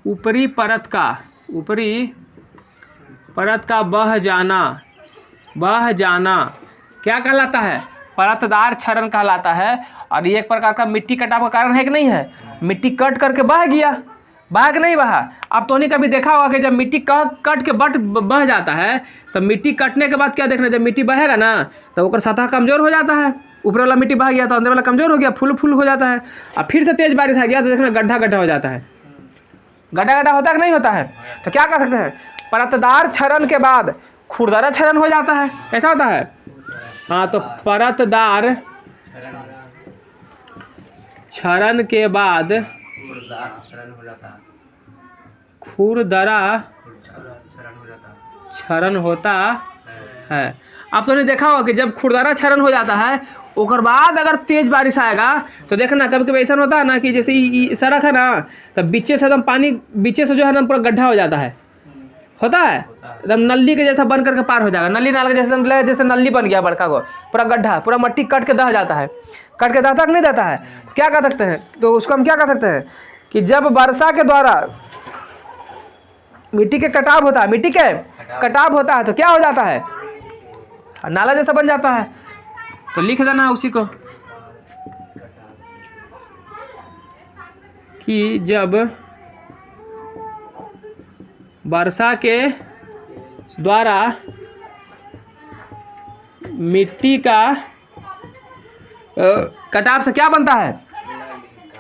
ऊपरी परत का बह जाना क्या कहलाता है? परतदार क्षरण कहलाता है। और ये एक प्रकार का मिट्टी कटाव का कारण है कि नहीं है? मिट्टी कट करके बह गया, बह के नहीं बहा। अब तो नहीं कभी देखा होगा कि जब मिट्टी कट के बह जाता है तो मिट्टी कटने के बाद क्या देखना, जब मिट्टी बहेगा ना तो ऊपर सतह कमजोर हो जाता है, ऊपर वाला मिट्टी बह गया तो अंदर वाला कमजोर हो गया, फुल हो जाता है। अब फिर से तेज बारिश आ गया तो देखना गड्ढा हो जाता है। गड्ढा होता है कि नहीं होता है? तो क्या कर सकते हैं? परतदार क्षरण के बाद खुरदरा क्षरण हो जाता है। कैसा होता है? हाँ, तो परतदार क्षरण के बाद क्षरण हो जाता खुरदरा क्षरण हो जाता क्षरण होता है। आप तो ने देखा होगा कि जब खुरदरा क्षरण हो जाता है उसके बाद अगर तेज बारिश आएगा तो देखना कभी कभी ऐसा होता है ना कि जैसे सड़क है ना, तब बीचे से एकदम पानी बीचे से जो है ना पूरा गड्ढा हो जाता है, होता है एकदम नली के जैसा बन करके पार हो जाएगा, नली नाला के जैसे जैसे नली बन गया बड़का को, पूरा गड्ढा, पूरा मट्टी कट के दह जाता है, कट के दहता नहीं देता है। क्या कर सकते हैं, तो उसको हम क्या कर सकते हैं कि जब वर्षा के द्वारा मिट्टी के कटाव होता है, मिट्टी के कटाव होता है तो क्या हो जाता है, नाला जैसा बन जाता है। तो लिख देना उसी को कि जब वर्षा के द्वारा मिट्टी का कटाव से क्या बनता है,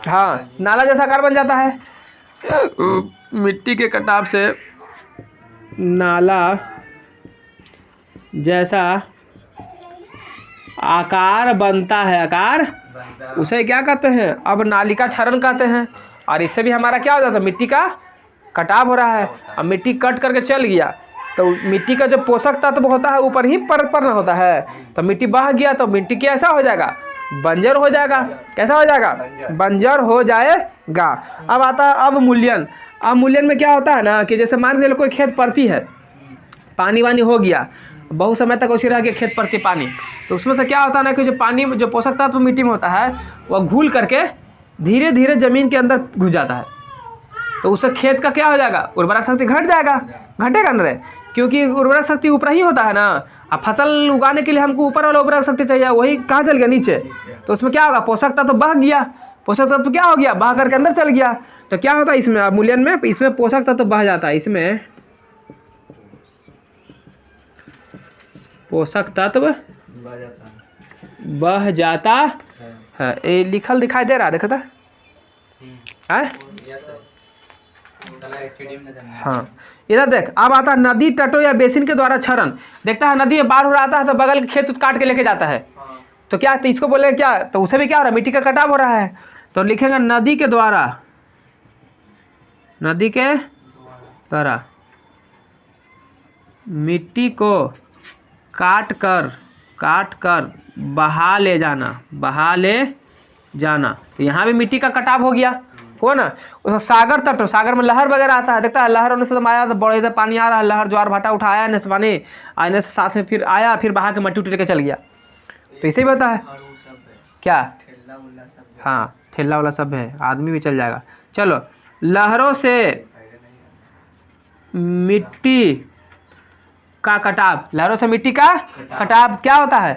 हाँ नाला जैसा आकार बन जाता है। मिट्टी के कटाव से नाला जैसा आकार बनता है, आकार उसे क्या कहते हैं, अब नालिका क्षरण कहते हैं। और इससे भी हमारा क्या हो जाता है, मिट्टी का कटाव हो रहा है। अब मिट्टी कट करके चल गया तो मिट्टी का जो पोषक तत्व होता है ऊपर ही परत पर होता है, तो मिट्टी बह गया तो मिट्टी कैसा हो जाएगा, बंजर हो जाएगा। कैसा हो जाएगा, बंजर हो जाएगा। अब आता है अवमूल्यन। अवमूल्यन में क्या होता है ना कि जैसे मान के चलो कोई खेत परती है, पानी वानी हो गया, बहुत समय तक उसी रह गया खेत परती पानी, तो उसमें से क्या होता है ना कि जो पानी जो पोषक तत्व मिट्टी में होता है वह घुल करके धीरे धीरे जमीन के अंदर घुस जाता है, तो उससे खेत का क्या हो जाएगा, उर्वरक शक्ति घट जाएगा, घटेगा ना रे, क्योंकि उर्वरक शक्ति ऊपर ही होता है ना। अब फसल उगाने के लिए हमको ऊपर वाला उर्वरक शक्ति चाहिए, वही कहाँ चल गया, नीचे। तो उसमें क्या होगा, पोषक तत्व तो बह गया, पोषक तत्व तो क्या हो गया, बह करके अंदर चल गया। तो क्या होता है इसमें अवमूल्यन में, इसमें पोषक तत्व तो बह जाता है, इसमें पोषक तत्व बह जाता है। ये लिखल दिखाई दे रहा है, देखो तो है। हाँ इधर देख, अब आता है नदी तटों या बेसिन के द्वारा क्षरण। देखता है नदी में बाढ़ हो रहा है तो बगल के खेत काट के लेके जाता है, तो क्या तो इसको बोले क्या, तो उसे भी क्या हो रहा है, मिट्टी का कटाव हो रहा है। तो लिखेंगे नदी के द्वारा, नदी के द्वारा मिट्टी को काट कर बहा ले जाना, तो यहाँ भी मिट्टी का कटाव हो गया, हो ना। उसमें सागर तट, सागर में लहर वगैरह आता है, देखता है लहर होने से तो आया तो बड़े इधर पानी आ रहा है, लहर ज्वार भाटा उठाया ने से पानी आने से साथ में फिर आया, फिर बहा के मट्टी उठी लेके चल गया, तो इसे ही होता है क्या, हाँ ठेला वाला सब है, आदमी भी चल जाएगा। चलो, लहरों से मिट्टी का कटाव, लहरों से मिट्टी का कटाव क्या होता है,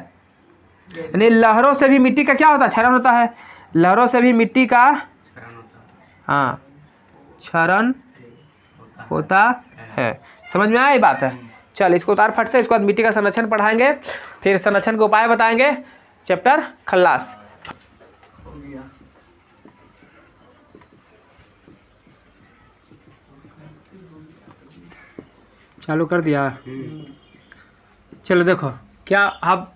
यानी लहरों से भी मिट्टी का क्या होता है, क्षरण होता है। लहरों से भी मिट्टी का हाँ क्षरण होता है। समझ में आया ये बात है। चल इसको उतार फट से, इसके बाद मिट्टी का संरक्षण पढ़ाएंगे, फिर संरक्षण के उपाय बताएंगे, चैप्टर खल्लास। चालू कर दिया। चलो देखो क्या आप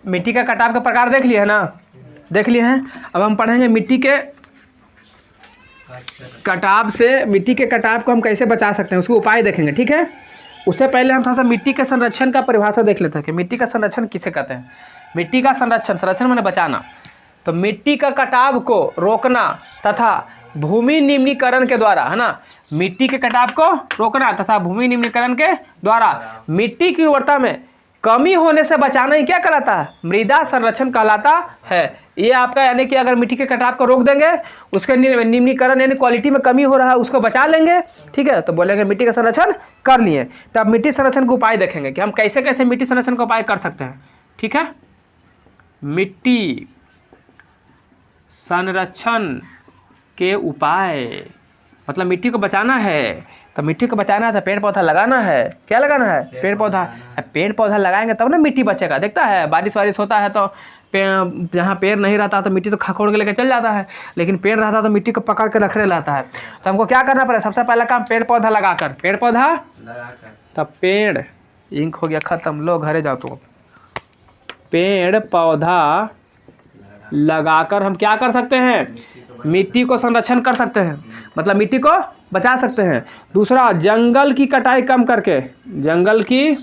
मिट्टी का कटाव का प्रकार देख लिए है ना, देख लिए हैं। अब हम पढ़ेंगे मिट्टी के कटाव से, मिट्टी के कटाव को हम कैसे बचा सकते हैं उसके उपाय देखेंगे, ठीक है। उससे पहले हम थोड़ा सा मिट्टी के संरक्षण का परिभाषा देख लेते हैं कि मिट्टी का संरक्षण किसे कहते हैं। मिट्टी का संरक्षण, संरक्षण माने बचाना, तो मिट्टी का कटाव को रोकना तथा भूमि निम्नीकरण के द्वारा, है ना, मिट्टी के कटाव को रोकना तथा भूमि निम्नीकरण के द्वारा मिट्टी की उर्वरता में कमी होने से बचाना ही क्या कहलाता है, मृदा संरक्षण कहलाता है। ये आपका यानी कि अगर मिट्टी के कटाव को रोक देंगे, उसके निम्नीकरण यानी क्वालिटी में कमी हो रहा है उसको बचा लेंगे, ठीक है, तो बोलेंगे मिट्टी का संरक्षण कर लिए। तो अब मिट्टी संरक्षण का उपाय देखेंगे कि हम कैसे कैसे मिट्टी संरक्षण का उपाय कर सकते हैं, ठीक है। मिट्टी संरक्षण के उपाय मतलब मिट्टी को बचाना है, तो मिट्टी को बचाना है तो पेड़ पौधा लगाना है। क्या लगाना है, पेड़ पौधा। पेड़ पौधा लगाएंगे तब ना मिट्टी बचेगा। देखता है बारिश वारिश होता है तो जहाँ पेड़ नहीं रहता तो मिट्टी तो खकोड़ के लेकर चल जाता है, लेकिन पेड़ रहता तो मिट्टी को पकड़ के रखने लाता है। तो हमको क्या करना पड़ेगा, सबसे पहला काम पेड़ पौधा लगाकर, पेड़ पौधा लगाकर, तब पेड़ इंक हो गया खत्म, लो घरे जाओ। तो पेड़ पौधा लगाकर हम क्या कर सकते हैं, मिट्टी को संरक्षण कर सकते हैं, मतलब मिट्टी को बचा सकते हैं। दूसरा, जंगल की कटाई कम करके, जंगल की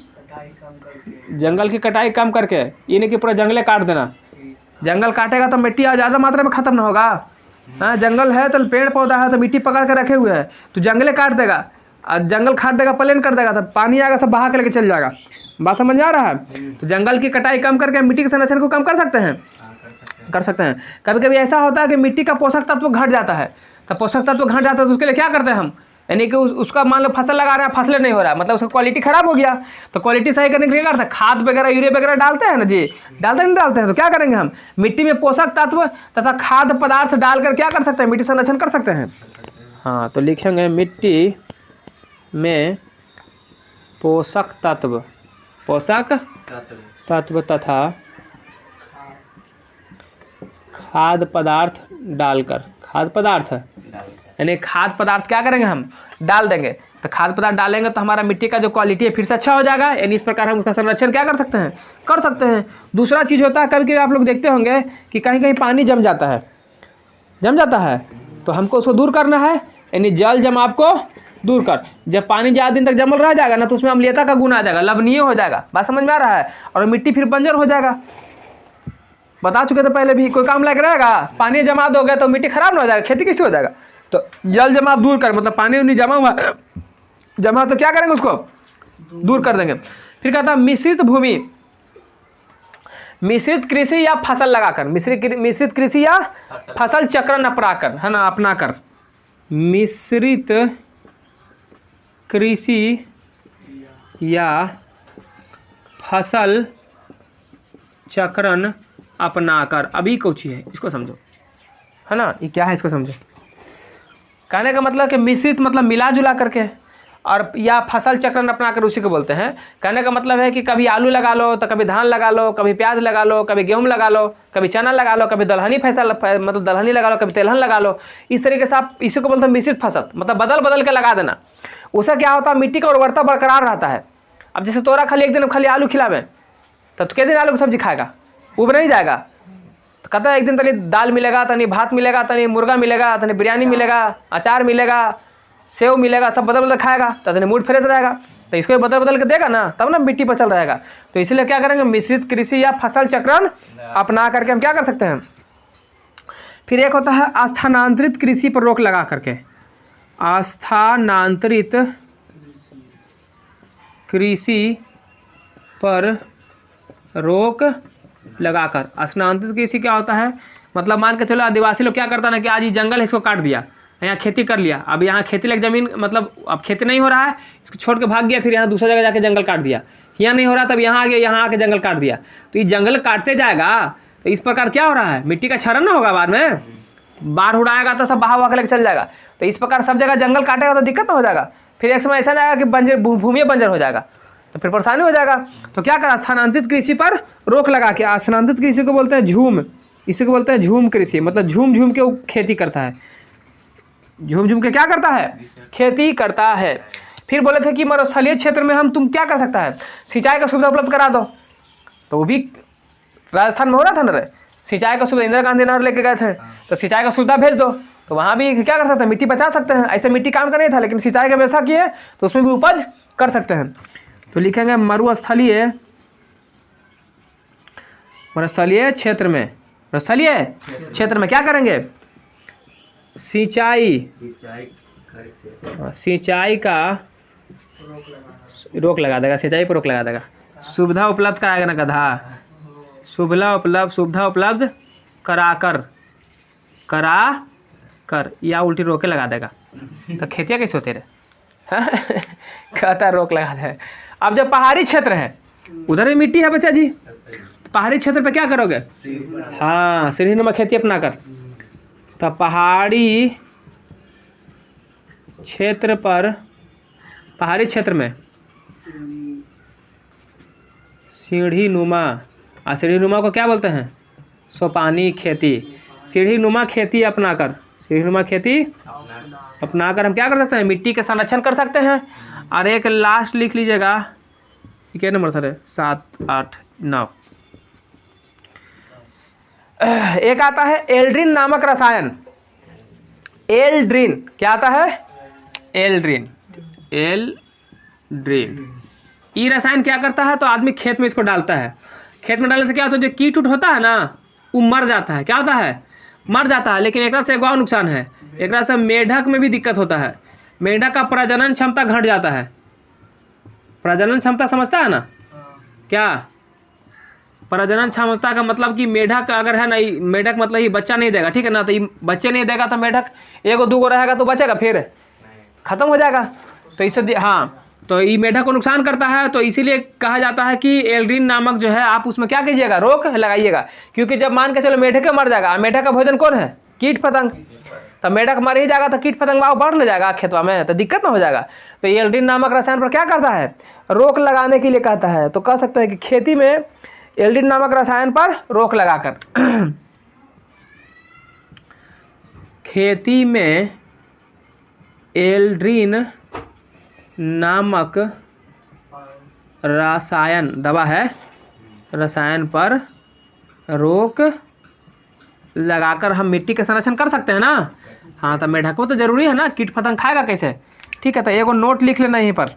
कटाई कम करके, ये नहीं कि पूरा जंगले काट देना। जंगल काटेगा तो मिट्टी ज़्यादा मात्रा में खत्म ना होगा। हाँ, जंगल है तो पेड़ पौधा है तो मिट्टी पकड़ के रखे हुए है, तो जंगले काट देगा और जंगल काट देगा, प्लेन कर देगा, तो पानी आएगा सब बहा के लेके चल जाएगा। बात समझ में आ रहा है? तो जंगल की कटाई कम करके मिट्टी के संरक्षण को कम कर सकते हैं, कर सकते हैं। कभी कभी ऐसा होता है कि मिट्टी का पोषक तत्व घट जाता है, तो पोषक तत्व घट जाता है तो उसके लिए क्या करते हैं हम, यानी कि उसका मान लो फसल लगा रहा है, फसलें नहीं हो रहा है, मतलब उसका क्वालिटी खराब हो गया, तो क्वालिटी सही करने के लिए क्या करते हैं, खाद वगैरह यूरिया वगैरह डालते हैं ना जी, डालते नहीं डालते हैं, तो क्या करेंगे हम, मिट्टी में पोषक तत्व तथा खाद्य पदार्थ डालकर क्या कर सकते हैं, मिट्टी संरक्षण कर सकते हैं। हाँ, तो लिखेंगे मिट्टी में पोषक तत्व तथा खाद्य पदार्थ डालकर, खाद्य पदार्थ यानी खाद्य पदार्थ क्या करेंगे हम, डाल देंगे। तो खाद्य पदार्थ डालेंगे तो हमारा मिट्टी का जो क्वालिटी है फिर से अच्छा हो जाएगा, यानी इस प्रकार हम उसका संरक्षण क्या कर सकते हैं, कर सकते हैं। दूसरा चीज़ होता है, कभी कभी आप लोग देखते होंगे कि कहीं कहीं पानी जम जाता है, तो हमको उसको दूर करना है, यानी जल जमाव को दूर कर। जब पानी ज़्यादा दिन तक जमल रह जाएगा ना, तो उसमें अम्लीयता का गुण आ जाएगा, लवणीय हो जाएगा। बात समझ में आ रहा है? और मिट्टी फिर बंजर हो जाएगा। बता चुके थे पहले भी, कोई काम लायक रहेगा, पानी जमा दोगे तो मिट्टी खराब ना हो जाएगा, खेती कैसे हो जाएगा। तो जल जमाव दूर कर, मतलब पानी उन्हीं जमा तो क्या करेंगे, उसको दूर कर देंगे। फिर कहता है मिश्रित भूमि, मिश्रित कृषि या फसल लगाकर, मिश्रित कृषि या फसल चक्रण अपनाकर, है ना, अपनाकर। मिश्रित कृषि या फसल चक्रण अपनाकर। अभी कुछ है, इसको समझो, है ना, ये क्या है इसको समझो। कहने का मतलब कि मिश्रित मतलब मिला जुला करके, और या फसल चक्रण अपनाकर उसी को बोलते हैं। कहने का मतलब है कि कभी आलू लगा लो तो कभी धान लगा लो, कभी प्याज लगा लो, कभी गेहूं लगा लो, कभी चना लगा लो, कभी दलहनी फसल मतलब दलहनी लगा लो, कभी तेलहन लगा लो। इस तरीके से आप इसी को बोलते हैं मिश्रित फसल, मतलब बदल बदल के लगा देना। उससे क्या होता है, मिट्टी का उर्वरता बरकरार रहता है। अब जैसे तोरा खाली एक दिन खाली आलू खिलावे तब तो कितने दिन आलू की सब्जी खाएगा, उब नहीं जाएगा। तो कहता है एक दिन तनी दाल मिलेगा, तनी भात मिलेगा, तनी मुर्गा मिलेगा, तनी बिरयानी मिलेगा, अचार मिलेगा, सेव मिलेगा, सब बदल बदल खाएगा तो तनी मूड फ्रेश रहेगा। तो इसको बदल बदल के देगा ना, तब ना मिट्टी पर चल रहेगा। तो इसलिए क्या करेंगे, मिश्रित कृषि या फसल चक्रण अपना करके हम क्या कर सकते हैं। फिर एक होता है स्थानांतरित कृषि पर रोक लगा करके, स्थानांतरित कृषि पर रोक लगाकर। स्थानांतरित कृषि क्या होता है, मतलब मान के चलो आदिवासी लोग क्या करता है ना कि आज ये जंगल है, इसको काट दिया, यहाँ खेती कर लिया, अब यहाँ खेती लायक ज़मीन मतलब अब खेती नहीं हो रहा है, इसको छोड़ के भाग गया, फिर यहाँ दूसरा जगह जाके जंगल काट दिया, यहाँ नहीं हो रहा तब यहाँ आ गया, यहाँ आके जंगल काट दिया। तो ये जंगल काटते जाएगा तो इस प्रकार क्या हो रहा है, मिट्टी का क्षरण ना होगा, बाद में बाढ़ उड़ाएगा तो सब बहा हुआ के लेकर चल जाएगा। तो इस प्रकार सब जगह जंगल काटेगा तो दिक्कत हो जाएगा, फिर एक समय ऐसा जाएगा कि बंजर भूमि बंजर हो जाएगा, तो फिर परेशानी हो जाएगा। तो क्या करा, स्थानांतरित कृषि पर रोक लगा के। स्थानांतरित कृषि को बोलते हैं झूम, इसी को बोलते हैं झूम कृषि, मतलब झूम झूम के वो खेती करता है, झूम झूम के क्या करता है, खेती करता है। फिर बोले थे कि मरुस्थलीय क्षेत्र में हम तुम क्या कर सकता है, सिंचाई का सुविधा उपलब्ध करा दो। तो वो भी राजस्थान में हो रहा था ना रे, सिंचाई का सुविधा, इंदिरा गांधी नहर लेके गए थे, तो सिंचाई का सुविधा भेज दो, तो वहाँ भी क्या कर सकते हैं, मिट्टी बचा सकते हैं। ऐसे मिट्टी काम का नहीं था, लेकिन सिंचाई का व्यवस्था किए तो उसमें भी उपज कर सकते हैं। तो लिखेंगे मरुस्थलीय क्षेत्र में, मरुस्थलीय क्षेत्र में क्या करेंगे, सिंचाई का रोक लगा देगा, सिंचाई पर रोक लगा देगा। सुविधा उपलब्ध कराएगा ना गधा, सुविधा उपलब्ध करा कर या उल्टी रोके लगा देगा। तो खेतिया कैसे होते रहे कहता रोक लगा दे। अब जब पहाड़ी क्षेत्र है उधर भी मिट्टी है बच्चा जी, पहाड़ी क्षेत्र पे क्या करोगे, हाँ सीढ़ीनुमा खेती अपना कर। तो पहाड़ी क्षेत्र पर, पहाड़ी क्षेत्र में सीढ़ीनुमा, सीढ़ीनुमा को क्या बोलते हैं, सोपानी खेती। सीढ़ीनुमा खेती अपनाकर, सीढ़ीनुमा खेती अपनाकर हम क्या कर सकते हैं, मिट्टी के संरक्षण कर सकते हैं। और एक लास्ट लिख लीजिएगा, क्या नंबर था रे, 7, 8, 9। एक आता है एल्ड्रिन नामक रसायन। एल्ड्रिन क्या आता है? एल्ड्रिन। ये रसायन क्या करता है? तो आदमी खेत में इसको डालता है। खेत में डालने से क्या होता है? जो कीट उट होता है ना, वो मर जाता है। क्या होता है? मर जाता है। लेकिन एक से एक और नुकसान है, एक से मेढक में भी दिक्कत होता है। मेढक का प्रजनन क्षमता घट जाता है। प्रजनन क्षमता समझता है ना? क्या प्रजनन क्षमता का मतलब कि मेढक अगर है ना, मेढक मतलब ये बच्चा नहीं देगा, ठीक है ना? तो ये बच्चे नहीं देगा तो मेढक एगो दूगो रहेगा तो बचेगा, फिर खत्म हो जाएगा। तो इससे हाँ, तो ये मेढक को नुकसान करता है। तो इसीलिए कहा जाता है कि एल्ड्रिन नामक जो है, आप उसमें क्या कीजिएगा? रोक लगाइएगा। क्योंकि जब मान के चलो मेढक मर जाएगा, मेढक का भोजन कौन है? कीट पतंग। तो मेढक मर ही जाएगा तो कीट पतंग वहाँ बढ़ न जाएगा खेतवा में, तो दिक्कत ना हो जाएगा। तो ये एल्ड्रिन नामक रसायन पर क्या करता है? रोक लगाने के लिए कहता है। तो कह सकते हैं कि खेती में एल्ड्रिन नामक रसायन पर रोक लगाकर खेती में एल्ड्रिन नामक रसायन, दवा है, रसायन पर रोक लगाकर हम मिट्टी के संरक्षण कर सकते हैं ना। हाँ, तो मेढक को तो जरूरी है ना, कीट पतंग खाएगा कैसे? ठीक है, तो एगो नोट लिख लेना यहीं पर।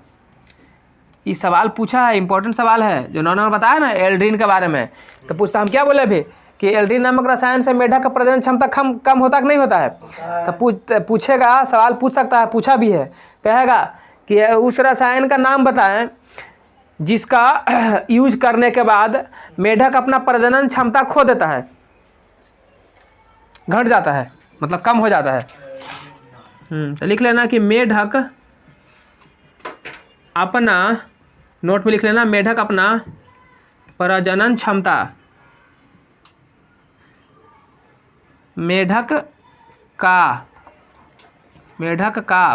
ये सवाल पूछा है, इंपॉर्टेंट सवाल है, जो उन्होंने बताया ना एल्ड्रिन के बारे में। तो पूछता हम क्या बोले अभी कि एल्ड्रिन नामक रसायन से मेढक का प्रजनन क्षमता कम होता कि नहीं होता है? तो पूछेगा, सवाल पूछ सकता है, पूछा भी है। कहेगा कि उस रसायन का नाम बताएं जिसका यूज करने के बाद मेढक अपना प्रजनन क्षमता खो देता है, घट जाता है, मतलब कम हो जाता है। तो लिख लेना कि मेढक अपना, नोट में लिख लेना, मेढक अपना प्रजनन क्षमता, मेढक का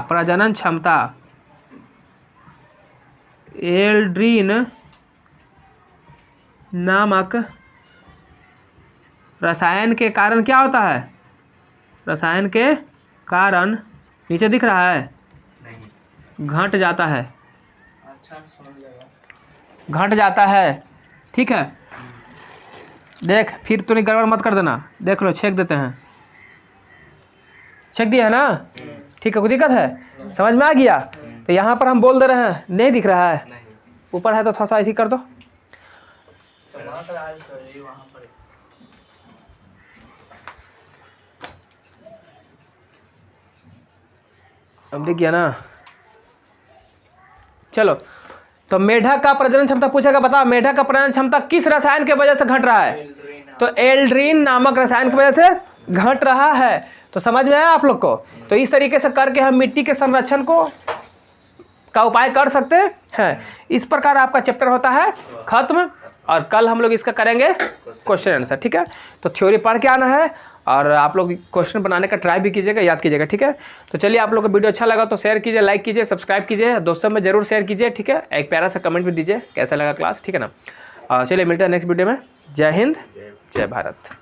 प्रजनन क्षमता एल्ड्रिन नामक रसायन के कारण क्या होता है? रसायन के कारण नीचे दिख रहा है, घट जाता है। घट जाता है, ठीक है। देख, फिर तूने गड़बड़ मत कर देना। देख लो, छेक देते हैं। छेक दिया है ना? ठीक है, कोई दिक्कत है? समझ में आ गया? तो यहाँ पर हम बोल दे रहे हैं, नहीं दिख रहा है, ऊपर है तो थोड़ा सा ऐसे कर दो। अब दिख गया ना? चलो, तो मेढक का प्रजनन क्षमता पूछेगा, बताओ मेढक का प्रजनन क्षमता किस रसायन के वजह से घट रहा है? तो एल्ड्रिन नामक रसायन की वजह से घट रहा है। तो समझ में आया आप लोग को? तो इस तरीके से करके हम मिट्टी के संरक्षण का उपाय कर सकते हैं। इस प्रकार आपका चैप्टर होता है खत्म, और कल हम लोग इसका करेंगे क्वेश्चन आंसर, ठीक है? तो थ्योरी पढ़ के आना है, और आप लोग क्वेश्चन बनाने का ट्राई भी कीजिएगा, याद कीजिएगा, ठीक है? तो चलिए, आप लोग को वीडियो अच्छा लगा तो शेयर कीजिए, लाइक कीजिए, सब्सक्राइब कीजिए, दोस्तों में जरूर शेयर कीजिए, ठीक है? एक प्यारा सा कमेंट भी दीजिए कैसा लगा क्लास, ठीक है ना? चलिए, मिलते हैं नेक्स्ट वीडियो में। जय हिंद, जय भारत।